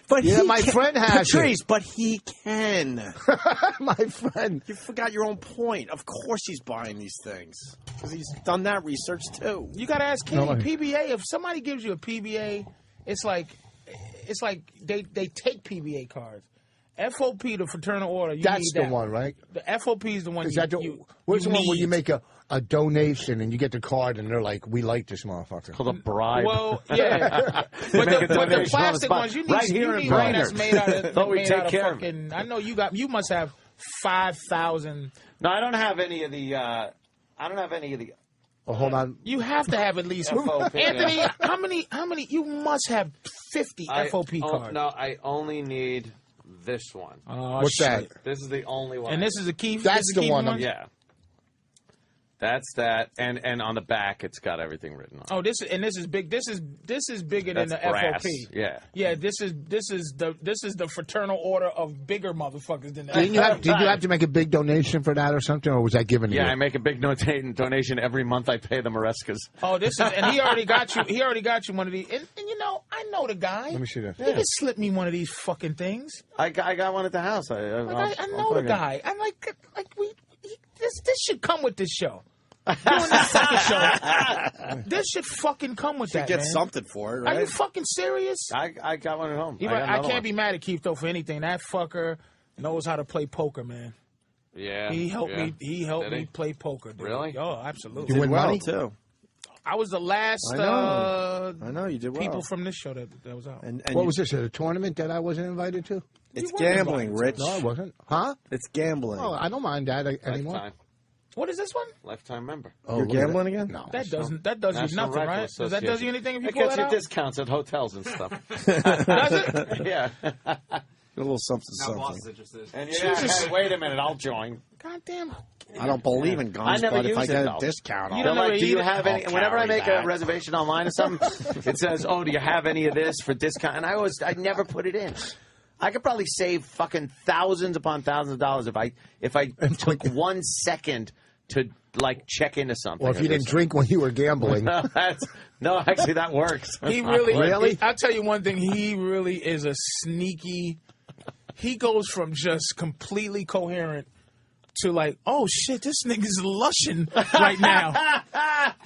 But my friend has Patrice, but he can. My friend. You forgot your own point. Of course he's buying these things. Because he's done that research, too. You got to ask Kenny. PBA, if somebody gives you a PBA, it's like they take PBA cards. FOP, the fraternal order. That's the one, right? The FOP is the one. Where's the one where you make a donation and you get the card and they're like, we like this motherfucker. It's called a bribe. Well, yeah. but the plastic ones, you need, right here in one that's made out of. Thought we take care fucking, I know you must have 5,000. No, I don't have any of the. Oh, hold on. You have to have at least FOP. Anthony, how many? You must have 50 FOP cards. No, I only need this one. What's that? This is the only one. And this is a key. That's the one. Yeah. That's that, and on the back it's got everything written on. Oh, this is big. This is bigger than the brass. FOP. Yeah. Yeah. This is the fraternal order of bigger motherfuckers than that. Did you have to make a big donation for that or something, or was that given to you? Yeah, I make a big donation every month. I pay the Marescas. Oh, this is, and he already got you. He already got you one of these. And you know, I know the guy. Let me see this. He can slip me one of these fucking things. I got one at the house. I know the guy. I'm like this should come with this show. Doing this fucking show. This should fucking come with that, get man. something for it, right? Are you fucking serious? I got one at home. I can't be mad at Keith, though, for anything. That fucker knows how to play poker, man. Yeah. He helped me play poker, dude. Really? Oh, absolutely. You win money, too. I was the last I know you did well. people from this show that was out. And what was this, a tournament that I wasn't invited to? It's gambling, Rich. No, I wasn't. Huh? It's gambling. Oh, I don't mind that anymore. Lifetime. What is this one? Lifetime member. Oh, you're gambling again? No. That does you nothing, right? Does that does you anything if you it pull gets that you out? discounts at hotels and stuff. Does it? Yeah. A little something. Interested. And hey, wait a minute, I'll join. Goddamn. I don't believe in guns, but if I get a discount, They're like, do you have any? Whenever I make a reservation online or something, it says, "Oh, do you have any of this for discount?" And I never put it in. I could probably save fucking thousands upon thousands of dollars if I took 1 second to like check into something. Or if you didn't drink when you were gambling. No, actually that works. He really. I'll tell you one thing. He really is a sneaky. He goes from just completely coherent to like, oh shit, this nigga's lushing right now.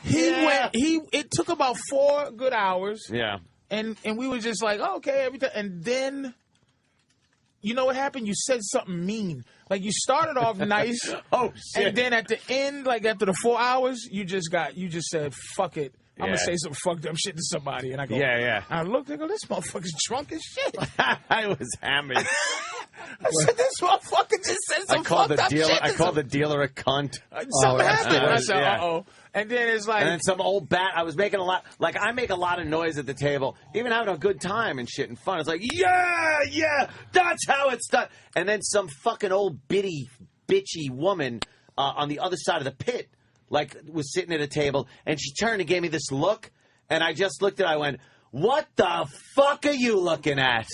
It took about 4 good hours. Yeah. And we were just like, oh, okay, everything. And then, you know what happened? You said something mean. Like you started off nice. Oh shit. And then at the end, like after the 4 hours, you just said, fuck it. I'm going to say some fucked up shit to somebody. And I go, yeah. I looked, I go, this motherfucker's drunk as shit. I was hammered. I said, this motherfucker just said some fucked up shit. I called the dealer a cunt. Something happened. I said, uh-oh. And then it's like... And then some old bat, I was making a lot... Like, I make a lot of noise at the table, even having a good time and shit and fun. It's like, yeah, that's how it's done. And then some fucking old bitty bitchy woman on the other side of the pit, like, was sitting at a table, and she turned and gave me this look, and I just looked at her, I went, what the fuck are you looking at?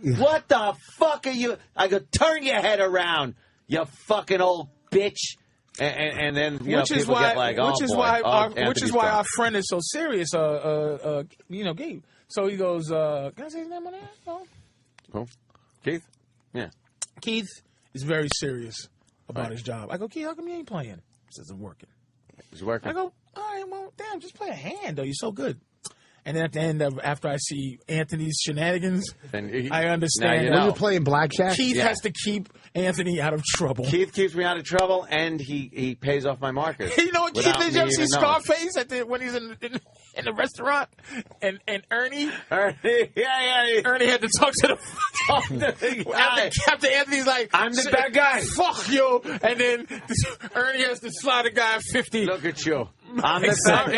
What the fuck are you? I go, turn your head around, you fucking old bitch. And then people get like, which is why our friend is so serious. Gabe. So he goes, can I say his name on that? No. Who? Keith? Yeah. Keith is very serious about his job. I go, Keith, how come you ain't playing? He says, I'm working. He's working. I go, all right, well, damn, just play a hand, though. You're so good. And then at the end after I see Anthony's shenanigans, I understand. When you're playing blackjack, Keith has to keep Anthony out of trouble. Keith keeps me out of trouble, and he pays off my markers. You know what Keith did? You ever see Scarface when he's in the restaurant? And Ernie, Ernie had to talk to the guy. After Anthony's like, I'm the bad guy. Fuck you. And then Ernie has to slide a guy 50. Look at you. I'm the bad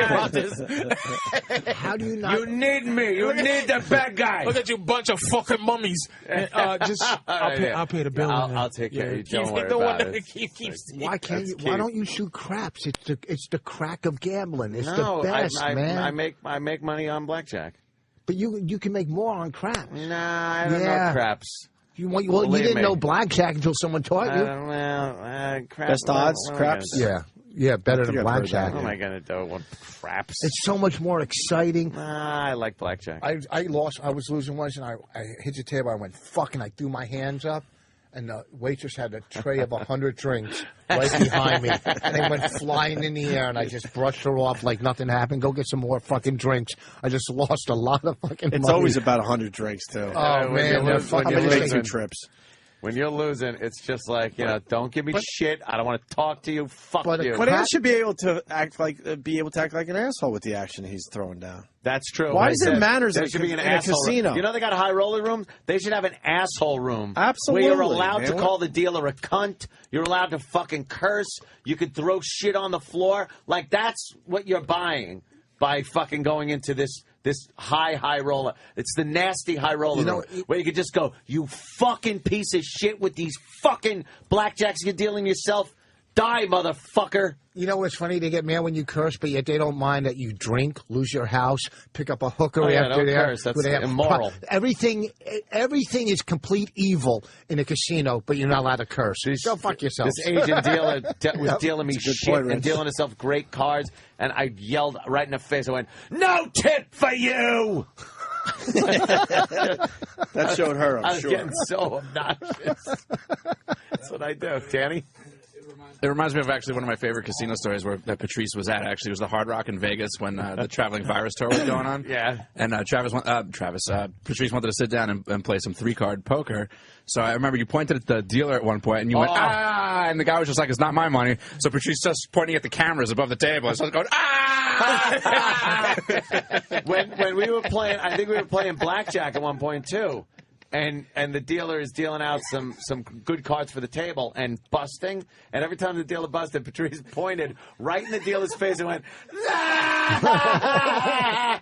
guy. How do you not? You need me. You need the bad guy. Look at you, bunch of fucking mummies. I'll pay the bill. I'll take care of you. Don't worry about it. Why can't you? Why don't you shoot craps? It's the crack of gambling. It's the best, man. I make money on blackjack. But you can make more on craps. Nah, I don't know craps. You didn't know blackjack until someone taught you. Craps. Best odds, craps. Yeah, better than blackjack. What am I going to do with craps? It's so much more exciting. I like blackjack. I lost. I was losing once, and I hit the table. I went, fucking, I threw my hands up, and the waitress had a tray of 100 drinks right behind me. And they went flying in the air, and I just brushed her off like nothing happened. Go get some more fucking drinks. I just lost a lot of fucking money. It's always about 100 drinks, too. Oh, man. They're fucking 2 trips. When you're losing, it's just like, don't give me shit. I don't want to talk to you. Fuck you. But he should be able to act like an asshole with the action he's throwing down. That's true. Why does it matter? There should be an asshole casino. You know they got high roller rooms? They should have an asshole room. Absolutely. Where you're allowed to call the dealer a cunt. You're allowed to fucking curse. You could throw shit on the floor. Like, that's what you're buying by fucking going into this high roller. It's the nasty high roller room where you could just go, you fucking piece of shit with these fucking blackjacks you're dealing yourself. Die, motherfucker. You know what's funny? They get mad when you curse, but yet they don't mind that you drink, lose your house, pick up a hooker after there. Curse. That's immoral. Everything is complete evil in a casino, but you're not allowed to curse. Go fuck yourself. This Asian dealer was dealing me shit and dealing himself great cards, and I yelled right in the face. I went, "No tip for you!" That showed her, I was getting so obnoxious. That's what I do. Danny? It reminds me of actually one of my favorite casino stories that Patrice was at. Actually, it was the Hard Rock in Vegas when the Traveling Virus tour was going on. Yeah. And Patrice wanted to sit down and play some 3-card poker. So I remember you pointed at the dealer at one point and you went, ah! And the guy was just like, it's not my money. So Patrice just pointing at the cameras above the table and started going, ah! when we were playing, I think we were playing blackjack at one point too. And the dealer is dealing out some good cards for the table and busting. And every time the dealer busted, Patrice pointed right in the dealer's face and went, ah!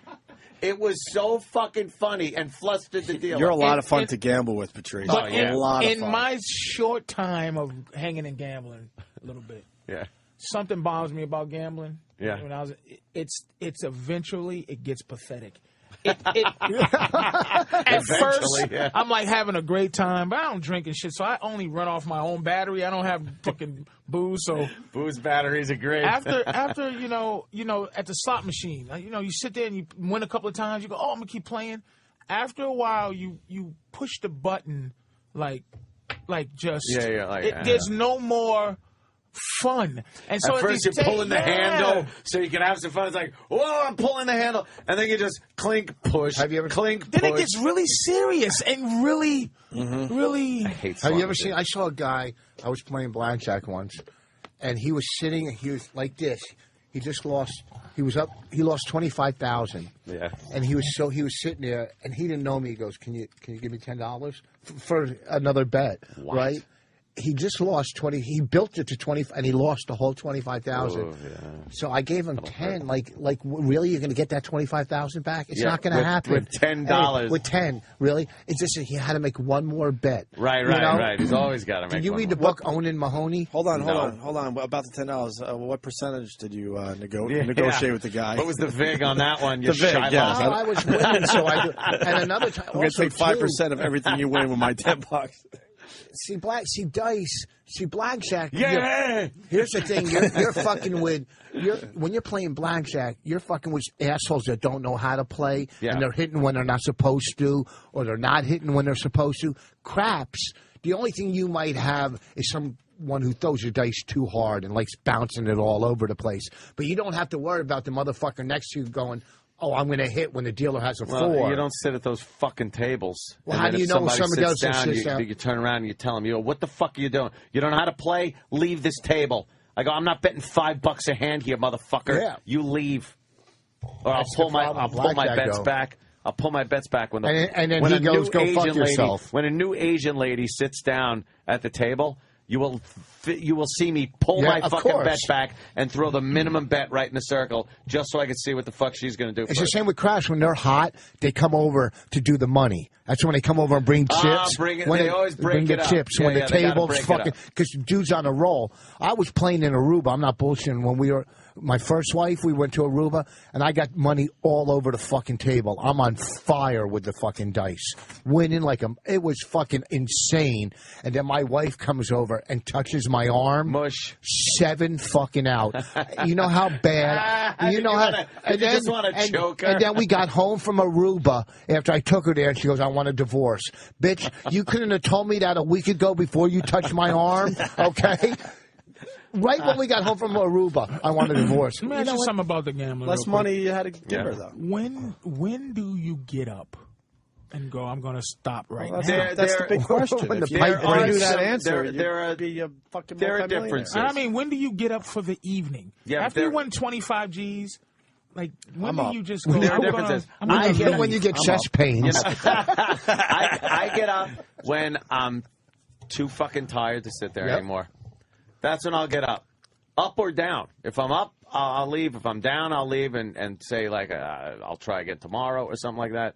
It was so fucking funny and flustered the dealer. You're a lot of fun to gamble with, Patrice. But a lot of fun. In my short time of hanging and gambling a little bit, something bothers me about gambling. Yeah. When I was, it's eventually it gets pathetic. At first, I'm like having a great time, but I don't drink and shit, so I only run off my own battery. I don't have fucking booze, so booze batteries are great. After you know, at the slot machine, you sit there and you win a couple of times. You go, oh, I'm gonna keep playing. After a while, you push the button there's no more fun. And so at first you're pulling the handle so you can have some fun. It's like, whoa, I'm pulling the handle. And then you just clink, push. Have you ever clink, then push. It gets really serious and really, really. I hate Have you ever seen? I saw a guy. I was playing blackjack once, and he was sitting. He was like this. He just lost. He was up. He lost 25,000. Yeah. And he was sitting there, and he didn't know me. He goes, "Can you give me $10 for another bet?" What? Right. he just lost 20. He built it to 20, and he lost the whole 25,000. Oh, yeah. So I gave him 10. Like, really, you're going to get that 25,000 back? It's not going to happen. With $10. Hey, with 10, really? It's just he had to make one more bet. Right. He's always got to make. Did you read the book Onan Mahoney? Hold on. About the $10, what percentage did you negotiate with the guy? What was the vig on that one? The vig, yeah. I was winning, so I do. And another time, I'm going to take 5% of everything you win with my $10. See blackjack. Yeah. Here's the thing: you're fucking with. When you're playing blackjack, you're fucking with assholes that don't know how to play, and they're hitting when they're not supposed to, or they're not hitting when they're supposed to. Craps. The only thing you might have is someone who throws your dice too hard and likes bouncing it all over the place. But you don't have to worry about the motherfucker next to you going, oh, I'm going to hit when the dealer has a 4. You don't sit at those fucking tables. Well, how do you know when somebody else sits down? You turn around and you tell them, what the fuck are you doing? You don't know how to play? Leave this table. I go, I'm not betting $5 a hand here, motherfucker. Yeah. You leave. Or I'll pull my bets back. I'll pull my bets back when he goes, go fuck yourself. When a new Asian lady sits down at the table, you will see me pull my fucking bet back and throw the minimum bet right in the circle just so I can see what the fuck she's going to do. It's the same with Crash. When they're hot, they come over to do the money. That's when they come over and bring chips. They always bring the chips. When the table's fucking, because the dude's on a roll. I was playing in Aruba. I'm not bullshitting. When we were my first wife, we went to Aruba, and I got money all over the fucking table. I'm on fire with the fucking dice, winning it was fucking insane. And then my wife comes over and touches my arm. Mush. 7 fucking out. You know how bad. You know how. And then just want to choke her. And then we got home from Aruba after I took her there, and she goes, I want a divorce. Bitch, you couldn't have told me that a week ago before you touched my arm, okay? Right when we got home from Aruba, I want a divorce. Let me ask you something about the gambling. Less money you had to give her, though. When do you get up and go, I'm going to stop right now? That's the big question. If you knew that answer, there'd be a fucking multi-millionaire. Differences. I mean, when do you get up for the evening? Yeah, after you win 25 G's, when do you just go? There are differences. When you get chest pains. I get up when I'm too fucking tired to sit there anymore. That's when I'll get up. Up or down. If I'm up, I'll leave. If I'm down, I'll leave and say, I'll try again tomorrow or something like that.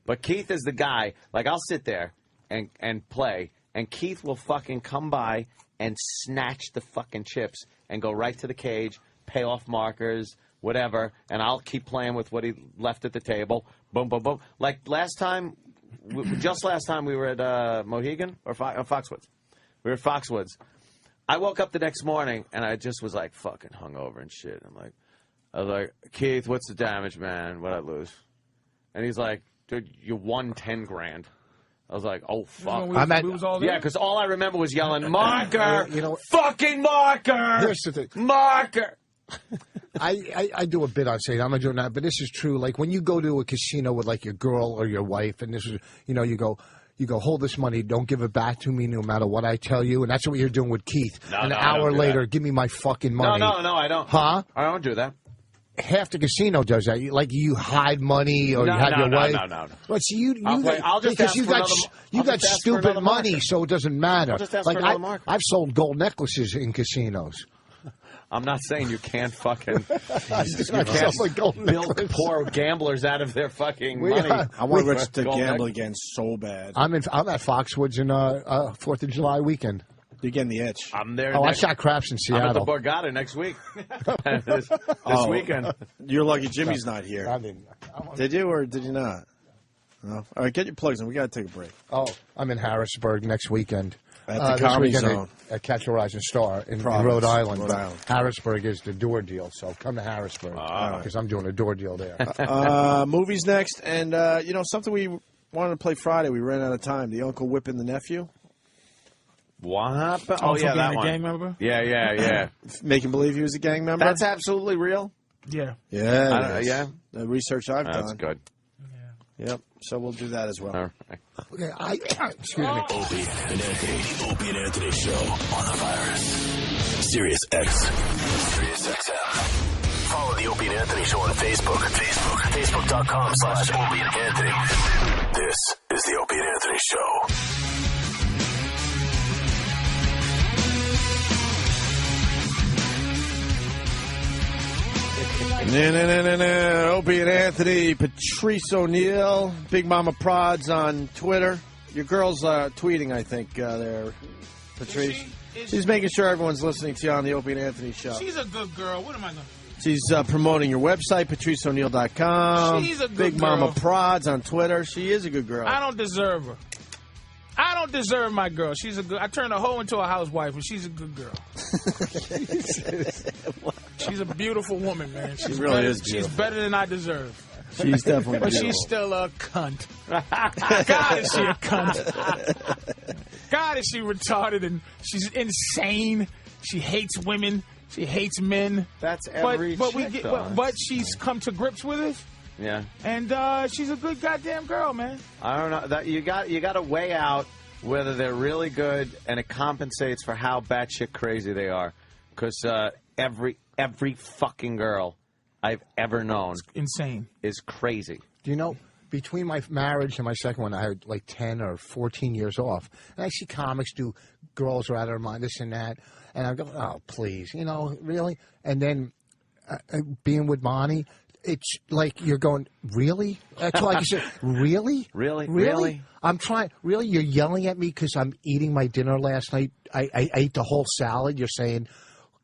But Keith is the guy. I'll sit there and play, and Keith will fucking come by and snatch the fucking chips and go right to the cage, pay off markers, whatever, and I'll keep playing with what he left at the table. Boom, boom, boom. Last time we were at Mohegan or Foxwoods. We were at Foxwoods. I woke up the next morning, and I just was, fucking hungover and shit. I was like, Keith, what's the damage, man? What'd I lose? And he's like, dude, you won 10 grand. I was like, oh, fuck. Because all I remember was yelling, marker, fucking marker, Here's the thing. Marker. I do a bit on saying I'm not doing that, but this is true. When you go to a casino with your girl or your wife, and this is, you go, hold this money, don't give it back to me no matter what I tell you. And that's what you're doing with Keith. An hour later, give me my fucking money. No, I don't. Huh? I don't do that. Half the casino does that. You hide money or you have your wife. No. But see, I'll just because ask you got stupid money, so it doesn't matter. I'll just ask for another marker. I've sold gold necklaces in casinos. I'm not saying you can't fucking bilk poor gamblers out of their fucking money. I want Rich to gamble again so bad. I'm at Foxwoods in 4th of July weekend. You're getting the itch. I'm there. I shot craps in Seattle. I'm at the Borgata next week. this weekend. You're lucky Jimmy's not here. Did you or did you not? No. All right, get your plugs in. We got to take a break. Oh, I'm in Harrisburg next weekend. At the Comedy Zone. At Catch a Rising Star in Rhode Island. Harrisburg is the door deal, so come to Harrisburg because I'm doing a door deal there. Movies next, and something we wanted to play Friday. We ran out of time. The Uncle Whipping the Nephew. What happened? Oh, yeah, that one. Gang member? Yeah. Making believe he was a gang member? That's absolutely real? Yeah. Yeah. The research I've done. That's good. Yep. So we'll do that as well. All right. Okay, excuse me. Opie and Anthony. The Opie and Anthony Show on the virus. Sirius XM. Follow the Opie and Anthony Show on Facebook. Facebook.com/Opie and Anthony. This is the Opie and Anthony Show. Opie and Anthony, Patrice O'Neill, Big Mama Prods on Twitter. Your girl's tweeting, I think, there, Patrice. She's making sure everyone's listening to you on the Opie and Anthony show. She's a good girl. What am I going to do? She's promoting your website, patriceo'neill.com. She's a good Big girl. Mama Prods on Twitter. She is a good girl. I don't deserve her. I don't deserve my girl. She's a good. I turned a hoe into a housewife, and she's a good girl. She's a beautiful woman, man. She really is beautiful. She's better than I deserve. She's definitely But beautiful. she's still a cunt. God, is she a cunt. God, is she retarded, and she's insane. She hates women. She hates men. That's every chick, though. But she's come to grips with it. Yeah. And she's a good goddamn girl, man. I don't know. That you got to weigh out whether they're really good and it compensates for how batshit crazy they are. Because every fucking girl I've ever known insane is crazy. Do you know, between my marriage and my second one, I had like 10 or 14 years off. And I see comics do girls are out of their mind, this and that. And I go, oh, please, you know, really? And then being with Bonnie, it's like you're going, really? That's all I can say. Really? Really? I'm trying. Really? You're yelling at me because I'm eating my dinner last night? I ate the whole salad. You're saying,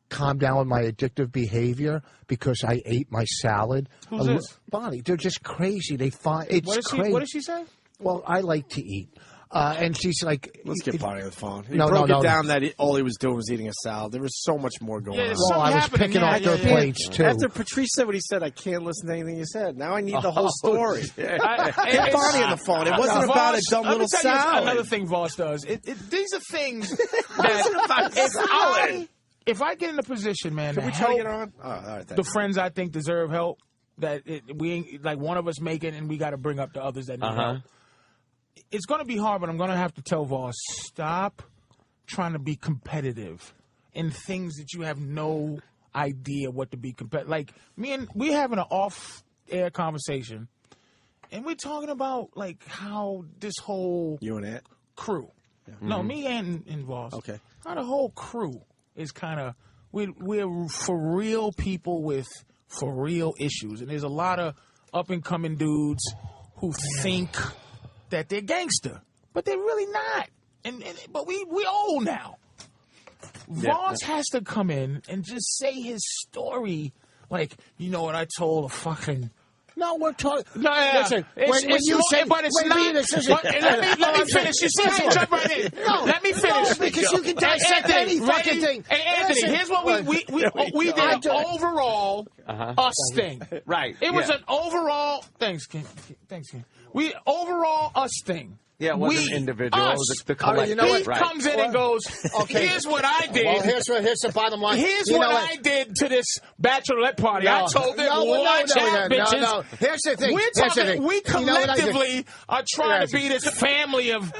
calm down with my addictive behavior because I ate my salad. Who's this? Bonnie. They're just crazy. They find it's crazy. What did she say? Well, I like to eat. And she's like... Let's get Bonnie on the phone. He broke it down that all he was doing was eating a salad. There was so much more going on. Well, I was picking off their plates, too. After Patrice said what he said, I can't listen to anything you said. Now I need the whole story. Get Bonnie on the phone. It wasn't about a dumb little salad. Another thing Voss does. These are things that if I get in a position, man, Can we try to get her on? Oh, all right, the friends I think deserve help, that we ain't, like one of us make it and we got to bring up the others that need help. It's going to be hard, but I'm going to have to tell Voss, stop trying to be competitive in things that you have no idea what to be competitive. Like, we having an off-air conversation, and we're talking about, like, how this whole... You and Ant? Crew. Yeah. No, me and Voss. Okay. How the whole crew is kind of... We're for real people with for real issues, and there's a lot of up-and-coming dudes who think... that they're gangster, but they're really not. But we old now. Voss has to come in and just say his story. Like, you know what I told a fucking... No, we're talking... No, yeah. Listen, when you say... But it's not... Let me finish. You said jump right in. No, let me finish. No, because you can dissect any fucking thing. Hey, Anthony, here's what we did an overall us thing. Right. It was an overall... Thanks, Ken. We overall us thing. Yeah, it wasn't individual. It was the collective. You know what? He comes in and goes, here's what I did. Well, here's the bottom line. Here's what I did to this bachelorette party. I told them, watch out, bitches. No. Here's the thing. We collectively are trying to be this family of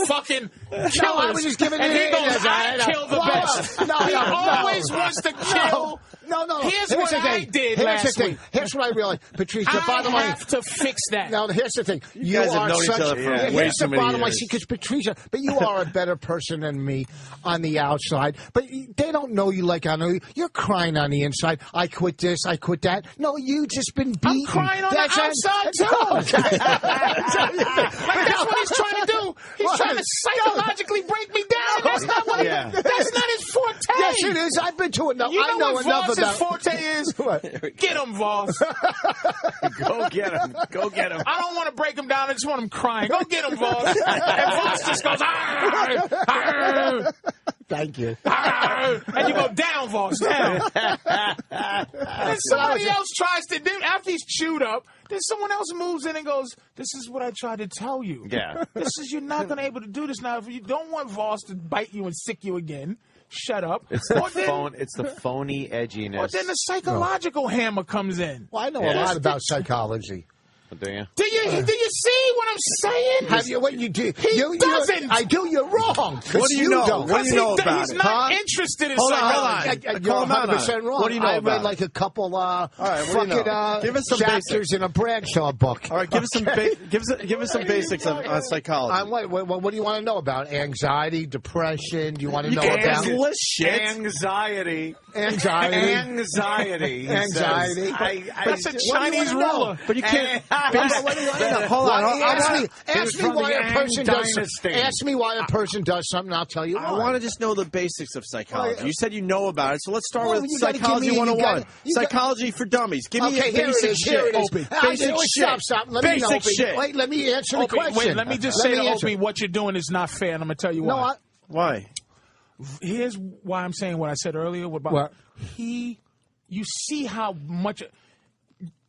fucking killers. No, I was just giving and you he goes, I kill the best. He always wants to kill. No. Here's what I did last week. Here's what I realized. Patrice, the bottom line. I have to fix that. Now, here's the thing. You guys have known each other for way too many years. Because Patrice, but you are a better person than me on the outside. But they don't know you like I know you. You're crying on the inside. I quit this, I quit that. No, you just been beaten. I'm crying on the outside, too. Like, that's what he's trying to do. He's trying to psychologically break me down. That's not what that's not his forte. Yes, it is. I've been to enough. I know enough what about Voss's forte is. Get him, Voss. Go get him. Go get him. I don't want to break him down. I just want him crying. Go get him, Voss. And Voss just goes, arr, arr. Thank you. Arr, and you go down, Voss, down. And somebody else tries to do, after he's chewed up, then someone else moves in and goes, this is what I tried to tell you. Yeah. You're not going to be able to do this now. If you don't want Voss to bite you and sick you again, shut up. It's the phony edginess. Or then the psychological hammer comes in. Well, I know a lot about psychology. Do you? Do you see what I'm saying? Have you? What you do? He doesn't. I do. You're wrong. What do you know? Don't. What do you know about He's it? not interested in Hold psychology. on. You're 100% wrong. What do you know I about read like a couple fucking Give us some chapters basics. in a Bradshaw book. All right, give us some give us some basics of psychology. What do you want to know about? Anxiety, depression? Do you want to know about endless shit? Anxiety. Anxiety. That's a Chinese ruler. But you can't. What do you want to know? Hold on. Ask me why a person does. Ask me why a person does something. I'll tell you why. I want to just know the basics of psychology. You said you know about it, so let's start with you gotta Psychology give me- 101. you got- Psychology for dummies. Give me Okay, here it basic is. Here shit. it is. Opie. Basic shit. Stop. Let me Basic Opie. shit. Wait, let me answer the Opie, question. wait, let me just say to Opie, what you're doing is not fair, and I'm going to tell you why. No, Why? Here's why I'm saying what I said earlier. What? You see how much.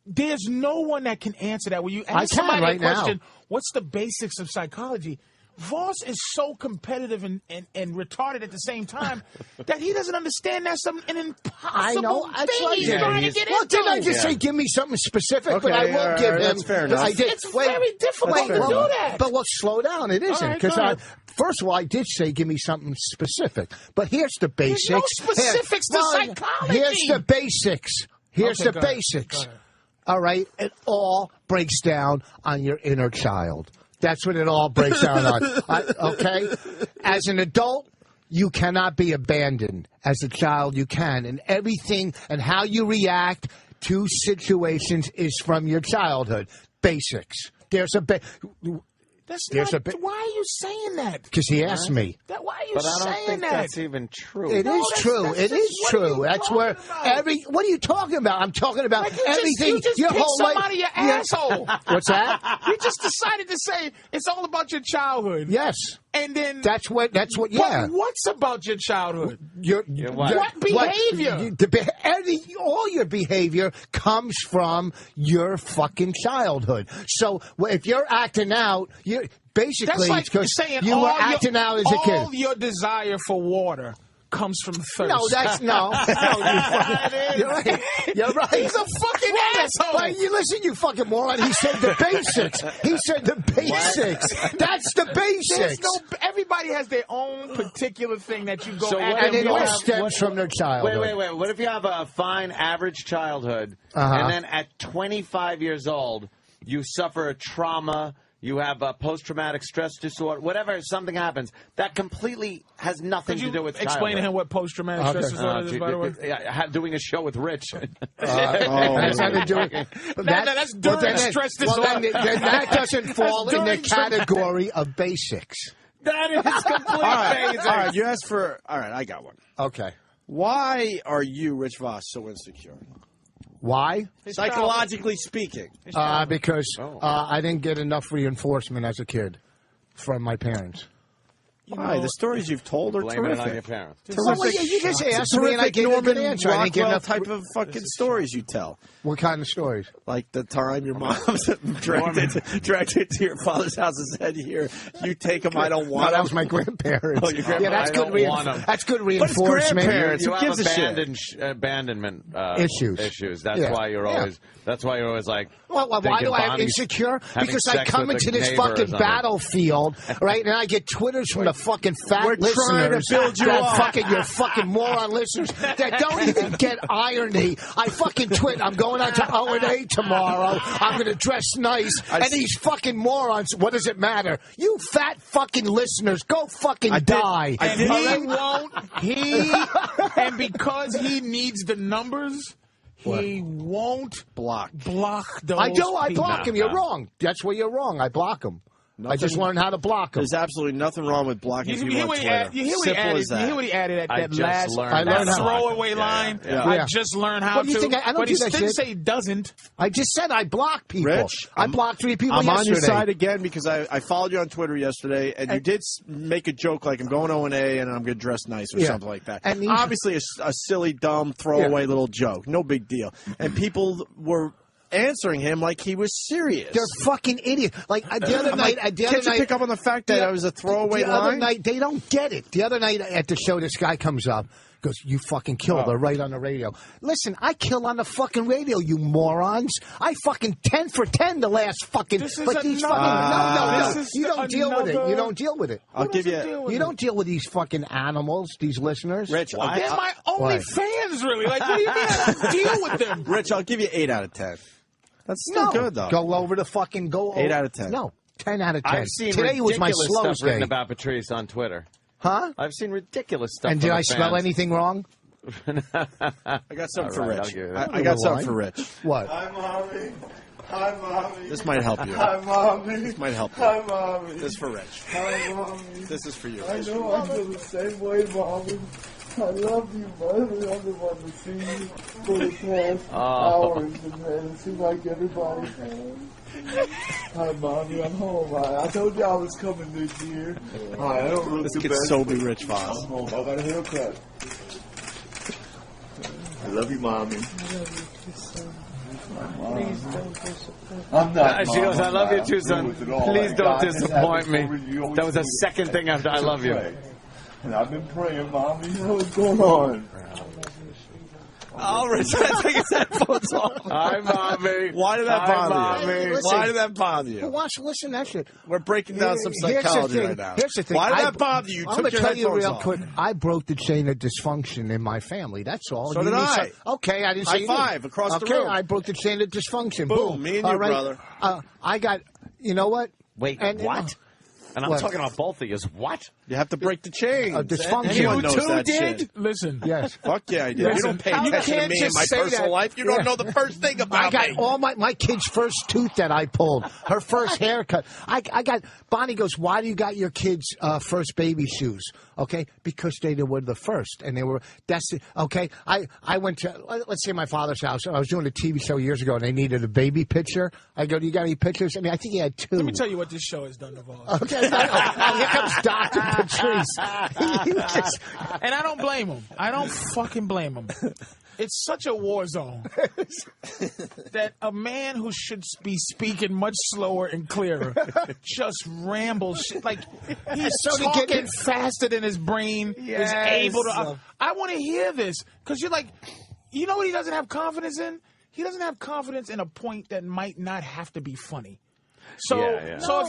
There's no one that can answer that. When you ask can somebody right a question, what's the basics of psychology? Voss is so competitive and retarded at the same time that he doesn't understand that's an impossible thing he's trying to get into. Didn't I just say give me something specific? Okay, but I will give him. that's fair enough. I did. It's very difficult to do that. But slow down. It isn't right, because go ahead. first of all, I did say give me something specific. But here's the basics. There's no specifics to psychology. Here's the basics. Here's Okay, the go ahead. basics. Go ahead. All right, it all breaks down on your inner child. That's what it all breaks down on. Okay? As an adult, you cannot be abandoned. As a child, you can. And everything and how you react to situations is from your childhood. Basics. There's a Why are you saying that? because he asked me. Why are you But I don't saying think that? that's even true. It is true. It is true. That's where what are you talking about? I'm talking about Like you everything. You just your picked whole somebody life. your Yeah. asshole. What's that? You just decided to say it's all about your childhood. Yes. And then That's what. Yeah. But what's about your childhood? What behavior? All your behavior comes from your fucking childhood. So if you're acting out, basically That's like it's because saying you were acting out as a kid. All your desire for water comes from thirst. No, that's no. You're right. You're right. He's a fucking asshole. Wait, you listen, you fucking moron. He said the basics. He said the basics. That's the basics. Everybody has their own particular thing that you go So at. And it all stems from their childhood. Wait. What if you have a fine average childhood, Uh-huh. and then at 25 years old, you suffer a trauma, you have a post-traumatic stress disorder, whatever, something happens, that completely has nothing to do with childhood. Explain to him what post-traumatic stress disorder is, by the way? Doing a show with Rich. That's nothing to do with that's during stress disorder. Then that doesn't fall in the category of basics. That is completely All right, you asked for. All right, I got one. Okay. Why are you, Rich Voss, so insecure? Why? Psychologically speaking. Because I didn't get enough reinforcement as a kid from my parents. Why? The stories you've told are Blame it terrific. on your parents. Well, yeah, you just asked me and I gave a good answer. I didn't get Rockwell enough type of fucking stories you tell. What kind of stories? Like the time your mom dragged it to your father's house and said, "Here, you take them. I don't want No, that them." was my grandparents. Oh, your grandparents. Yeah, that's I good. don't want them. That's good But it's reinforcement. grandparents. You Who have gives a shit? abandonment Issues. That's Yeah. why you're always. That's why you're always like. Well, why thinking do I have Bonnie's insecure? having Because I sex come with into a this neighbor or fucking something. battlefield, right? And I get Twitters from the fucking fat We're trying to listeners build you that up. fucking your fucking moron listeners that don't even get irony. I fucking tweet. I'm going out to O&A tomorrow. I'm going to dress nice. And these fucking morons, what does it matter? You fat fucking listeners, go fucking die. And he won't. And because he needs the numbers, he won't block those. I do. I people. block him. You're wrong. That's where you're wrong. I block him. I just learned how to block them. There's absolutely nothing wrong with blocking You people hear on what he Twitter. added? You hear what he Simple added? as that. You hear what he added at I that just last learned how to- throwaway line? Yeah. I Yeah. just learned how What do you to. think? I don't but he do that didn't shit. say he doesn't. I just said I block people. Rich, I blocked 3 people I'm yesterday. on your side again because I followed you on Twitter yesterday, and you did make a joke like I'm going O&A and I'm going to dress nice or something like that. And obviously a silly, dumb, throwaway little joke. No big deal. And people were answering him like he was serious. They're fucking idiots. Like the other night, can't you pick up on the fact that it was a throwaway line? The other night, they don't get it. The other night at the show, this guy comes up. Goes, you fucking killed her right on the radio. Listen, I kill on the fucking radio, you morons. I fucking 10 for 10 the last fucking. This is but these another, fucking no. You don't deal with it. You don't deal with it. I'll give you. You don't deal with these fucking animals, these listeners. Rich, they're my only fans, really. Like, what do you mean I don't deal with them? Rich, I'll give you 8 out of 10. That's still good though. Go over the fucking 8 out of 10. No, 10 out of 10. I've seen Today was my ridiculous slow stuff written day. about Patrice on Twitter. Huh? I've seen ridiculous stuff. And did I spell anything wrong? I got something for right, Rich. I'll I got something for Rich. What? Hi, Mommy. Hi, Mommy. This might help you. Hi, Mommy. This might help you. Hi, Mommy. This is for Rich. Hi, Mommy. This is for you. I know I feel the same way, Mommy. I love you, Mother. I've been wanting to see you for the past hours, and it seems like everybody has. Hi, Mommy. I'm home. I told you I was coming this year. Hi, I don't look This the kid's best. so be Rich, Foss. I'm home. I got a haircut. I love you, Mommy. I'm not. She goes, I love you too, son. Please don't disappoint me. That was the second thing after I love you. And I've been praying, Mommy. What's going on? Oh, Rich, I take his headphones off. Hi, Mommy. Why did that bother you? Listen, Why did that bother you? Who wants to listen to that shit? We're breaking down some Here's the psychology thing. right now. Here's the thing. Why did that bother you? You I'm took going to your tell you headphones real off. quick. I broke the chain of dysfunction in my family. That's all. So did I. Okay, I didn't say High five across the room. Okay, I broke the chain of dysfunction. Boom, me and All you, right. brother. I got, you know what? Wait, And, what? And I'm What? talking about both of you. What? You have to break the chain. Dysfunction. Anyone You knows two that did? shit. Listen. Yes. Fuck yeah, I did. Listen, You don't pay you attention to can't me in just my say personal that. life. You don't know the first thing about I got me. all my kid's first tooth that I pulled. Her first haircut. I got. Bonnie goes, why do you got your kids' first baby shoes? Okay, because they were the first, and they were. That's it. Okay. I went to let's say my father's house. I was doing a TV show years ago, and they needed a baby picture. I go, do you got any pictures? I mean, I think he had 2. Let me tell you what this show has done to Voss. Okay. Here comes Dr. Patrice. And I don't blame him. I don't fucking blame him. It's such a war zone that a man who should be speaking much slower and clearer just rambles shit. Like, he's talking faster than his brain is able to. I want to hear this because you're like, you know what he doesn't have confidence in? He doesn't have confidence in a point that might not have to be funny. So, so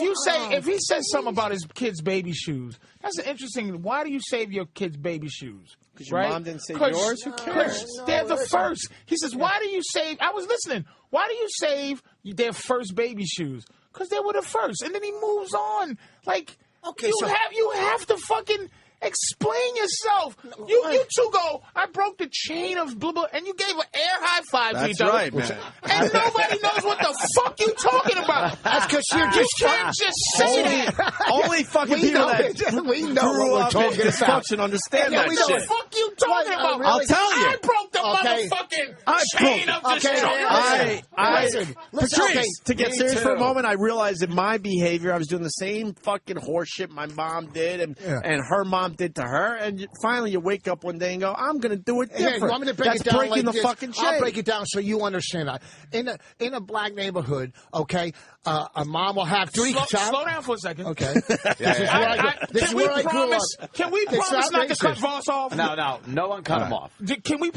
if he says something about his kid's baby shoes, that's interesting. Why do you save your kid's baby shoes? Because your mom didn't save yours? Who cares? They're the first. He says, why do you save? I was listening. Why do you save their first baby shoes? Because they were the first. And then he moves on. Like, okay, you have to fucking explain yourself. You two go, I broke the chain of blah, blah, and you gave an air high five to each other. That's right, man. And nobody knows what the fuck you talking about. That's because you're You can't just say that. Only fucking people that we know grew what up we're in talking about. dysfunction understand that What the shit. fuck you talking about? I'll tell you. I broke the motherfucking chain of destruction. Patrice, to get Me serious too. for a moment, I realized that my behavior, I was doing the same fucking horse shit my mom did and her mom did to her, and finally you wake up one day and go, I'm going to do it different. Hey, you want me to break That's it down breaking like the this? fucking chain. I'll break it down so you understand. In a black neighborhood, okay, a mom will have 3 Slow down for a second. Okay. This is where I grew up. Can we It's promise not to racist. cut Voss off? No one cut him off. Can we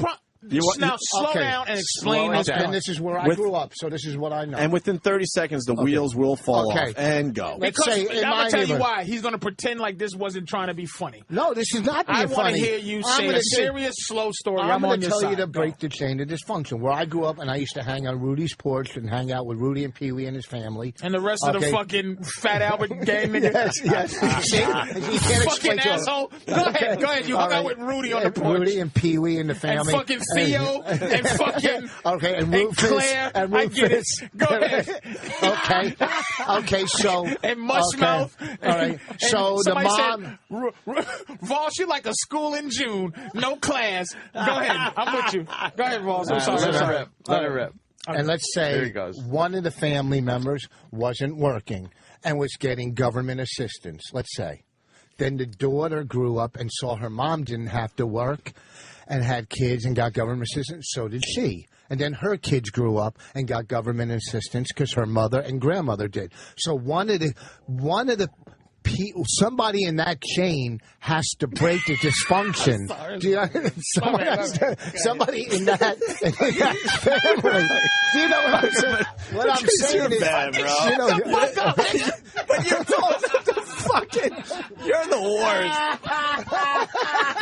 now slow down and explain this? And this is where I grew up, so this is what I know. And within 30 seconds, the wheels will fall off and go. Let's say in I'm my going to tell you neighborhood. why. He's going to pretend like this wasn't trying to be funny. No, this is not being I funny. want to hear you say a serious, slow story. I'm going on to your tell side. you to break the chain of dysfunction. Where I grew up, and I used to hang on Rudy's porch and hang out with Rudy and Pee Wee and his family. And the rest of the fucking Fat Albert gang nigga. Yes. See? You can't fucking explain to him. asshole. Go ahead. You hung out with Rudy on the porch. Rudy and Pee Wee and the family. And fucking Theo and fucking and Rufus Claire. and I get it. Rufus. Go ahead. Okay. So and Mushmouth. All right. So the mom. Voss, you like a school in June, no class. Go ahead. I'm with you. Go ahead, Voss. I'm sorry. Let it rip. And let's say one of the family members wasn't working and was getting government assistance, let's say. Then the daughter grew up and saw her mom didn't have to work and had kids and got government assistance. So did she. and then her kids grew up and got government assistance because her mother and grandmother did. So one of the somebody in that chain has to break the dysfunction. Do you know, somebody in that family. Do you know what I'm saying? What I'm saying is, bad, bro. You know, But you're the fucking. You're the worst.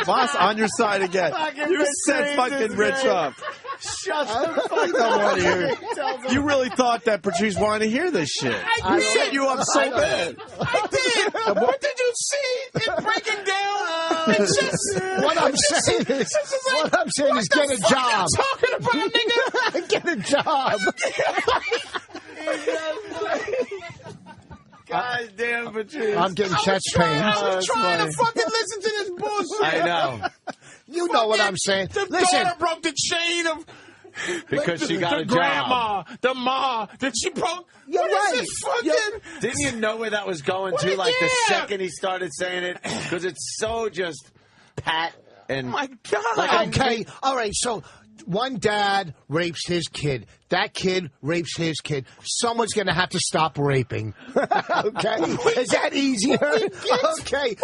Boss, on your side again. You set fucking Rich up. Shut the fuck up here. You really thought that Patrice wanted to hear this shit. I set you up so bad. I did. What did you see it breaking down? It's just what I'm saying is get a job. Talking about, nigga. Get a job. God damn, Patrice. I'm getting chest pain. I was trying to fucking listen to this bullshit. I know. You know what I'm saying. The Listen. daughter broke the chain of... Because she got a job. The grandma, the ma, that she broke... You're right. Didn't you know where that was going to? Like the second he started saying it? Because it's so just pat and... Oh, my God. Like Okay, all right, so... One dad rapes his kid. That kid rapes his kid. Someone's going to have to stop raping. Okay? Is that easier? Okay.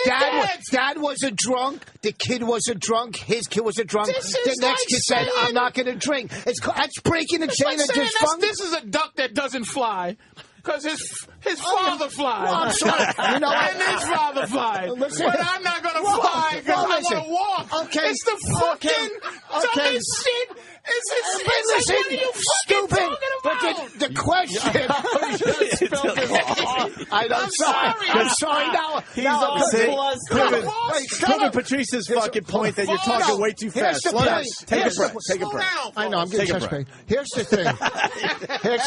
Dad was a drunk. The kid was a drunk. His kid was a drunk. The next kid said, I'm not going to drink. That's breaking the chain of dysfunction. This is a duck that doesn't fly. Because his father flies. Well, I'm sorry. You know, and his father flies. But I'm not going to fly because I want to walk. Okay. It's the fucking dumbest shit. It's what are you stupid. But the question. I'm sorry. Proving Patrice's fucking point that you're talking way too fast. Slow down. Take a breath. Take a breath. I know. I'm getting chest pain. Here's the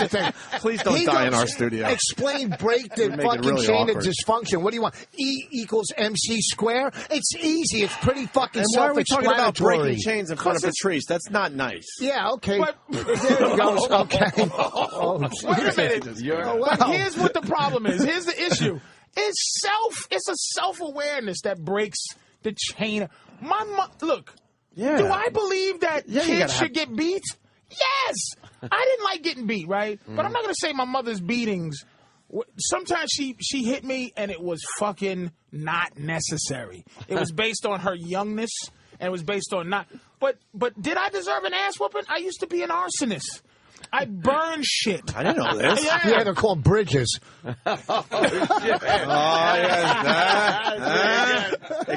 thing. Please don't die in our studio. Explain, break the fucking really chain of dysfunction. What do you want? E equals MC square? It's easy. It's pretty fucking self-explanatory. Why are we talking about breaking chains in front of Patrice? That's not nice. Yeah, okay. But, there he goes. Okay. Oh, wait a minute. But here's what the problem is. Here's the issue. It's a self-awareness that breaks the chain. Look, do I believe that kids should get beat? Yes. I didn't like getting beat, right? But I'm not going to say my mother's beatings. Sometimes she hit me and it was fucking not necessary. It was based on her youngness and it was based on not. But did I deserve an ass whooping? I used to be an arsonist. I burn shit. I didn't know this. Yeah, they're called bridges. It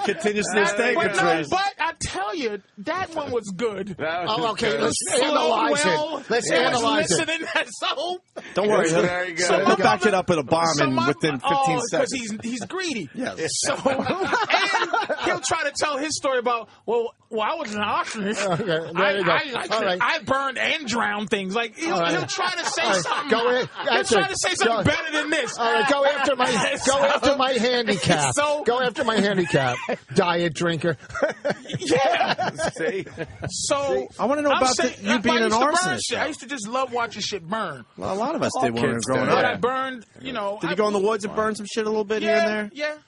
continues to this day, Patrice. But I tell you, that one was good. Okay, let's analyze it. Let's analyze it. So, don't worry. So we'll back it up with a bomb within 15 seconds. Because he's greedy. Yes. So, and he'll try to tell his story about, well, I was an arsonist. Okay, there you go. I burned and drowned things. Like, he'll try to say something. He'll try to say something better than this. All right, go after my handicap. Go after my handicap. Diet drinker. Yeah. See? So I want to know about you being an arsonist. I used to just love watching shit burn. Well, a lot of us did when we were growing up. But I burned, Did you go in the woods and burn some shit a little bit here and there?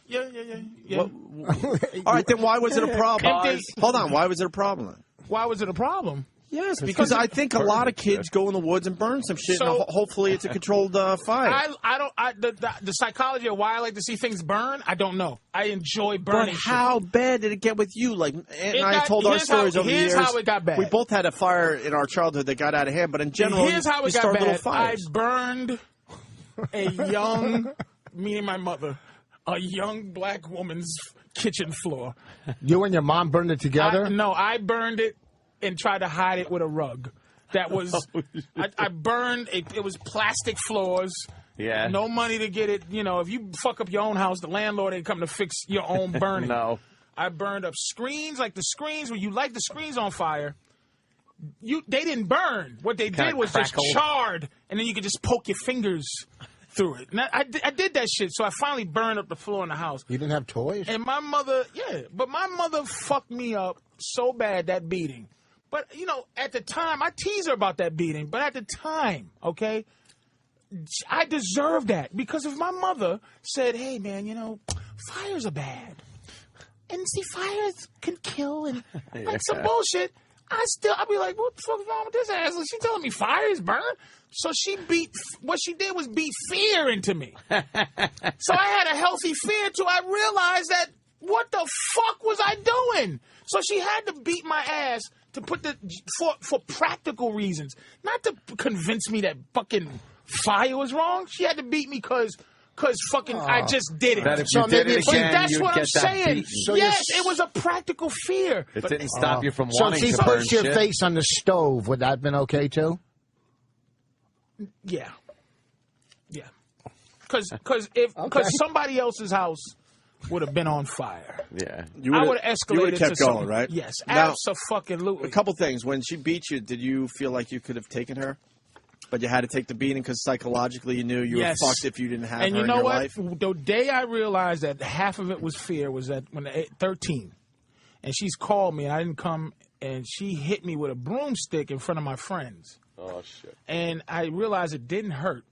Yeah. All right, then why was it a problem? Hold on, why was it a problem? Why was it a problem? Yes, because I think a lot of kids go in the woods and burn some shit, and hopefully it's a controlled fire. The psychology of why I like to see things burn, I don't know. I enjoy burning. But how bad did it get with you? Like, Aunt and I told our stories over the years. Here's how it got bad. We both had a fire in our childhood that got out of hand, but in general, here's how it got bad. Little fires. I burned a young, me and my mother, a young black woman's kitchen floor. You and your mom burned it together? No, I burned it and tried to hide it with a rug. That was, I burned, it was plastic floors. Yeah. No money to get it. If you fuck up your own house, the landlord ain't come to fix your own burning. No. I burned up screens, like the screens, when you light the screens on fire, they didn't burn. What they did was just charred, and then you could just poke your fingers through it. And I did that shit, so I finally burned up the floor in the house. You didn't have toys? And my mother, but my mother fucked me up so bad, that beating. But, at the time, I tease her about that beating, but at the time, okay, I deserved that. Because if my mother said, hey, man, fires are bad. And see, fires can kill and like some bullshit. I'd be like, what the fuck is wrong with this ass? She telling me fire is burn? So what she did was beat fear into me. So I had a healthy fear till I realized that what the fuck was I doing? So she had to beat my ass to put for practical reasons, not to convince me that fucking fire was wrong. She had to beat me because fucking I just did it. That if you did it again, that's you'd what get I'm that saying. beaten. So yes, it was a practical fear. It didn't stop you from wanting to So if she burn puts your shit. face on the stove, would that have been okay too? Yeah. Because somebody else's house would have been on fire. Yeah. I would have escalated. You would have kept to going, something. right? Yes, Now, absolutely. A couple things. When she beat you, did you feel like you could have taken her? But you had to take the beating because psychologically you knew you were fucked if you didn't have her in your life? And you know what? The day I realized that half of it was fear was that when 13. And she's called me and I didn't come, and she hit me with a broomstick in front of my friends. Oh, shit. And I realized it didn't hurt.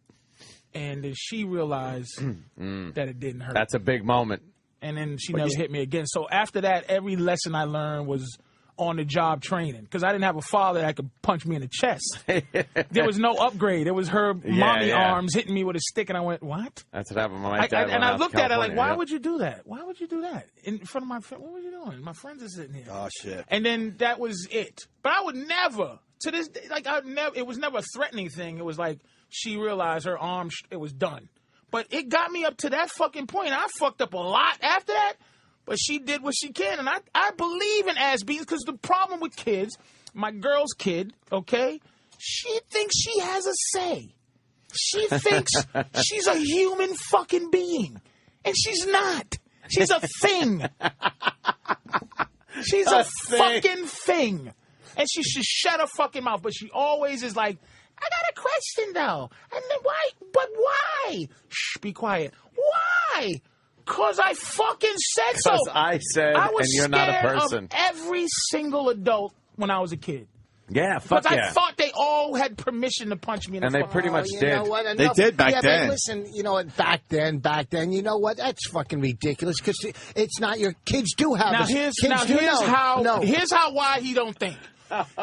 And then she realized that it didn't hurt. That's a big moment. And then she never hit me again. So after that, every lesson I learned was on-the-job training. Because I didn't have a father that could punch me in the chest. There was no upgrade. It was her mommy arms hitting me with a stick, and I went, what? That's what happened when my dad And I went looked out at to her like, California. why would you do that? Why would you do that? In front of my friend? What were you doing? My friends are sitting here. Oh, shit. And then that was it. But I would never, to this day, like, it was never a threatening thing. It was like she realized her arm, it was done. But it got me up to that fucking point. I fucked up a lot after that. But she did what she can. And I believe in ass beatings because the problem with kids, my girl's kid, okay, she thinks she has a say. She thinks she's a human fucking being. And she's not. She's a thing. She's a fucking thing. And she should shut her fucking mouth. But she always is like, I got a question, though. And then why? But why? Shh, be quiet. Why? Because I fucking said so. Because I said, I was and you're not a person. Of every single adult when I was a kid. Yeah, fuck Because yeah. I thought they all had permission to punch me in the And they fucking pretty much You did. know what? They did back then. But listen, you know what? Back then, you know what? That's fucking ridiculous because it's not your kids do have. Here's why he don't think.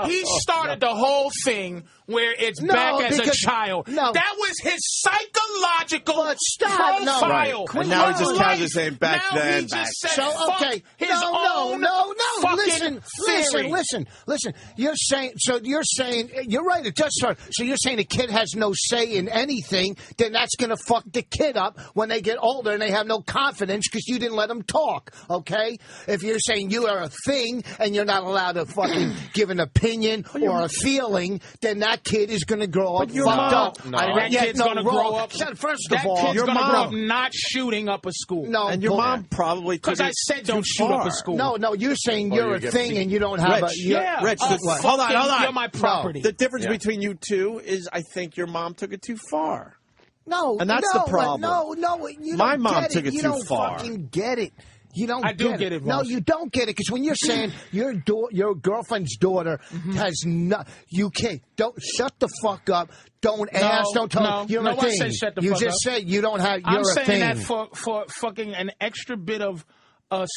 He started the whole thing where it's back as a child. No. That was his psychological profile. And now he just casually saying back now then. He just said, So okay, his no. fucking Listen. You're saying you're right. It does start. So you're saying a kid has no say in anything. Then that's gonna fuck the kid up when they get older and they have no confidence because you didn't let them talk. Okay, if you're saying you are a thing and you're not allowed to fucking give an opinion or a feeling, then that kid is gonna grow up fucked up. No. That kid's gonna grow up. First of all, your mom grow up not shooting up a school. No, and your mom probably took because I said don't shoot up a school. No, you're saying you're a thing and you don't have Rich, Rich, hold on. You're my property. The difference between you two is I think your mom took it too far. No, and that's the problem. No, you my don't mom get took it you too don't far. Fucking get it. You don't. I do get it. No, you don't get it because when you're saying your girlfriend's daughter has no, you can't. Don't shut the fuck up. Don't ask. Don't tell. You're a thing. Said shut the you fuck just up. said you don't have. You're I'm a saying thing. that for fucking an extra bit of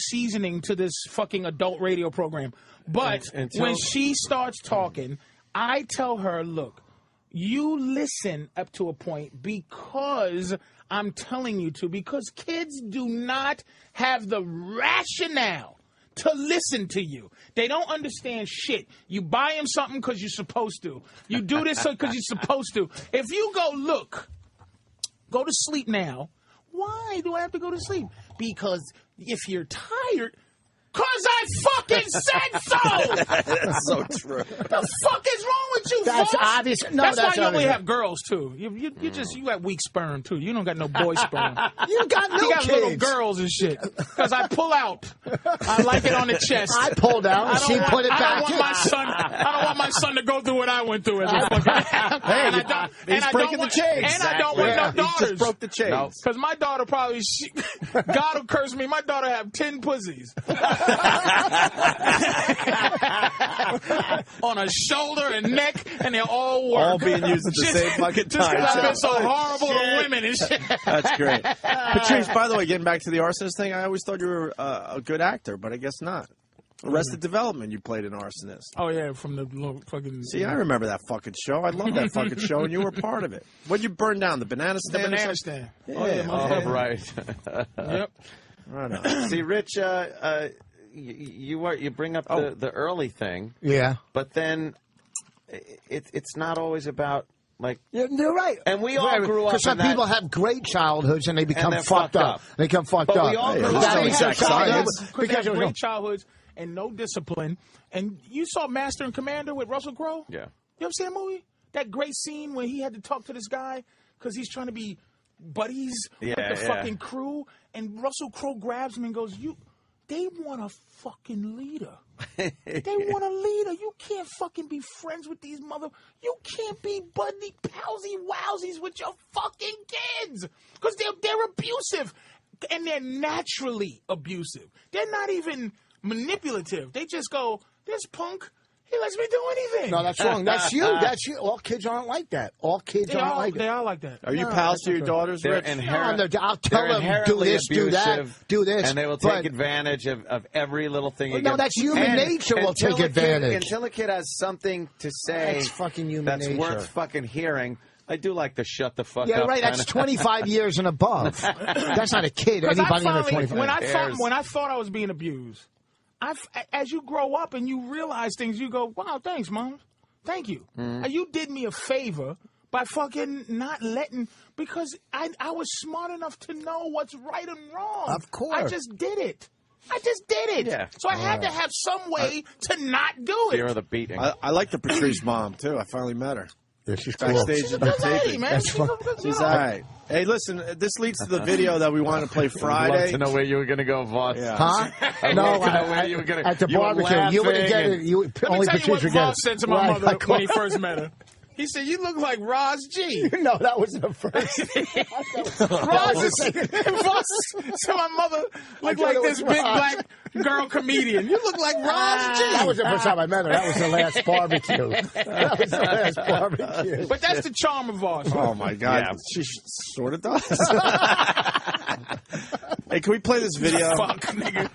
seasoning to this fucking adult radio program. But when she starts talking, I tell her, look, you listen up to a point because I'm telling you to, because kids do not have the rationale to listen to you. They don't understand shit. You buy them something because you're supposed to. You do this because you're supposed to. If you go to sleep now, why do I have to go to sleep? Because if you're tired, because I fucking said so! That's so true. The fuck is wrong with you, That's folks? obvious. No, that's why you obvious. only have girls, too. You got weak sperm, too. You don't got no boy sperm. You got no You got kids. little girls and shit. Because I pull out. I like it on the chest. I pulled out and she put it back I in. don't want my son to go through what I went through as a fucking... He's breaking the chains. And I don't want no daughters. He just broke the chains. Because my daughter probably... God will curse me. My daughter have 10 pussies. On her shoulder and neck, and they're all work. All being used at the same fucking Just time. because I've been so horrible to women and shit. That's great. Patrice, by the way, getting back to the arsonist thing, I always thought you were a good actor, but I guess not. Arrested Development, you played an arsonist. Oh, yeah, from the little fucking... See, I remember that fucking show. I love that fucking show, and you were part of it. What'd you burn down, the banana stand? The banana stand. Yeah. Oh, right. Yep. Right on. See, Rich, you bring up the early thing. Yeah. But then it's not always about, like... You're right. And we all grew up because some people have great childhoods and they become fucked up. They become fucked But up. we all grew That up ain't their childhood. because of great childhoods and no discipline. And you saw Master and Commander with Russell Crowe? Yeah. You ever seen that movie? That great scene where he had to talk to this guy because he's trying to be buddies with the fucking crew. And Russell Crowe grabs him and goes, they want a fucking leader. They want a leader. You can't fucking be friends with these You can't be buddy palsy wowsies with your fucking kids. Because they're abusive. And they're naturally abusive. They're not even manipulative. They just go, this punk, he lets me do anything. No, that's wrong. That's you. That's you. All kids aren't like that. All kids aren't like that. They are like that. Are you pals to your daughters, Rich? I'll tell them, do this, do that, do this. And they will take advantage of every little thing you No, that's human nature will take advantage. Until a kid has something to say That's fucking human nature. worth fucking hearing, I do like to shut the fuck up. Yeah, right. That's 25 years and above. That's not a kid. Anybody under 25. When I thought I was being abused, as you grow up and you realize things, you go, wow, thanks, Mom. Thank you. You did me a favor by fucking not letting, because I was smart enough to know what's right and wrong. Of course. I just did it. Yeah. So I had to have some way to not do it. Fear of the beating. I like the Patrice mom, too. I finally met her. Yeah, she's cool. Backstage at the taping. Man. She's all right. Hey, listen, this leads to the video that we want to play Friday. I'd love to know where you were going to go, Voss. Yeah. Huh? No, at the barbecue. You would get it. Let me tell you what Voss said to my mother when he first met her. He said, you look like Roz G. No, that was the first. Voss said my mother looked like this big black girl comedian. You look like Roz G. That was the first time I met her. That was the last barbecue. That was the last barbecue. But that's the charm of Voss. Oh, my God. Yeah. She sort of does. Hey, can we play this video? Fuck, nigga.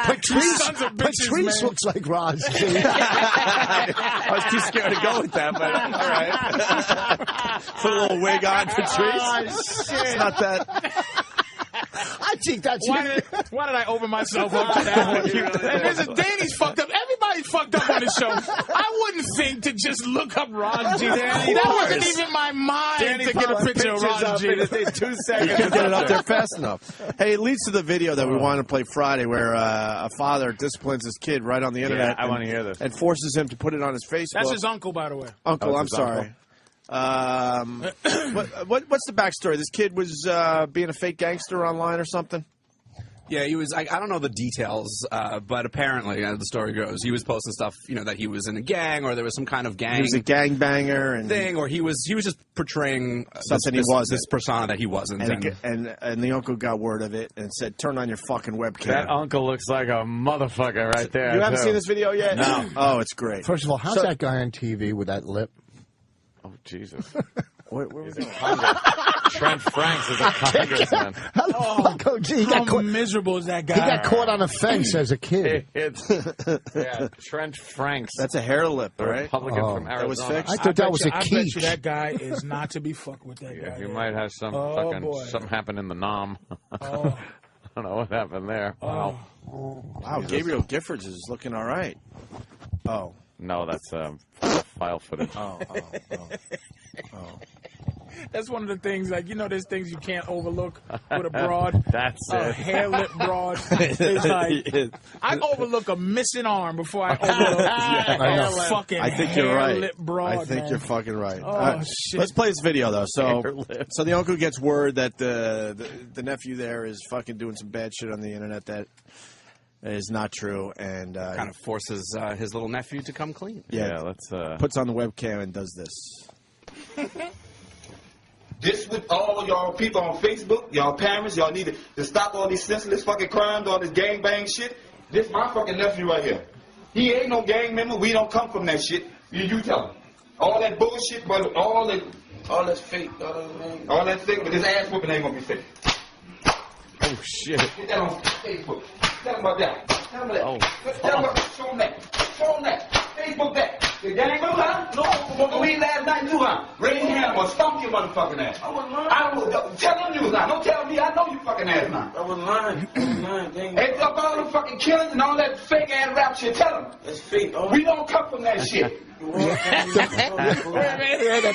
Patrice looks like Roz G. I was too scared to go with that, but all right. Put a little wig on, Patrice. Oh, shit. It's not that. I think that's why did I open myself up to that one? And there's Danny's fucked up. Everybody's fucked up on this show. I wouldn't think to just look up Ron G. That wasn't even my mind Danny to get a picture of Ron G. In 2 seconds. You can't get it up there fast enough. Hey, it leads to the video that we want to play Friday where a father disciplines his kid right on the internet. I want to hear this. And forces him to put it on his Facebook. That's his uncle, by the way. Uncle, I'm sorry. What's the backstory? This kid was being a fake gangster online or something? Yeah, he was. I don't know the details, but apparently, as the story goes, he was posting stuff, that he was in a gang or there was some kind of gang. He was a gangbanger and thing, or he was just portraying something he wasn't. This persona that he wasn't. And the uncle got word of it and said, "Turn on your fucking webcam." That uncle looks like a motherfucker right there. You haven't seen this video yet? No. Oh, it's great. First of all, how's that guy on TV with that lip? Oh, Jesus. Where was he? Trent Franks is a congressman. How miserable is that guy? He got caught on a fence as a kid. Trent Franks. That's a hair lip, right? Republican from Arizona. That was fixed? I thought that was a I bet quiche. you that guy is not to be fucked with that guy. He might have something happen in the nom. I don't know what happened there. Wow. Wow, Gabriel Giffords is looking all right. Oh. No, that's file footage. Oh. That's one of the things, there's things you can't overlook with a broad. That's it. Hair lip broad. It's like, I overlook a missing arm before I overlook a fucking I think you're right. lip broad. I think you're fucking right. Oh, shit. Let's play this video, though. So the uncle gets word that the nephew there is fucking doing some bad shit on the internet that is not true, and kind of forces his little nephew to come clean. Yeah, let's puts on the webcam and does this. This with all y'all people on Facebook, y'all parents, y'all need to stop all these senseless fucking crimes, all this gangbang shit. This my fucking nephew right here. He ain't no gang member. We don't come from that shit. You tell him. All that bullshit, but all that's fake. All that fake, but his ass whooping ain't gonna be fake. Oh shit. Get that on Facebook. Tell him about that. Tell me that. Tell me, show them that. Show them that. Facebook that. The gang member, huh? No, smoking weed last night too, huh? Raise your hand, I'm gonna stomp your motherfucking ass. I wasn't lying. Tell them you was lying. Don't tell me. I know you fucking ass now. I wasn't lying. I wasn't lying. Hey, up all the fucking killings and all that fake ass rap shit. Tell them. That's fake. We don't come from that shit. They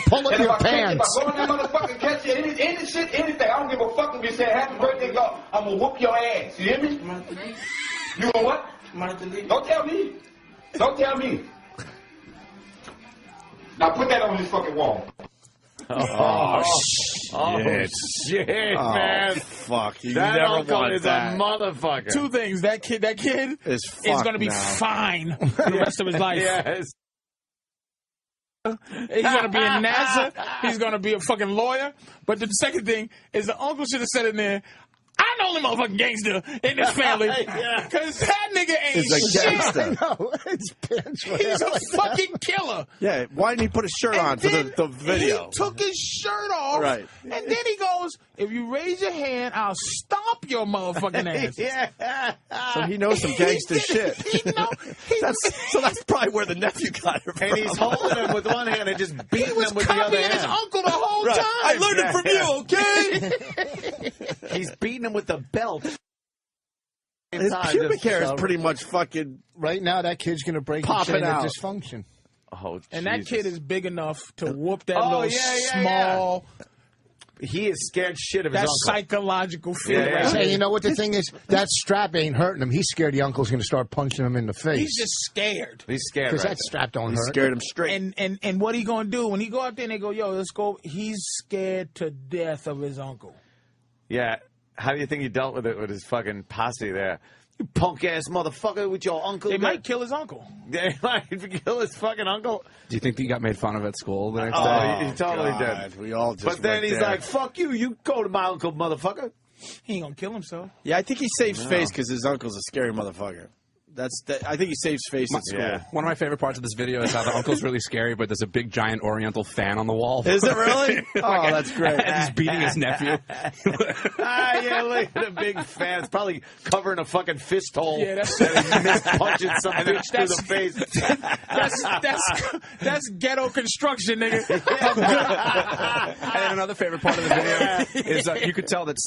pull up your pants. If I go in that motherfucking catch you, any shit, anything, I don't give a fuck if you say happy birthday, God, I'm gonna whoop your ass. You hear me? You gonna what? Don't tell me. Don't tell me. Now put that on this fucking wall. Oh, shit, man. Fuck. You that never uncle want is that. a motherfucker. Two things. That kid is going to be fine for the rest of his life. Yes. He's going to be in NASA. He's going to be a fucking lawyer. But the second thing is the uncle should have said in there, I'm the only motherfucking gangster in this family. Because that nigga ain't shit. No, it's pants. He's a fucking killer. Yeah, why didn't he put a shirt on for the video? He took his shirt off. Right. And then he goes, if you raise your hand, I'll stomp your motherfucking ass. Yeah. So he knows some gangster shit. So that's probably where the nephew got it from. And he's holding him with one hand and just beating him with the other hand. His uncle the whole time. I learned it from you, okay? He's beating him with the belt. His pubic hair is pretty much fucking... Right now, that kid's going to break the chain of dysfunction. Oh, and that kid is big enough to whoop that small... small... He is scared shit of his uncle. That psychological feeling. Hey, you know what the thing is? That strap ain't hurting him. He's scared the uncle's going to start punching him in the face. He's just scared. He's scared because that strap don't hurt. Scared him straight. And what he going to do when he go out there and they go, yo, let's go. He's scared to death of his uncle. Yeah. How do you think he dealt with it with his fucking posse there? You punk ass motherfucker with your uncle. They might kill his uncle. They might kill his fucking uncle. Do you think he got made fun of at school the next day? Oh, he totally did. We all just But then went he's there. like, fuck you. You go to my uncle, motherfucker. He ain't going to kill himself. Yeah, I think he saves face because his uncle's a scary motherfucker. I think he saves face at school. Yeah. One of my favorite parts of this video is how the uncle's really scary, but there's a big giant Oriental fan on the wall. Is it really? Oh, that's great. And he's beating his nephew. Yeah, look at the big fan. It's probably covering a fucking fist hole. Yeah, that's punching some bitch through the face. That's ghetto construction, nigga. And another favorite part of the video is you could tell that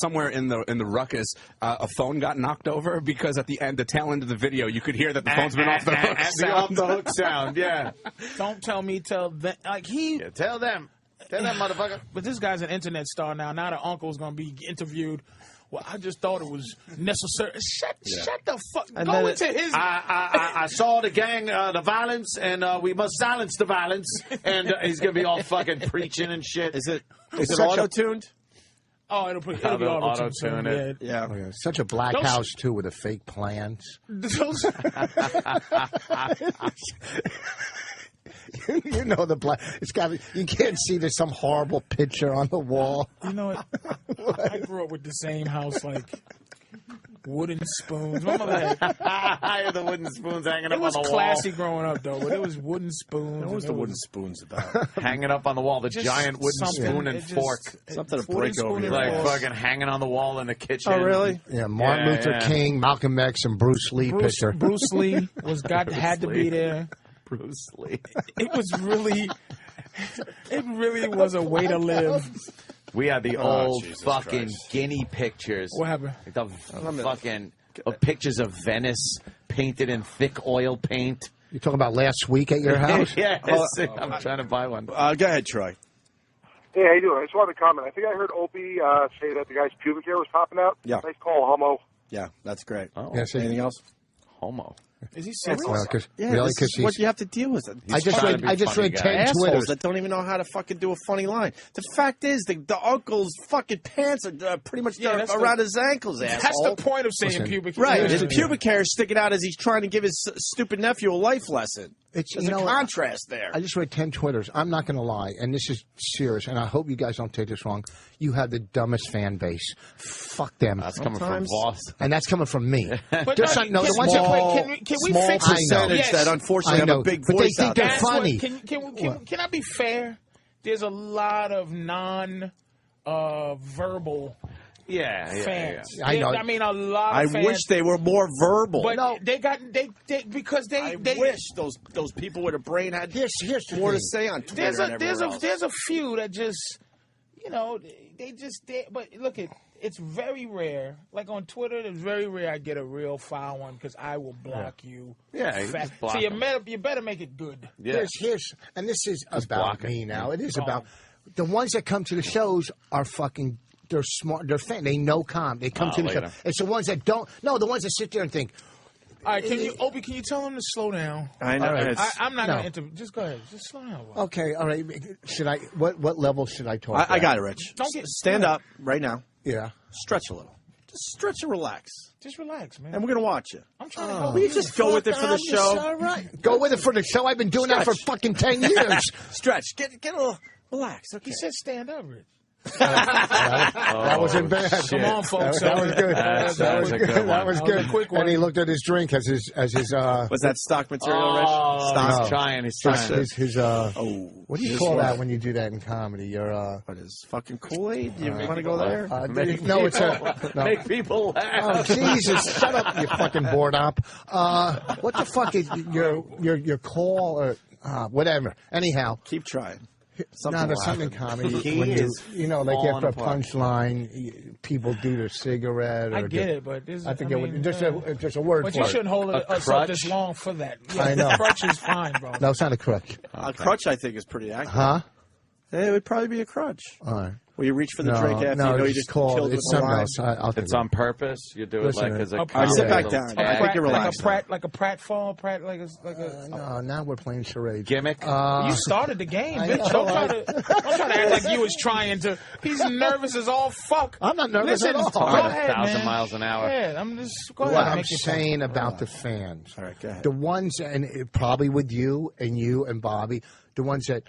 somewhere in the ruckus, a phone got knocked over because at the tail end of the video, you could hear that the phone's been off the hook sound. Off the hook sound, yeah. Don't tell me, tell them. Like tell them. Tell that motherfucker. But this guy's an internet star now. Now the uncle's going to be interviewed. Well, I just thought it was necessary. Shut the fuck. Go into his. I saw the gang, the violence, and we must silence the violence. And he's going to be all fucking preaching and shit. Is it auto-tuned? Oh, it'll be auto-tune it. Yeah. Oh, yeah. Such a black house, too, with the fake plants. You know the black. It's got. You can't see there's some horrible picture on the wall. You know what? I grew up with the same house, like wooden spoons. My mother had the wooden spoons hanging up on the wall. It was classy growing up, though, but it was wooden spoons. What was the wooden spoons about? Hanging up on the wall, the giant wooden spoon and fork. Something to break over here. Like fucking hanging on the wall in the kitchen. Oh, really? Yeah, Martin Luther King, Malcolm X, and Bruce Lee picture. Bruce Lee had to be there. Bruce Lee. It really was a way to live. We had the old fucking guinea pictures. What happened? The fucking pictures of Venice painted in thick oil paint. You talking about last week at your house? Yes, I'm trying to buy one. Go ahead, Troy. Hey, how you doing? I just wanted to comment. I think I heard Opie say that the guy's pubic hair was popping out. Yeah. Nice call, homo. Yeah, that's great. Oh. Yes, anything else? Homo. Is he serious? Really? Because what you have to deal with. I just read 10 assholes Twitters that don't even know how to fucking do a funny line. The fact is, the uncle's fucking pants are pretty much around his ankles. That's asshole. the point of saying pubic hair. Right, his pubic hair is sticking out as he's trying to give his stupid nephew a life lesson. There's a contrast there. I just read 10 Twitters. I'm not going to lie, and this is serious, and I hope you guys don't take this wrong. You have the dumbest fan base. Fuck them. That's coming from Voss. And that's coming from me. But can we fix percentage that unfortunately have a big voice but they think they're funny. Can I be fair? There's a lot of non-verbal fans. Yeah. I know. I mean, a lot I of fans. wish they were more verbal. But No. I wish those people with a brain had here's more to say on Twitter. There's a few that just, but look it's very rare. Like on Twitter, it's very rare I get a real foul one because I will block you. Yeah, you fast. just block So them. you better make it good. Yeah. And this is Just about block it. me now. It is about the ones that come to the shows are fucking. They're smart. They're fan. They know calm. They come to the show. It's the ones that don't. No, the ones that sit there and think. All right, Opie, can you tell him to slow down? I know. Right. I'm not going to just go ahead. Just slow down. Okay, all right. Should I? What level should I talk? I got it, Rich. Don't Stand up right now. Yeah. Stretch a little. Just stretch and relax. Just relax, man. And we're going to watch you. I'm trying to help Will you. you just go with it for the show? All right. Go with it for the show. I've been doing that for fucking 10 years. Stretch. Get a little relax. Okay. He said stand up, Rich. That wasn't bad. Come on, folks. That was good. That was a good one. That was good. A quick one. And he looked at his drink as his. Was that stock material, Rich? He's trying. He's trying. His what do you call that when you do that in comedy? Your what is fucking Kool-Aid? You want to go there? no, it's a no. Make people laugh. Oh Jesus! Shut up, you fucking board op. What the fuck is your call or whatever? Anyhow, keep trying. There's something in comedy when like after a punchline, people do their cigarette. Or I get it, but this, I forget there's a word but for it. you shouldn't hold us up this long for that. Yeah, I know. Crutch is fine, bro. No, it's not a crutch. A crutch, I think, is pretty accurate. Huh? It would probably be a crutch. All right. Where you reach for the drink after you just killed it's with the something line. else. It's on purpose. You do it like as a. Sit back down. I think you're relaxed. Like a pratfall, no, now we're playing charades. Gimmick. You started the game, bitch. Don't try to act like you was trying to. He's nervous as all fuck. I'm not nervous at all. Go ahead, 1,000 miles an hour. Yeah, I'm just go ahead. What I'm saying about the fans, all right, go ahead. The ones, and probably with you and Bobby, the ones that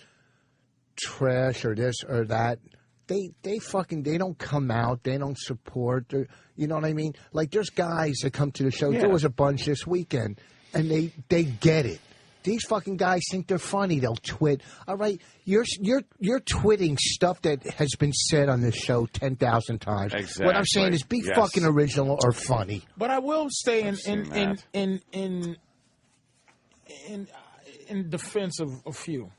trash or this or that. They don't come out. They don't support. You know what I mean? Like there's guys that come to the show. Yeah. There was a bunch this weekend, and they get it. These fucking guys think they're funny. They'll twit. All right, you're twitting stuff that has been said on this show 10,000 times. Exactly. What I'm saying is be fucking original or funny. But I will stay in defense of a few.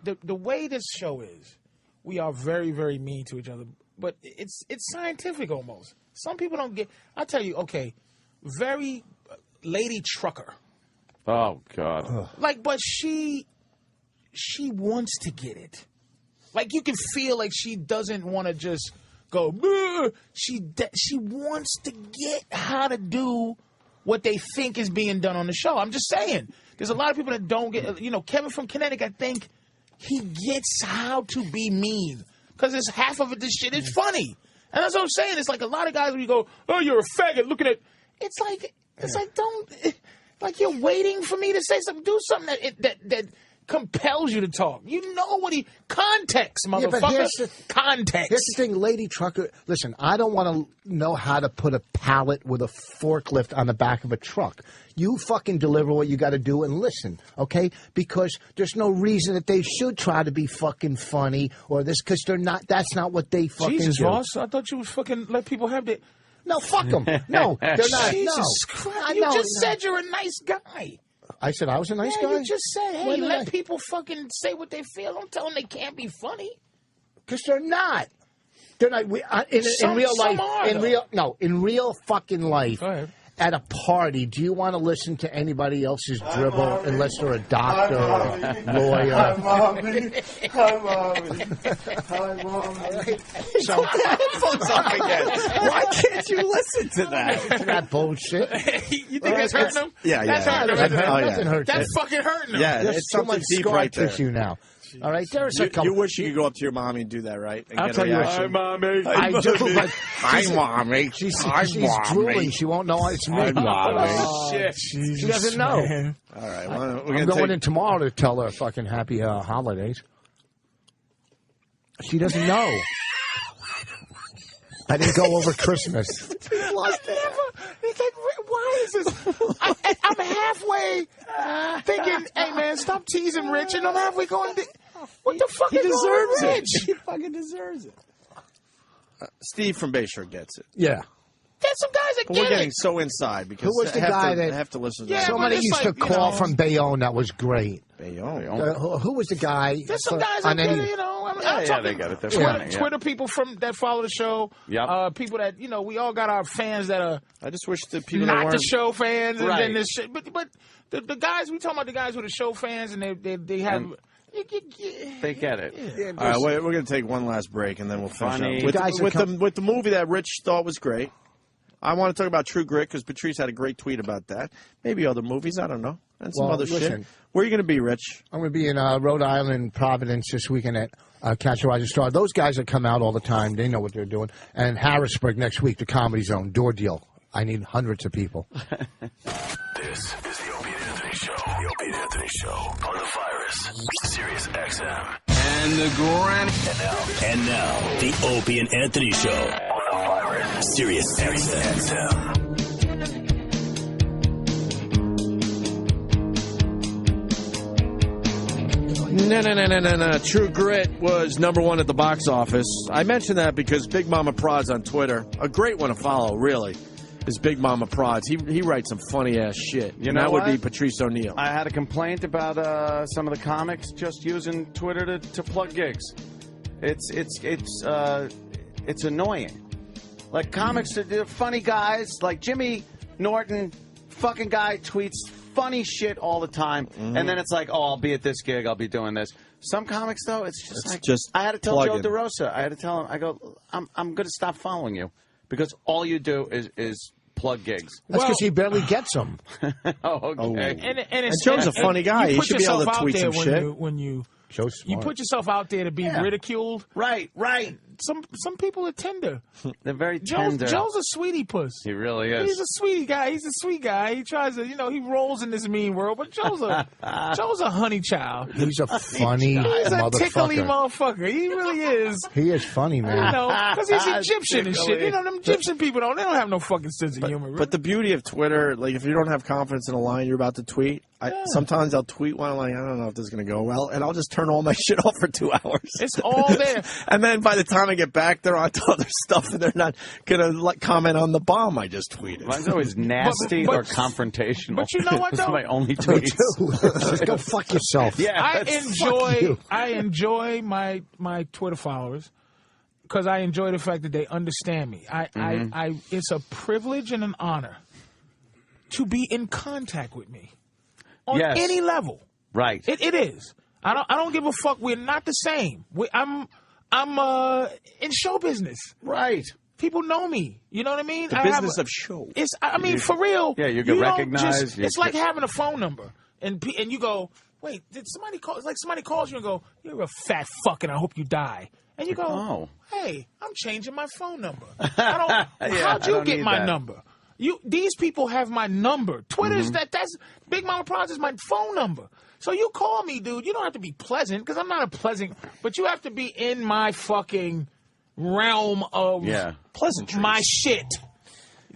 The way this show is. We are very, very mean to each other, but it's scientific almost. Some people don't get. I'll tell you, okay, very lady trucker. Oh God! But she wants to get it. Like you can feel like she doesn't want to just go. Bleh. She wants to get how to do what they think is being done on the show. I'm just saying. There's a lot of people that don't get. Kevin from Connecticut, I think. He gets how to be mean because it's half of it. This shit is funny, and that's what I'm saying. It's like a lot of guys when you go, "Oh, you're a faggot." Looking at it's like don't like you're waiting for me to say something. Do something that compels you to talk. You know what context, motherfucker. Context. Here's the thing, lady trucker. Listen, I don't want to know how to put a pallet with a forklift on the back of a truck. You fucking deliver what you got to do and listen, okay? Because there's no reason that they should try to be fucking funny or this, because they're not. That's not what they fucking Jesus, do. Ross, I thought you was fucking let people have that. No, fuck them. No, they're not. Jesus Christ! You just said you're a nice guy. I said I was a nice guy? You just said, hey, you let people fucking say what they feel. Don't tell them they can't be funny. Because they're not. They're not. In real life, in real fucking life, at a party, do you want to listen to anybody else's dribble unless they're a doctor or a lawyer? Hi, Mommy. Hi, Mommy. Hi, Mommy. So, put the headphones up again. Why can't you listen to that? To that bullshit. You think that's hurting him? Yeah, that's hurting him. Nothing hurts. That's fucking hurting him. Yeah, there's it's too something much deep scar right there. tissue now. All right, there's a couple. You wish you could go up to your mommy and do that, right? And I'll get tell a you, reaction. hi, Mommy. I do, but hi, Mommy. She's drooling. She won't know it's me. Hi, Mommy. Oh, shit. She doesn't know. Man. All right, well, I'm going in tomorrow to tell her fucking happy holidays. She doesn't know. I didn't go over Christmas. He's like, why is this? I'm halfway thinking, hey, man, stop teasing Rich. And I'm halfway going, what the fuck is wrong with Rich? He fucking deserves it. Steve from Bayshore gets it. Yeah. There's some guys that But get we're getting it. so inside because Who was the I have guy to, that I have to listen to somebody used to call from Bayonne that was great? Bayonne. Who was the guy? There's some guys that get it, you know. I mean, I'm talking they get it. They're Twitter, funny, yeah. Twitter people that follow the show. Yep. People that, you know, we all got our fans that are. I just wish the people that not weren't the show fans and Right. then this shit. But the guys, we talking about the guys who are the show fans and they have. They get it. All right, we're going to take one last break and then we'll finish Funny. up. With the movie that Rich thought was great. I want to talk about True Grit because Patrice had a great tweet about that. Maybe other movies, I don't know, and some other shit. Where are you going to be, Rich? I'm going to be in Rhode Island, Providence this weekend at Catch a Rising Star. Those guys that come out all the time, they know what they're doing. And Harrisburg next week, the Comedy Zone, door deal. I need hundreds of people. This is the Opie and Anthony Show. The Opie and Anthony Show on the Virus. Sirius XM. And the granny. And now, the Opie and Anthony Show on the Virus. Sirius XM. No. True Grit was #1 at the box office. I mentioned that because Big Mama Prods on Twitter, a great one to follow, really, is Big Mama Prods. He writes some funny-ass shit. You and know that what? would be Patrice O'Neal. I had a complaint about some of the comics just using Twitter to plug gigs. It's annoying. Like comics, they're funny guys. Like Jimmy Norton, fucking guy, tweets funny shit all the time, and then it's like, oh, I'll be at this gig, I'll be doing this. Some comics though, it's just I had to tell Joe DeRosa. I had to tell him. I go, I'm going to stop following you because all you do is plug gigs. That's because he barely gets them. Oh, okay. And Joe's a funny guy. He should be able to tweet some shit. When you you put yourself out there to be ridiculed. Right. Some people are tender. They're very tender. Joe's a sweetie puss. He really is. He's a sweetie guy. He's a sweet guy. He tries to, he rolls in this mean world, but Joe's a honey child. He's a funny He's a tickly motherfucker. motherfucker. He really is. He is funny, man. Because he's Egyptian and shit. Them Egyptian people they don't have no fucking sense of humor. Really. But the beauty of Twitter, like if you don't have confidence in a line you're about to tweet, sometimes I'll tweet one like, I don't know if this is going to go well, and I'll just turn all my shit off for 2 hours. It's all there. And then by the time I get back, they're on to other stuff, and they're not going to comment on the bomb I just tweeted. Mine's always nasty or confrontational. But you know what, though? Those are my only tweets. Just go fuck yourself. Yeah, I enjoy my Twitter followers because I enjoy the fact that they understand me. It's a privilege and an honor to be in contact with me on any level. Right. It is. I don't give a fuck. We're not the same. I'm in show business. Right. People know me. You know what I mean? The business of show. For real. Yeah, you get recognized. It's like having a phone number. And you go, wait, did somebody call? It's like somebody calls you and go, you're a fat fuck and I hope you die. And you go, hey, I'm changing my phone number. How'd you get my number? These people have my number. Twitter's that's Big Mama Prods is my phone number. So you call me, dude. You don't have to be pleasant because I'm not a pleasant, but you have to be in my fucking realm of pleasantries. My shit.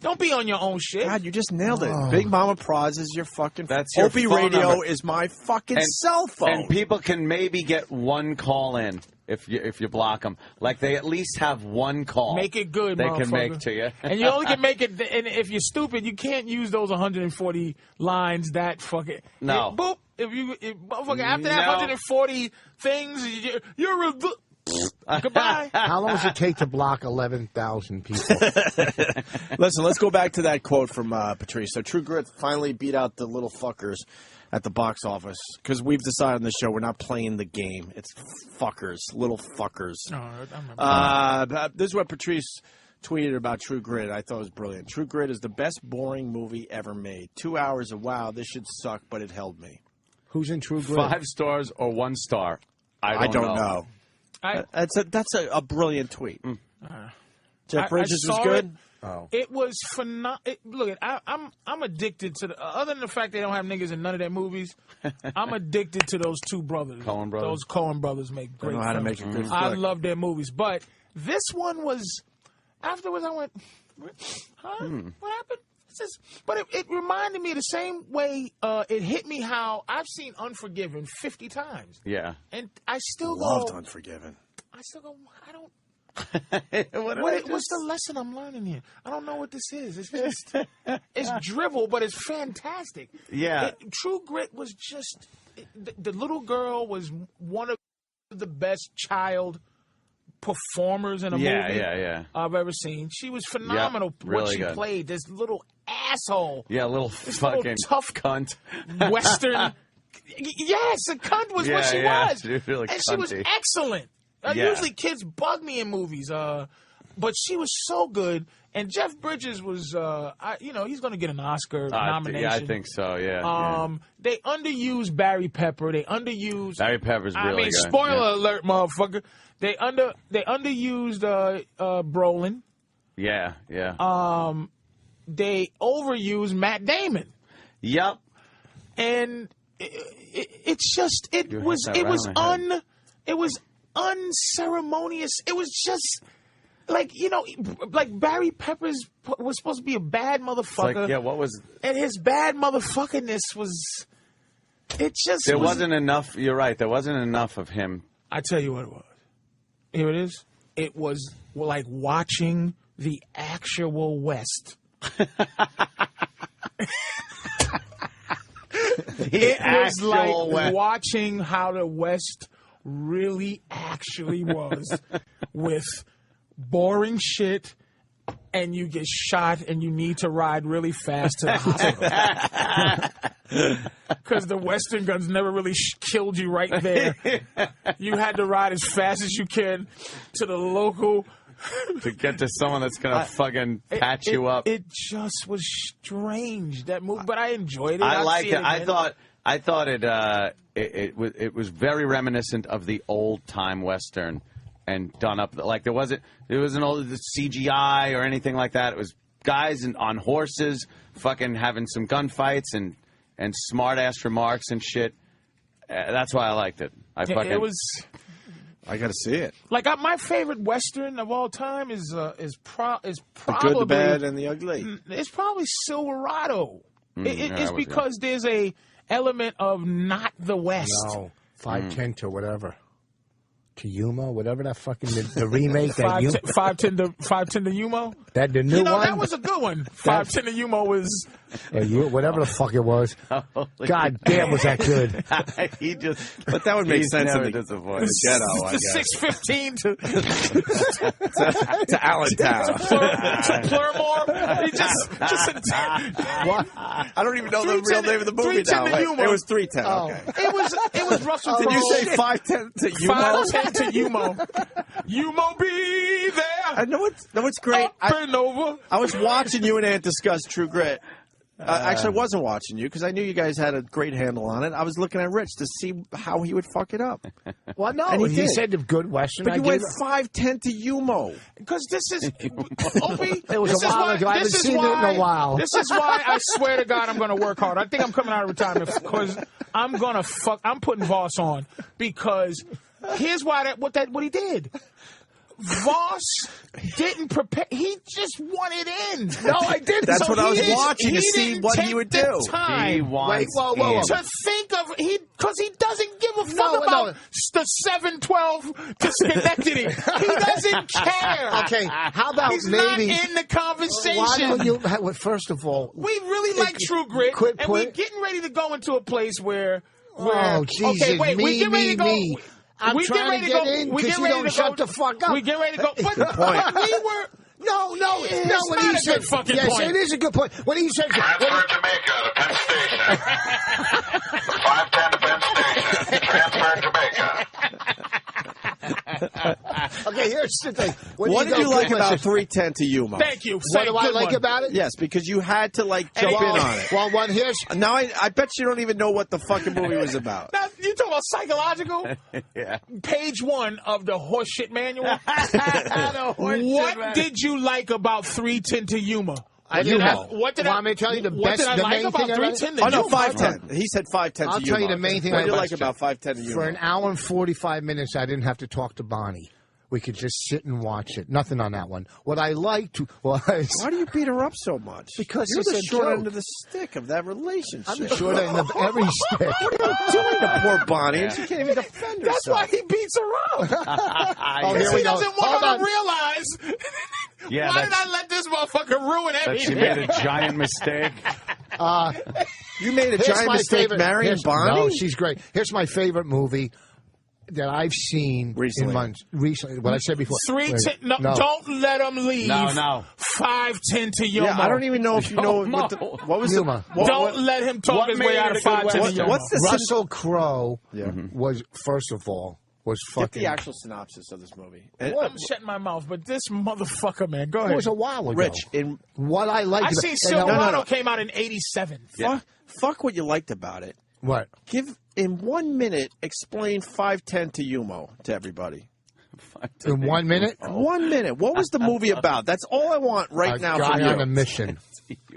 Don't be on your own shit. God, you just nailed it. Big Mama Prods is your fucking. That's your Opie phone Radio number. is my fucking cell phone. And people can maybe get one call in if you block them. Like they at least have one call. Make it good, they can make to you. And you only can make it. And if you're stupid, you can't use those 140 lines. That fucking boop. If motherfucker after that 140 things, you're a. Goodbye. How long does it take to block 11,000 people? Listen, let's go back to that quote from Patrice. So True Grit finally beat out the little fuckers at the box office because we've decided on this show we're not playing the game. It's fuckers, little fuckers. This is what Patrice tweeted about True Grit. I thought it was brilliant. True Grit is the best boring movie ever made. 2 hours of wow, this should suck, but it held me. Who's in True Grit? 5 stars or 1 star? I don't know. That's a brilliant tweet. Jeff Bridges was good. It was phenomenal. Look, I'm addicted to other than the fact they don't have niggas in none of their movies. I'm addicted to those two brothers. Coen brothers. Those Coen brothers make great. They know how to films. make a good I flick. love their movies, but this one was. Afterwards, I went, huh? What happened? But it reminded me the same way it hit me how I've seen Unforgiven 50 times. Yeah. And I still loved Unforgiven. I still go, What's the lesson I'm learning here? I don't know what this is. It's just it's drivel, but it's fantastic. Yeah. True Grit was just the little girl was one of the best child performers in a movie I've ever seen. She was phenomenal. Really what she good. played. This little asshole. Yeah, little fucking tough cunt. Western. Yes, a cunt was what she was. She was really and cunty. she was excellent. Usually kids bug me in movies, but she was so good. And Jeff Bridges was, he's going to get an Oscar nomination. Yeah, I think so. Yeah. They underused Barry Pepper. They underused Barry Pepper's really good. Spoiler alert, motherfucker. They underused Brolin. Yeah. They overused Matt Damon. Yep. And it was unceremonious. It was just like Barry Pepper's was supposed to be a bad motherfucker. Like, what was? And his bad motherfuckerness was. There wasn't enough. You're right. There wasn't enough of him. I tell you what it was. Here it is. It was like watching the actual West. It was like watching how the West really actually was, with boring shit, and you get shot and you need to ride really fast to the hospital. Because the Western guns never really killed you right there. You had to ride as fast as you can to the local... to get to someone that's going to fucking patch you up. It just was strange, that movie, but I enjoyed it. I liked it. I thought it was very reminiscent of the old time Western and done up like there wasn't all the CGI or anything like that. It was guys on horses fucking having some gunfights and smart ass remarks and shit. That's why I liked it. It was. I got to see it. Like my favorite Western of all time is probably The Good, the Bad, and the Ugly. It's probably Silverado. It's because there's a element of not the West. No, 510 to whatever. To Yuma, whatever that fucking the remake. 510 to Yuma. That the new one. That was a good one. 510 to Yuma was. Whatever the fuck it was. God damn, was that good? But that would make sense in the ghetto. I guess. 615 to Allentown. to Plurmore. He just what? I don't even know the real name of the movie now. It was 310. Okay. It was Russell Crowe. Did you say 510 to Yuma? 510 to Yuma. Yuma be there. I know what's great. I was watching you and Ant discuss True Grit. Actually, I wasn't watching you because I knew you guys had a great handle on it. I was looking at Rich to see how he would fuck it up. Well, no, and he said the good Western. But you went 510 to Yumo. Because this is Opie. It was a while ago. I haven't seen it in a while. This is why I swear to God I'm going to work hard. I think I'm coming out of retirement because I'm going to fuck. I'm putting Voss on because here's why what he did. Voss didn't prepare. He just wanted in. No, I didn't. That's what I was watching to see what he would do. He wants whoa. To think of because he doesn't give a fuck about the 712 to Schenectady. He doesn't care. Okay, how about he's maybe not in the conversation? Why don't you? Well, first of all, we really like True Grit, and we're getting ready to go into a place where. Oh Jesus! Okay, wait. We get ready to go. I'm trying to get in because you don't shut the fuck up. We get ready to go. But good point. We were. No. It's When not he a said, good fucking yes, point. it is a good point. When he said, Transfer Jamaica to Penn Station. 510 to Penn Station. Transfer Jamaica. okay, here's the thing. What did you like about 310 to Yuma? Thank you. What do I like about it? Yes, because you had to jump in on it. Well, one here's now I bet you don't even know what the fucking movie was about. Now, you talking about psychological? Yeah. Page 1 of the horseshit manual. What did you like about 310 to Yuma? What did I tell you the best? What did I like about 310 to Yuma? Oh, no, 510. He said 510 to Yuma. I'll tell you the main thing What I do you like about 510 to Yuma? For an hour and 45 minutes, I didn't have to talk to Bonnie. We could just sit and watch it. Nothing on that one. What I liked was... Why do you beat her up so much? Because you're it's the a short joke. end of the stick of that relationship. I'm the short end of every stick. What are you doing to poor Bonnie? Yeah. She can't even defend herself. That's why he beats her up. Oh, here we He go. doesn't want her to realize. Yeah, why did I let this motherfucker ruin That everything? she made a giant mistake. You made a Here's giant my mistake favorite- marrying here's- Bonnie? No, she's great. Here's my favorite movie that I've seen Recently. in months. Recently, what I said before. 3:10. No, don't let him leave. No. 5:10 to Yuma. Yeah, I don't even know if you know what was Yuma. Don't let him talk his way out of 5:10 to Yuma. What's the Russell Crowe Yeah. was, first of all, was Get fucking... the actual synopsis of this movie. I'm shutting my mouth, but this motherfucker, man, go ahead. It was a while ago. Rich, in What I liked... I seen and Silverado came out in 87. fuck what you liked about it. What? Give in 1 minute. Explain 5:10 to Yumo to everybody. In 1 minute? 1 minute. What was the movie about? That's all I want right now A from guy you. on a mission.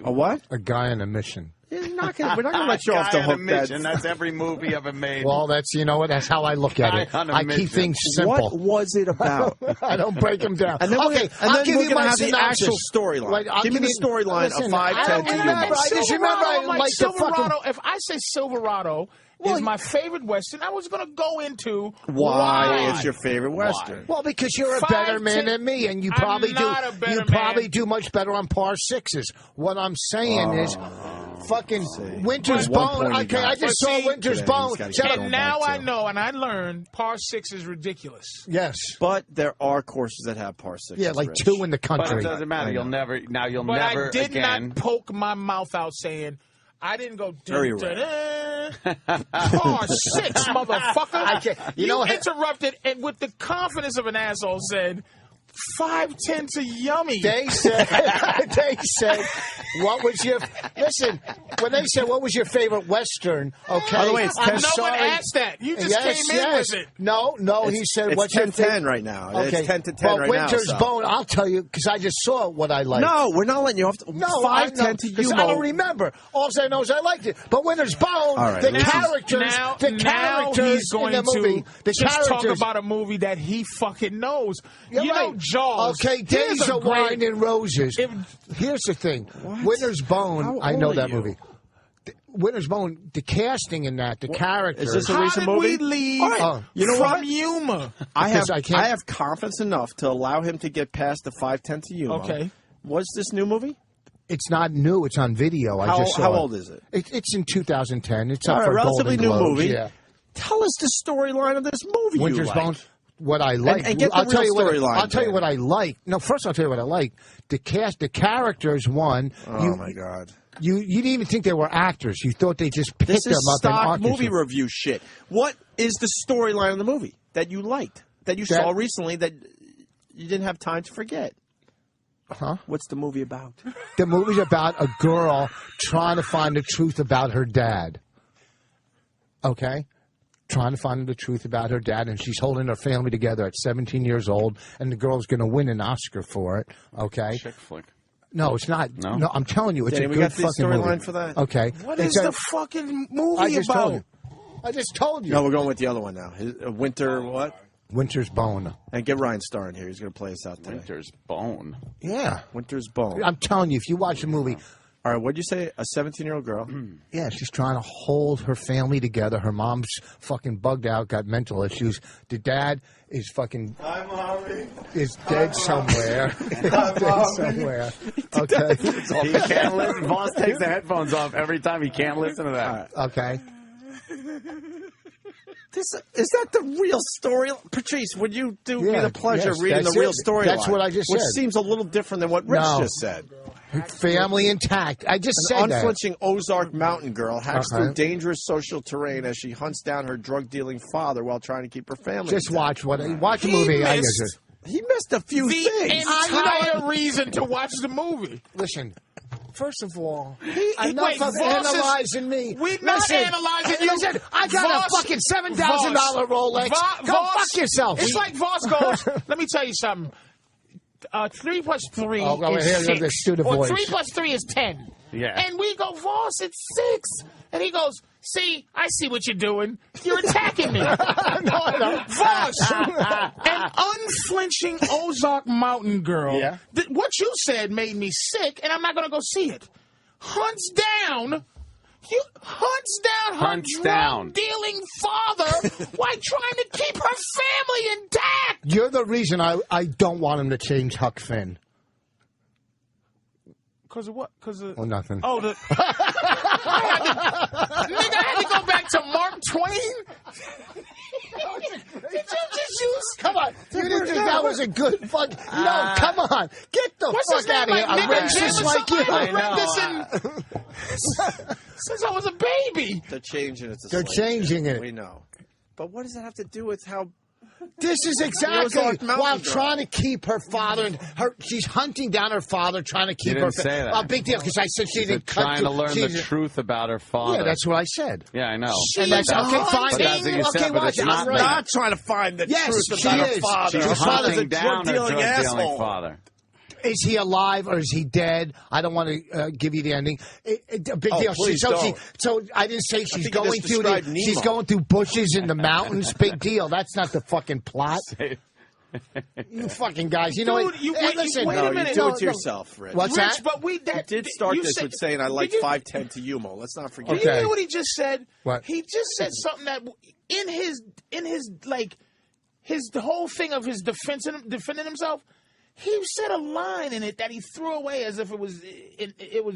A what? A guy on a mission. We're not gonna let you off the Guy on a hook. mission. That's every movie ever made. Well, that's, you know what, that's how I look at it. Guy on a I mission. keep things simple. What was it about? I don't break them down. And then okay, and I'll then give we're you gonna my have the synopsis. actual storyline. Wait, I'll Give me give the you- storyline of listen, 5:10 I to don't Yumo. remember. I just remember I like liked the Silverado. fucking... If I say Silverado is my favorite Western, I was going to go into Why it's your favorite Western? Well, because you're a 5 better man to- than me, and you I'm probably not a do. better You man. probably do much better on par sixes. What I'm saying is, fucking Winter's One Bone. point he Okay, got. I just But saw see, Winter's yeah, Bone. he's gotta Shut keep up. going. And now back I to. know, and I learned par 6 is ridiculous. Yes. But there are courses that have par 6. Yeah, like Rich. 2 in the But country. it doesn't matter. You'll never. Now you'll But never I did again. not poke my mouth out saying, I didn't go, Very par 6, motherfucker. You know what? Interrupted and with the confidence of an asshole said, 5:10 to Yummy. They said, what was your, listen, when they said, what was your favorite Western, okay. By the way, it's I'm 10 no sorry. one asked that. You just came in with it. No, he said, It's what's your 10-10 favorite? right now. Okay. It's 10 to 10 well, right Winter's now. so. Bone, I'll tell you, because I just saw what I liked. No, we're not letting you off. No, 5:10 to because I don't Yumo. remember. All I know is I liked it. But Winter's Bone, All right, the this is- characters, Now the he's characters going in the movie, to the just talk characters. about a movie that he fucking knows. You're you know right. Jaws. Okay, Here's Days a of great- Wine and Roses. Here's the thing. Winter's Bone, How I know old are that you? movie. Winter's Bone, the casting in that, the characters. Is this a How recent did movie? we leave All right. You know from what? Yuma? I Because I can't- have confidence enough to allow him to get past the 5:10 to Yumo. Okay. What's this new movie? It's not new. It's on video. I just saw how it. old is it? It's in 2010. It's All up right, for relatively Golden new Globes. movie. Yeah. Tell us the storyline of this movie. Winter's you Bone. like. What I like. and get the I'll tell real you what. storyline, I'll tell you Dan. what I like. No, first I'll tell you what I like. The cast, the characters. One. Oh my God. You didn't even think they were actors. You thought they just picked This them is up stock and movie auditioned. review shit. What is the storyline of the movie that you liked, that you saw recently, that you didn't have time to forget? Huh? What's the movie about? The movie's about a girl trying to find the truth about her dad. Okay? Trying to find the truth about her dad, and she's holding her family together at 17 years old, and the girl's going to win an Oscar for it. Okay? Chick flick. No, it's not. No? I'm telling you, it's Danny, a we good got the fucking movie. storyline for that? Okay. What It's is the fucking movie I just about? told you. I just told you. No, we're going with the other one now. Winter what? Winter's Bone. And get Ryan Starr in here. He's going to play us out today. Winter's Bone. Yeah. Winter's Bone. I'm telling you, if you watch the movie, All right, what'd you say? A 17-year-old girl? yeah, she's trying to hold her family together. Her mom's fucking bugged out, got mental issues. The dad is fucking Hi, Mommy. is dead somewhere. Dead somewhere. Okay. He can't listen. Boss takes the headphones off every time. He can't listen to that. Okay. Is that the real story? Patrice, would you do me Yeah, the pleasure yes, of reading that's the real it. storyline? That's what I just Which said. seems a little different than what Rich No. just said. Family intact. I just An said that. unflinching Ozark mountain girl hacks Okay. through dangerous social terrain as she hunts down her drug-dealing father while trying to keep her family. Just intact. watch the movie. I guess. He missed a few The things. entire reason to watch the movie. Listen. First of all, wait, enough of Voss is- analyzing me. We're not analyzing you. Listen, I got a Voss- fucking $7,000 Rolex. Go Voss- fuck yourself. It's like Voss goes, let me tell you something. 3 plus 3 Oh, go is ahead, 6. let's do the Or voice. 3 plus 3 is 10. Yeah. And we go, Voss, it's 6. And he goes, see, I see what you're doing. You're attacking me. No, I don't. Voss, an unflinching Ozark Mountain girl. Yeah. What you said made me sick, and I'm not going to go see it. Hunts down her drug-dealing father while trying to keep her family intact. You're the reason I don't want him to change Huck Finn. Because of what? Oh, nothing. Oh, I had to go back to Mark Twain? Did you just use... Come on. You didn't think that was a good fuck... No, come on. Get the fuck out of here. I'm racist like you. I know. Since I was a baby. They're changing it to They're changing it. We know. But what does that have to do with how... This is exactly while trying to keep her father and her. She's hunting down her father, trying to keep You her. didn't say that. Oh, big deal because I said she didn't cut. Trying to learn the truth about her father. Yeah, that's what I said. Yeah, I know. And that's okay. Fine. That's what you said, but it's not right. Not trying to find the truth about her father. She's Her father's a hunting down her drug-dealing asshole. father. Is he alive or is he dead? I don't want to give you the ending. Big deal. Please don't. So I didn't say she's think going you just through described Nemo. she's going through bushes in the mountains. Big deal. That's not the fucking plot. You fucking guys. You know what? Listen. Wait a minute. You do it to yourself, Rich. What's that? But You did start this with saying I like 5'10" to Yumo. Let's not forget. Did you hear what he just said? What? He just said something that in his like his whole thing of his defending himself. He said a line in it that he threw away as if it was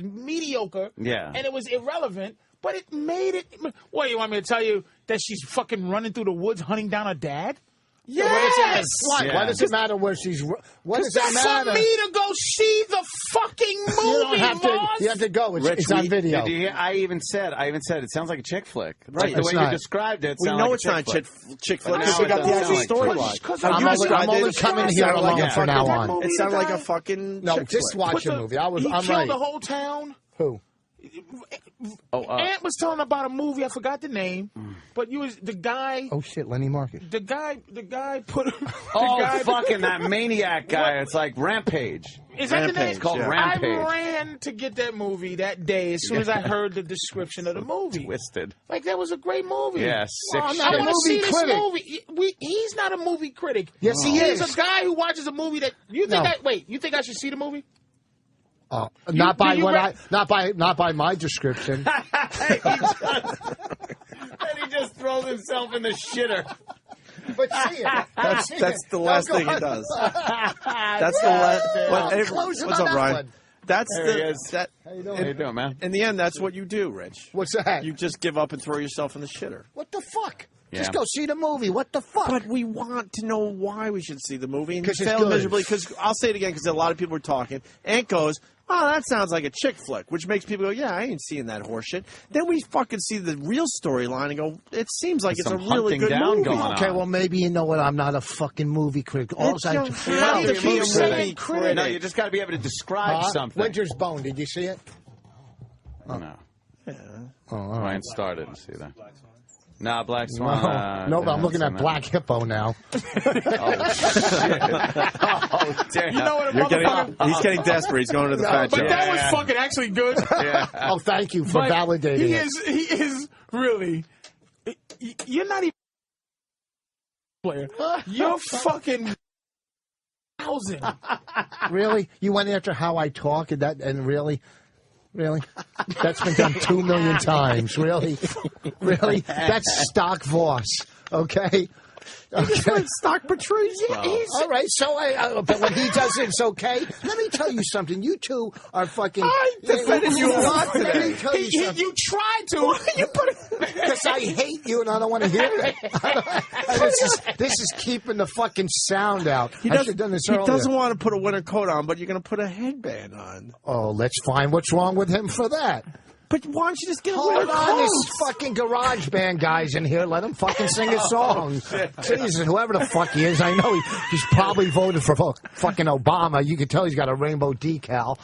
mediocre. Yeah. And it was irrelevant. But it made it. What, you want me to tell you that she's fucking running through the woods hunting down her dad? Yes. Why does it matter where she's? What does that matter? For me to go see the fucking movie. You don't have to. You have to go. It's on video. Did you hear? I even said it sounds like a chick flick. Right. Like the way you described it. We know like it's not a chick flick Now because we it got the doesn't actual sound like storyline. I'm only coming here alone from now on. It sounded like a fucking No, chick just flick. watch the movie. I'm He right. killed the whole town. Who? Ant was telling about a movie. I forgot the name, but you was the guy. Oh shit, Lenny Marcus. The guy put. Fucking that maniac guy. It's like Rampage. Is that the name? It's called Rampage. I ran to get that movie that day as soon as I heard the description of the movie. Twisted. Like, that was a great movie. Yeah, sick I'm shit. not a movie see this critic. movie. He's not a movie critic. Yes, he He's is. a guy who watches a movie that you think. No. You think I should see the movie? Not by you what read- not by my description. And he just throws himself in the shitter. But see it. That's the last thing he does. That's the last. What's up, Ryan? That's There he the. is. That, How you doing? How you doing, man? in the end, that's what you do, Rich. What's that? You just give up and throw yourself in the shitter. What the fuck? Yeah. Just go see the movie. What the fuck? But we want to know why we should see the movie, and you 'Cause it's failed good. miserably. Because I'll say it again, because a lot of people are talking. Ant goes, "Oh, that sounds like a chick flick," which makes people go, "Yeah, I ain't seeing that horseshit." Then we fucking see the real storyline and go, "It seems like it's a Some really hunting good down movie." going on. Okay, well, maybe you know what? I'm not a fucking movie critic. All You don't have to be a movie critic. No, you just got to be able to describe something. Winter's Bone. Did you see it? No. Oh, all right. Ryan started. See that? Nah, Black Swan. No, but I'm looking at Black Hippo now. Oh, shit. Oh, damn. You know what? A He's getting desperate. He's going to the fat But show. that was fucking actually good. Yeah. Oh, thank you for But validating he it. He is really. You're not even player. You're fucking 1,000. Really? You went after how I talk and really? Really? That's been done 2 million times. Really? Really? That's stock Voss. Okay? Okay. Stock Patrice. All right, so but when he does it, it's okay. Let me tell you something. You two are fucking. I defended you a lot Let today. me tell you something. You tried to. You put it. Because I hate you and I don't want to hear it. This is keeping the fucking sound out. I should have done this earlier. He doesn't want to put a winter coat on, but you're going to put a headband on. Oh, let's find what's wrong with him for that. But why don't you just get a Hold winter on, coat? this fucking garage band guy's in here. Let him fucking sing a song. Jesus, whoever the fuck he is, I know he's probably voted for fucking Obama. You can tell he's got a rainbow decal.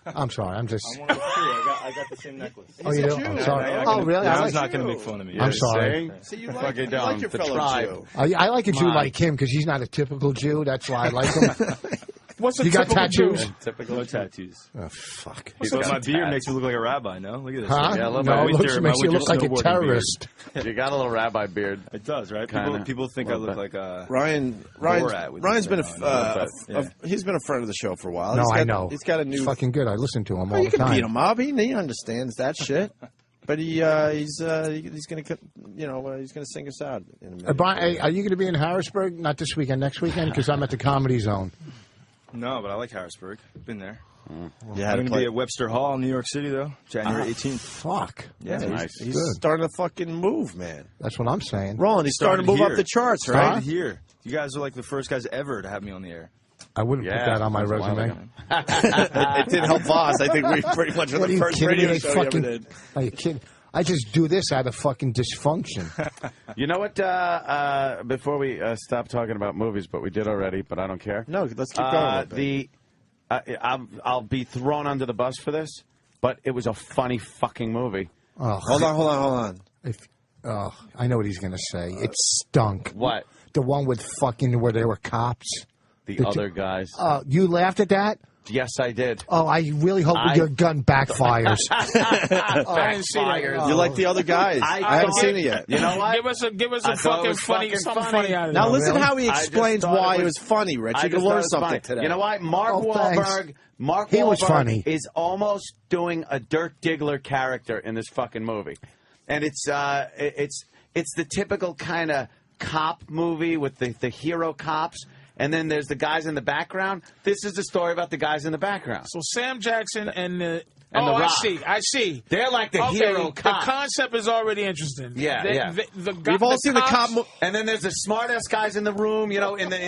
I'm sorry, I'm just. I'm one of the two. I got the same necklace. Oh, you do? I'm sorry. Yeah, Oh, really? I was not going to make fun of me. I'm sorry. See, you like your fellow Jew. I like a Jew like him because he's not a typical Jew. That's why I like him. What's a You got typical Jew? tattoos? Typical tattoos. Oh, fuck. But my beard makes me look like a rabbi, no? Look at this. Huh? Yeah, a little No, bit. it makes you look like a terrorist. You got a little rabbi beard. It does, right? Kinda. People think I look like a Ryan's been he's been a friend of the show for a while. No, He's got, I know. He's got a new. He's fucking good. I listen to him all you the can time. beat him up. He understands that shit. But he's gonna sing us out in a minute. Brian, hey, are you going to be in Harrisburg? Not this weekend, next weekend, because I'm at the Comedy Zone. No, but I like Harrisburg. Been there. You I'm had going to to be at Webster Hall, New York City, though, January 18th. Fuck. Yeah, Nice. he's Good. starting to fucking move, man. That's what I'm saying. Roland, he's starting to move up the charts, right? Started here. You guys are like the first guys ever to have me on the air. I wouldn't put that on my resume. It didn't help Voss. I think we pretty much were What are the you first kidding me? radio show we ever did. Are you kidding? I just do this out of fucking dysfunction. You know what? Before we stop talking about movies, but we did already, but I don't care. No, let's keep going. I'll be thrown under the bus for this, but it was a funny fucking movie. Oh, Hold on. I know what he's going to say. It stunk. What? The one with fucking where they were cops. The other guys. You laughed at that? Yes, I did. Oh, I really hope your gun backfires. I didn't see that. You like the other guys? I haven't seen it yet. You know what? Give us a fucking funny, something funny out of it. Now listen how he explains why it was funny, Rich. You can learn something today. You know what? Mark Wahlberg was funny. Is almost doing a Dirk Diggler character in this fucking movie, and it's the typical kind of cop movie with the hero cops. And then there's the guys in the background. This is the story about the guys in the background. So Sam Jackson and The Rock. I see. They're like the hero cops. The concept is already interesting. Yeah. We've all seen the cop. And then there's the smartest guys in the room, in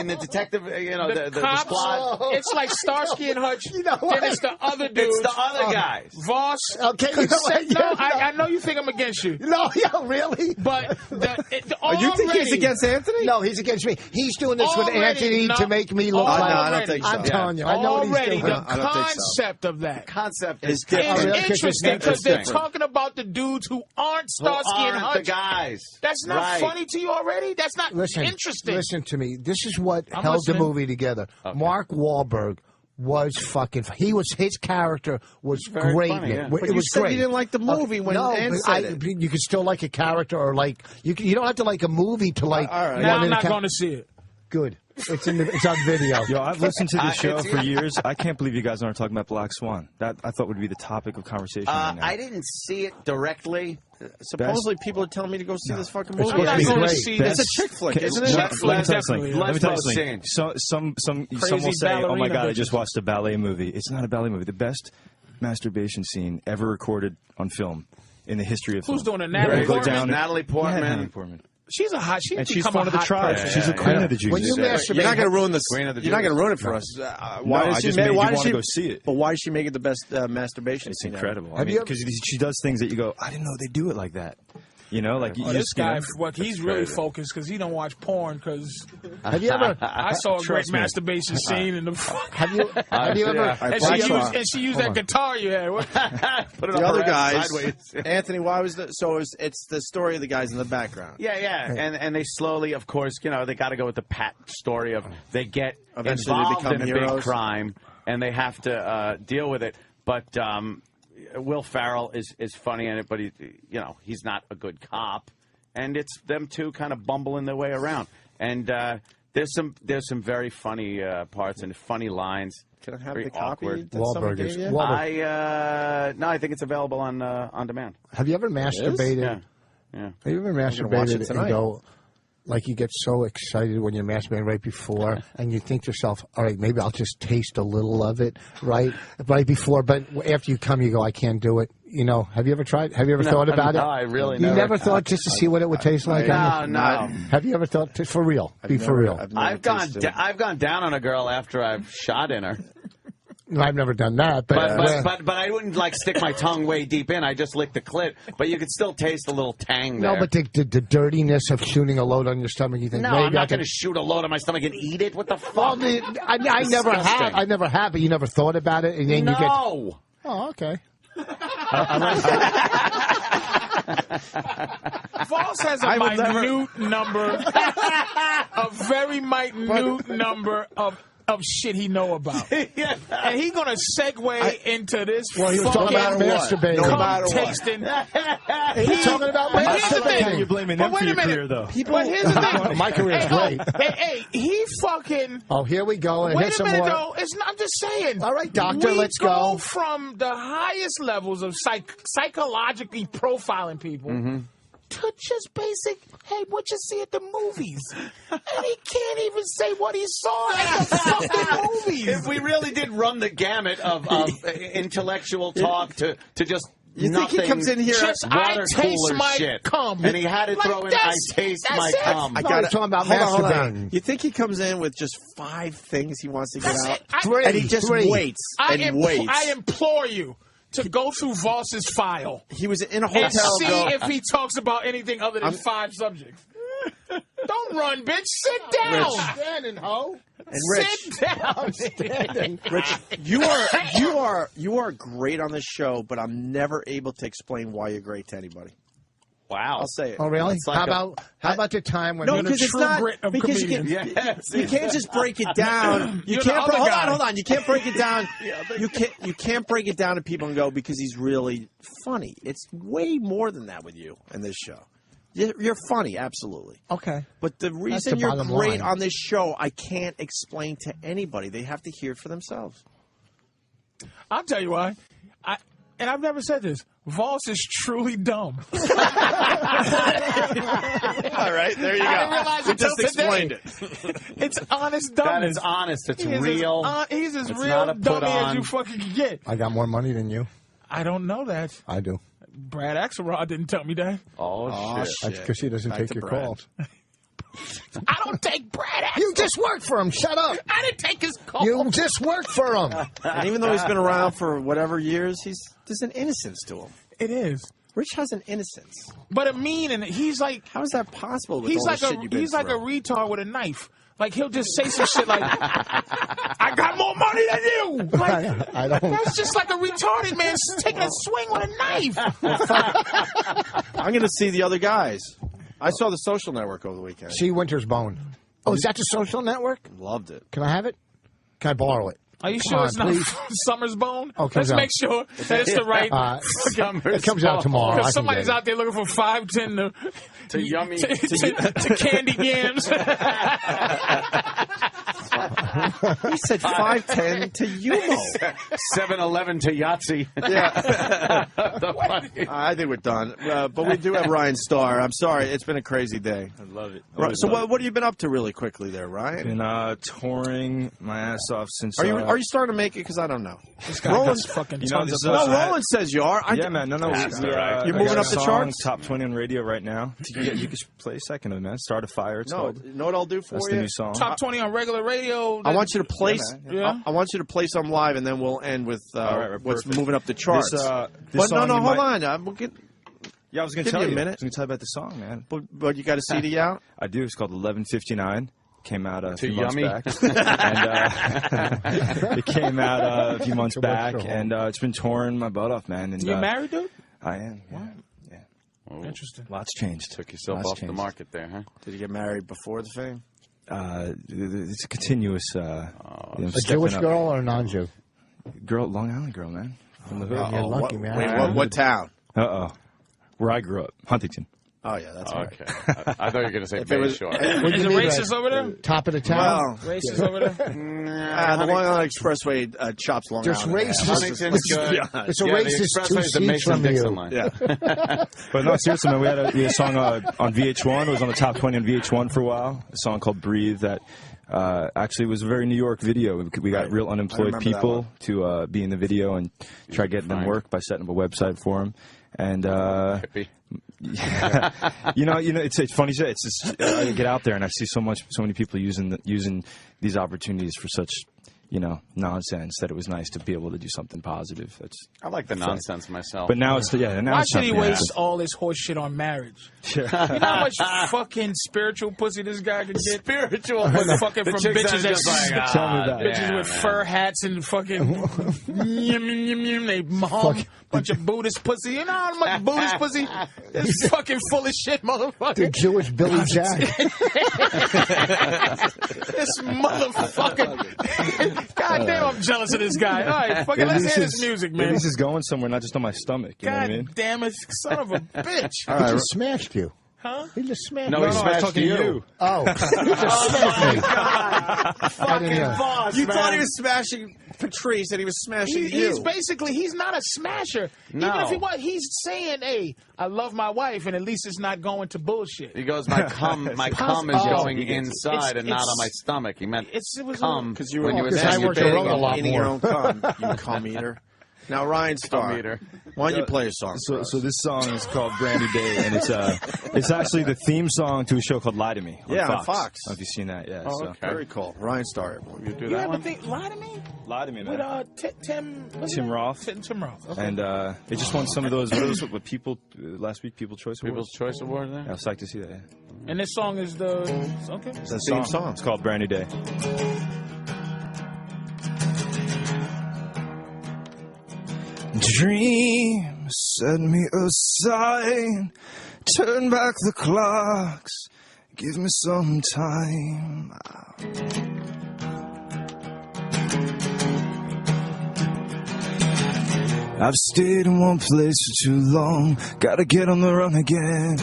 the detective, the cops, squad. It's like Starsky and Hutch. Then it's the other dudes. It's the other guys. Voss. Okay, I know you think I'm against you. No, really? But you think he's against Anthony? No, he's against me. He's doing this with Anthony to make me look like. No, I don't think so. I'm telling you, I know what he's doing. The concept of that. The concept is interesting because they're talking about the dudes who aren't Starsky and Hutch. The guys. That's not funny to you already? That's not interesting. Listen to me. This is what held the movie together. Okay. Mark Wahlberg was fucking. His character was great. Funny, yeah. It But you was said great. you didn't like the movie when Ann said it. You can still like a character or like you don't have to like a movie to like. All right. Now I'm not going to see it. Good. It's on video. Yo, I've listened to the show for years. I can't believe you guys aren't talking about Black Swan. That I thought would be the topic of conversation right now. I didn't see it directly. Supposedly, people are telling me to go see this fucking movie. I'm not going to see It's a chick flick, isn't it? Let me tell you something. Some will say, "Oh my god, I just watched a ballet movie." It's not a ballet movie. The best masturbation scene ever recorded on film in the history of film. Who's doing it? Natalie Portman. Natalie Portman. Yeah, Natalie Portman. She's a hot. And she's one of the tribes. She's a queen of the Jews. When you masturbate, you're not going to ruin this. Queen of the You're not going to ruin it for us. Why does she want to go see it? But why does she make it the best masturbation scene? It's incredible. Because she does things that you go, I didn't know they do it like that. You know, like this guy. He's really focused because he don't watch porn. Because have you ever? I saw a great masturbation scene in the. Have you ever? And she used that guitar you had. Put it the other guys. sideways. Anthony, why was the? So it's the story of the guys in the background. Yeah, and they slowly, of course, they got to go with the Pat story of they get eventually involved they become in heroes. a big crime and they have to deal with it, but. Will Ferrell is funny in it, but he's not a good cop, and it's them two kind of bumbling their way around. And there's some very funny parts and funny lines. Can I have very the copy? awkward. Wahlberg. No, I think it's available on demand. Have you ever masturbated? Yeah. Have you ever masturbated and go? Like you get so excited when you're masturbating right before, and you think to yourself, all right, maybe I'll just taste a little of it right before, but after you come, you go, I can't do it. Have you ever tried? Have you ever thought about it? No, I really never. You never thought just to see what it would taste like? No. Have you ever thought, for real, for real? I've gone down on a girl after I've shot in her. I've never done that, but I wouldn't stick my tongue way deep in. I just lick the clit, but you could still taste a little tang there. No, but the dirtiness of shooting a load on your stomach, you think? No, maybe I'm not going to shoot a load on my stomach and eat it. What the fuck? Well, I never have. I never have, but you never thought about it, and then you get. No. Oh, okay. Voss has a minute number, a very minute number of of shit he know about. And he going to segue into this Well, he was talking about masturbating. No matter tasting. He's talking about masturbating. You're blaming them for your career, though. But here's the thing. My career's great. Hey, he fucking... Oh, here we go. Wait a minute, though. I'm just saying. All right, doctor, let's go. We go from the highest levels of psychologically profiling people to just basic, hey, what you see at the movies? And he can't even say what he saw at the fucking movies. If we really did run the gamut of intellectual talk to just You nothing, think he comes in here? Just water I taste cooler my shit, cum. and he had it throw in. I taste my cum. I got talking about hold on. masturbating. You think he comes in with just 5 things he wants to get out, Three. and he just waits and waits? I implore you to go through Voss's file. He was in a And hotel. see if he talks about anything other than 5 subjects. Don't run, bitch. Sit down. Rich. Standing, ho. And Rich, sit down. Standing. Rich, you are great on this show, but I'm never able to explain why you're great to anybody. Wow, I'll say it. Oh, really? It's like how about the time when no, you're because it's not because you can't just break it down. You can't. Hold on. You can't break it down. You can't break it down to people and go because he's really funny. It's way more than that with you in this show. You're funny, absolutely. Okay. But the reason you're great on this show, I can't explain to anybody. They have to hear it for themselves. I'll tell you why. And I've never said this. Voss is truly dumb. All right, there you go. I didn't realize We until just explained today. it. It's honest dumbness. That is honest. It's He's real. He's as It's real not a put dummy as on. you fucking can get. I got more money than you. I don't know that. I do. Brad Axelrod didn't tell me that. Oh, shit. Because he doesn't take your calls. I don't take Brad Axelrod. You just work for him. Shut up. I didn't take his call. You just work for him. And even though he's been around for whatever years, there's an innocence to him. It is. Rich has an innocence. But a mean, and he's like... How is that possible with he's all like the shit you've been He's like a through? retard with a knife. Like, he'll just say some shit like, I got more money than you. Like, I don't. that's just like a retarded man taking a swing with a knife. I'm going to see the other guys. I saw The Social Network over the weekend. See Winter's Bone. Oh, is that the Social Network? Loved it. Can I have it? Can I borrow it? Are you Come sure on, it's not please. Summer's Bone? Oh, it Let's comes out. make sure that it's the right. It comes out tomorrow. I Because can somebody's get it. out there looking for 510 To yummy. to candy yams. He said 510 to Yumo. 7-Eleven to Yahtzee. Yeah. I think we're done. But we do have Ryan Starr. I'm sorry. It's been a crazy day. I love it. Right, so what have you been up to really quickly there, Ryan? Been touring my ass off since. Are you starting to make it? Because I don't know. This guy Roland's fucking tons of No, Roland says you are. Yeah, man. No. You're moving up the charts? Top 20 on radio right now. You could play second of it, man. Start a fire. It's called. You know what I'll do for That's you? the new song. Top 20 on regular radio. I want you to play. Yeah. I want you to play some live, and then we'll end with right, what's perfect. moving up the charts. This but song no, you hold might- on. We'll get. Yeah, I was going Give to me tell a you. minute. I was going to tell you about the song, man. But you got a CD out? I do. It's called 11:59. Came out a Too few months yummy. back. And, it came out a few months back, and it's been touring my butt off, man. And, You married, dude? I am. Yeah. Interesting. Lots changed. Took yourself Lots off the changed. market there, huh? Did you get married before the fame? It's a continuous. A Jewish girl or a non-Jew? Girl, Long Island girl, man. From the hood. You're lucky, man. Wait, what town? Where I grew up, Huntington. Oh yeah, that's right. Okay. I thought you were going to say If it was- Bayshore. Is it racist over there? Top of the town? Well, Racist over there? the Long Island Expressway chops Long Just Island. racist. Huntington's good. It's a Yeah, the racist expressway two is the seats from Mason-Dixon you. line. Yeah. But no, seriously, man, we had a song on VH1. It was on the top 20 on VH1 for a while. A song called "Breathe" that actually was a very New York video. We got real unemployed remember people to be in the video and try getting them work by setting up a website for them. And yeah, you know, it's funny. It's just I get out there and I see so many people using these opportunities for such nonsense, that it was nice to be able to do something positive. I like the nonsense myself. But now it's now Why it's should he something waste all this horse shit on marriage? Sure. You know how much fucking spiritual pussy this guy could get? Spiritual fucking from bitches bitches with fur hats and fucking they hum bunch of Buddhist pussy. You know how much Buddhist pussy? It's fucking full of shit, motherfucker. The Jewish Billy Jack. This motherfucker. God damn, I'm jealous of this guy. All right, fucking let's hear this music, man. At least it's going somewhere, not just on my stomach. You know what I mean? God damn it, son of a bitch. He just smashed you. Huh? He just smashed No, you. he smashed talking you. to you. Oh. He just smashed me. Fucking boss, You man. thought he was smashing Patrice and he was smashing you. He's basically, he's not a smasher. No. Even if he was, he's saying, hey, I love my wife, and at least it's not going to bullshit. He goes, my cum is going inside and not on my stomach. He meant cum because you when were you were masturbating a lot and eating your own more. cum, you cum eater. Now, Ryan Starr, why don't you play a song? So this song is called Brand New Day, and it's actually the theme song to a show called Lie to Me on Yeah, Fox. on Fox. I don't know if you've seen that. Yeah. Oh, so. okay. Very cool. Ryan Starr. You do You that ever one? think, Lie to Me? Lie to Me, man. With Tim Roth. Tim Roth. Okay. And it just won some of those. What people last week? People's Choice Awards. People's Choice Award there? I was psyched to see that. Yeah. And this song is the okay. It's the theme song. It's called Brand New Day. Dream, set me aside, turn back the clocks, give me some time. I've stayed in one place for too long, gotta get on the run again.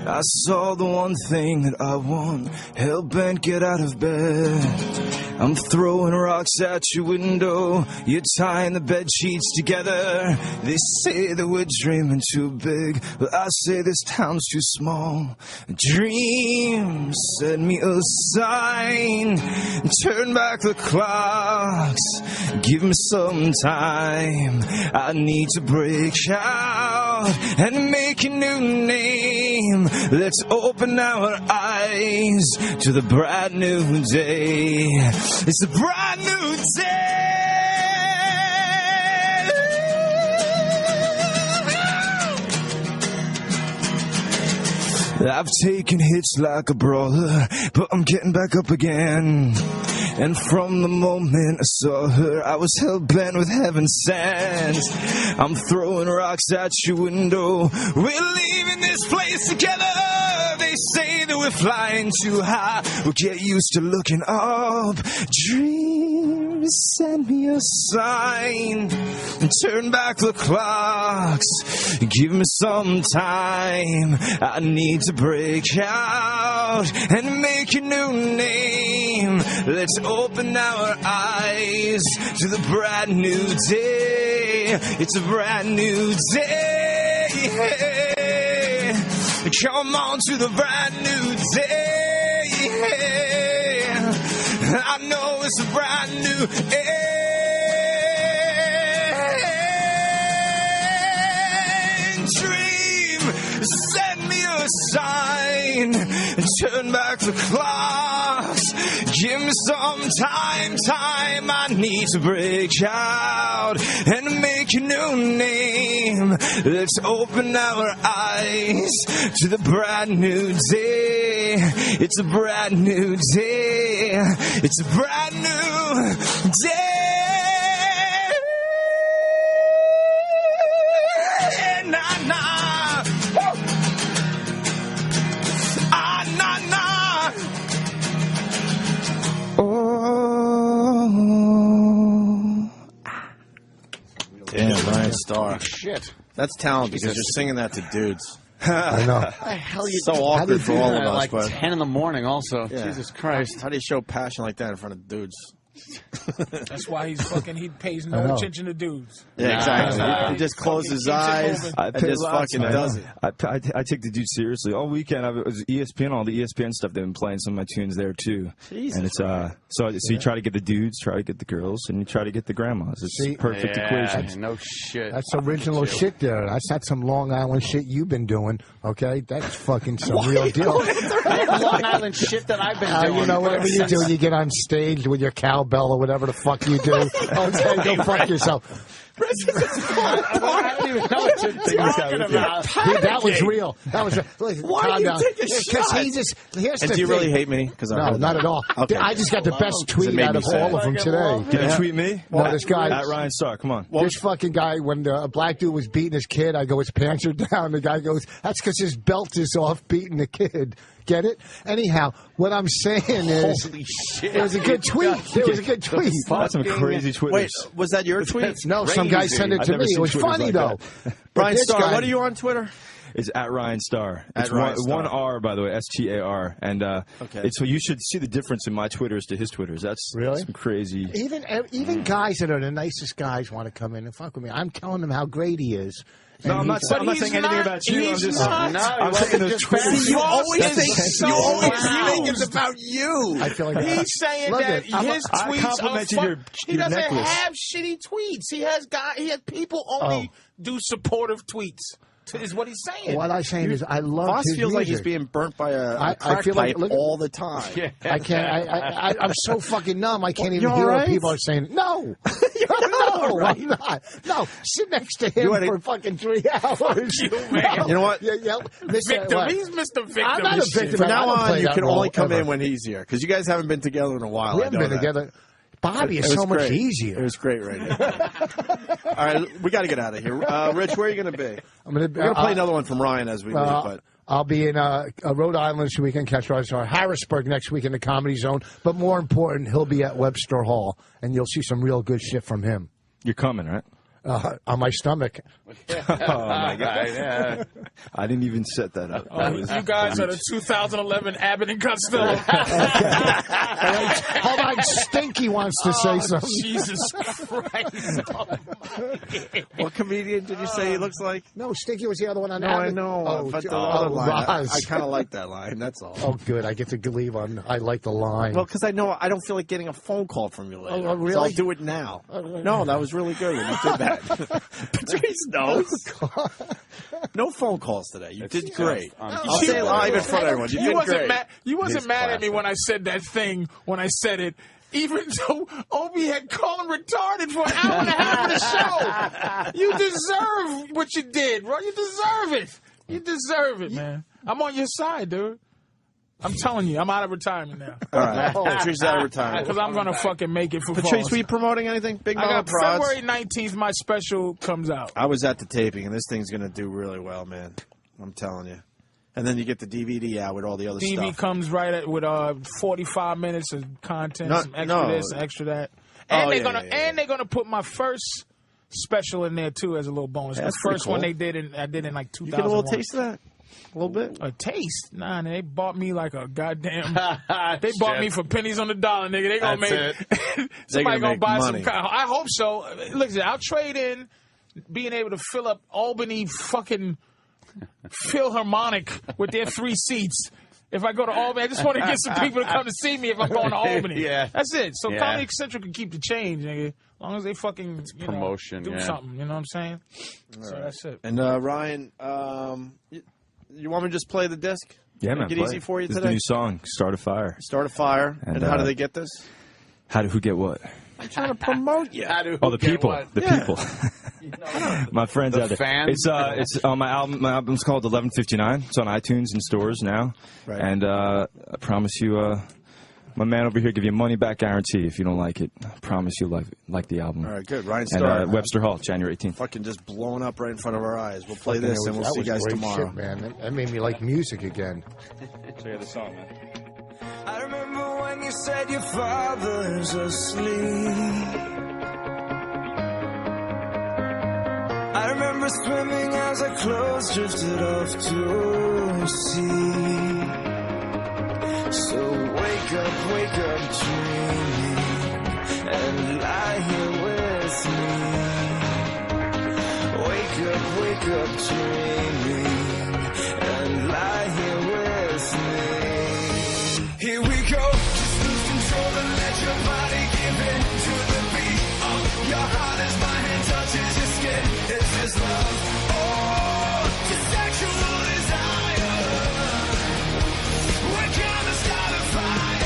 I saw the one thing that I want, hell-bent, get out of bed. I'm throwing rocks at your window, you're tying the bed sheets together. They say that we're dreaming too big, but I say this town's too small. Dreams, send me a sign, turn back the clocks, give me some time. I need to break out and make a new name. Let's open our eyes to the brand new day. It's a brand new day. I've taken hits like a brawler, but I'm getting back up again. And from the moment I saw her, I was hell-bent with heaven sent. I'm throwing rocks at your window, we're leaving this place together. They say that we're flying too high, we'll get used to looking up. Dreams, send me a sign, turn back the clocks, give me some time. I need to break out and make a new name. Let's open our eyes to the brand new day. It's a brand new day. Come on to the brand new day. I know it's a brand new dream. Send me a sign, turn back the clocks, give me some time. I need to break out and make a new name. Let's open our eyes to the brand new day. It's a brand new day. It's a brand new day. Nah, nah. Ah, nah, nah. Oh. Damn, Ryan Starr. Shit. That's talent because you're singing that to dudes. I know. What the hell you So awkward for all of us. like but 10 in the morning also. Yeah. Jesus Christ. How do you show passion like that in front of dudes? That's why he pays I no know. attention to dudes. Yeah, exactly. Nah. He just closes his Keeps it eyes moving. and just fucking does it. I take the dude seriously. All weekend, I was ESPN, all the ESPN stuff. They've been playing some of my tunes there too. Jesus, and it's so you try to get the dudes, try to get the girls, and you try to get the grandmas. It's a perfect equation. No shit. That's original shit there. That's not some Long Island shit you've been doing, okay? That's fucking some real deal. Long Island shit that I've been doing. You know, whatever you do, you get on stage with your cow cowbell or whatever the fuck you do. Okay, go fuck yourself. I don't even know what you're talking about. That was real. That was Why do you take a shot? He just, here's And the do you thing. really hate me? No, not at all. Okay. I just got the best tweet out of all of them today. Did you tweet me? No, this guy. At Ryan Starr, come on. This fucking guy, when a black dude was beating his kid, I go, his pants are down. The guy goes, that's because his belt is off beating the kid. Get it? Anyhow, what I'm saying is, Holy shit. it was a good tweet. It was a good tweet. That's some crazy Twitters. Wait, was that your tweet? No, some guy sent it I've to never me. It seen was Twitters funny, like though. that. Brian this Starr, guy- what are you on Twitter? It's at Ryan Starr. At It's Ryan Starr. one R, by the way, STAR. And Okay. so you should see the difference in my Twitters to his Twitters. That's Really? some crazy. Even guys that are the nicest guys want to come in and fuck with me. I'm telling them how great he is. No, I'm not saying anything about you. I'm just I'm saying those Twitters. You always That's think so you always loud. think it's about you. I feel like He's saying Look that at- his I tweets complimented are your he doesn't necklace. have shitty tweets. He has people only do supportive tweets. Is what he's saying. What I'm saying is, I love Voss his feels like he's music. being burnt by a I crack feel like- pipe look at- all the time. I can't. I'm so fucking numb. I can't You even all hear what right? people are saying. No, no, I'm not. No, sit next to him for fucking 3 hours. You, man. You know what? Yeah, Victim. what? He's Mr. Victim. I'm not a victim. From I now don't play on, you that can role only come ever. in when he's here because you guys haven't been together in a while. We I haven't know been that. together. Bobby It is was so much great. easier. It was great right now. All right, we got to get out of here. Rich, where are you going to be? We're going to play another one from Ryan as we leave, but. I'll be in Rhode Island this weekend, catch Ryan Starr. Harrisburg next week in the Comedy Zone. But more important, he'll be at Webster Hall, and you'll see some real good shit from him. You're coming, right? On my stomach. Oh, my God. Yeah. I didn't even set that up. You guys are the 2011 Abbott and Costello. Hold on, Stinky wants to say something. Jesus Christ. What comedian did you say he looks like? No, Stinky was the other one on No, Abbott. I know. Oh, but the other line, Roz. I kind of like that line. That's all. Oh, good. I get to leave on. I like the line. Well, because I know I don't feel like getting a phone call from you later. Oh, really? So I'll do it now. No, that was really good when you did that. Patrice knows. No phone calls today. You did great. I'll say it live in front of everyone. You did great. You wasn't mad at me when I said that thing, when I said it. Even though Opie had called him retarded for an hour and a half of the show. You deserve what you did, bro. You deserve it. You deserve it, man. I'm on your side, dude. I'm telling you, I'm out of retirement now. All right. Patrice is out of retirement. Because I'm going to fucking make it for Patrice, Voss. were you promoting anything? Big I Mama got Prods? February 19th, my special comes out. I was at the taping, and this thing's going to do really well, man. I'm telling you. And then you get the DVD out with all the other DVD stuff. comes right at, with 45 minutes of content, some extra this, extra that. And they're gonna put my first special in there too as a little bonus. Yeah, the that's pretty first one cool. I did in like 2001. You get a little taste of that? A little bit? A taste? Nah, they bought me like a goddamn. They bought me for pennies on the dollar, nigga. They gonna make somebody gonna buy money. some. I hope so. Listen, I'll trade in being able to fill up Albany fucking Philharmonic with their 3 seats. If I go to Albany, I just want to get some people to come to see me if I'm going to Albany. Yeah. That's it. So Yeah. Comedy Central can keep the change, nigga. As long as they fucking promotion, do yeah. something. You know what I'm saying? So that's it. And Ryan, you want me to just play the disc? Yeah, man. Make it play easy for you this is today? the new song, Start a Fire. Start a fire. And how do they get this? Who get what? I'm trying to promote you. Oh, the people. The people. My friends The out there. fans? It's on my album. My album's called 1159. It's on iTunes and stores now. Right. And I promise you, my man over here give you a money back guarantee if you don't like it. I promise you like the album. All right, good. Ryan Starr. And Webster Hall, January 18th. Fucking just blowing up right in front of our eyes. We'll play this and we'll see you guys great tomorrow. Shit, man. That made me like music again. So yeah, the song, man. I remember when you said your father's asleep. I remember swimming as our clothes drifted off to sea. So wake up dreaming, and lie here with me. Wake up dreaming, and lie here with me. Here we go, just lose control and let your body give in to the beat of your heart as my hand touches your skin. Is this love or just sexual desire? We're gonna start a fire.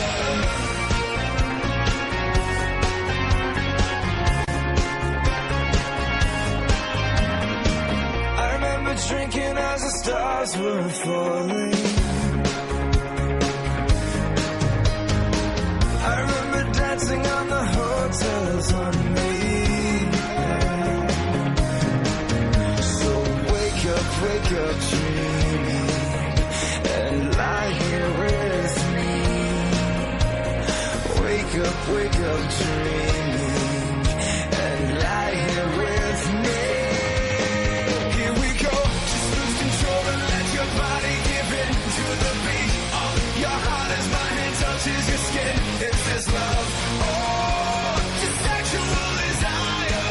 were drinking as the stars were falling. I remember dancing on the hotel's on me. So wake up dreaming, and lie here with me. Wake up dreaming, and lie here with me. Here we go, just lose control and let your body give in to the beat. Oh, your heart as my hand touches your skin. Is this love or just sexual desire?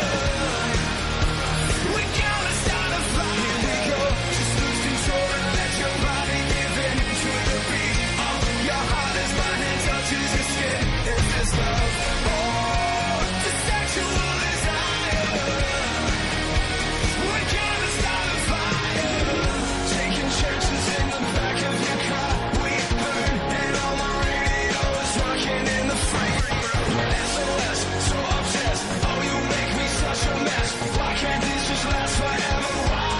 We gotta start a fire. Here we go, just lose control and let your body give in to the beat. Oh, your heart as my hand touches your skin. Is this love or just sexual desire? We gotta start a fire. Taking chances in the back of your car. We burn and all my radio is rocking in the frame. SOS, so obsessed. Oh, you make me such a mess. Why can't this just last forever? Why?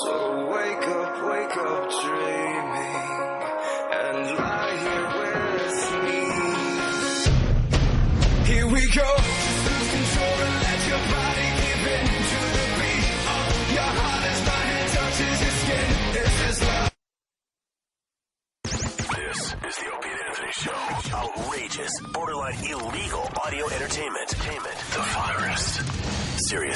So wake up dreaming, and lie here with me. Here we go, just lose control and let your body give in to the beat. Oh, your heart as my hand touches your skin. Is this love? This is the Opie and Anthony Show. Outrageous, borderline illegal audio entertainment. The Virus. Sirius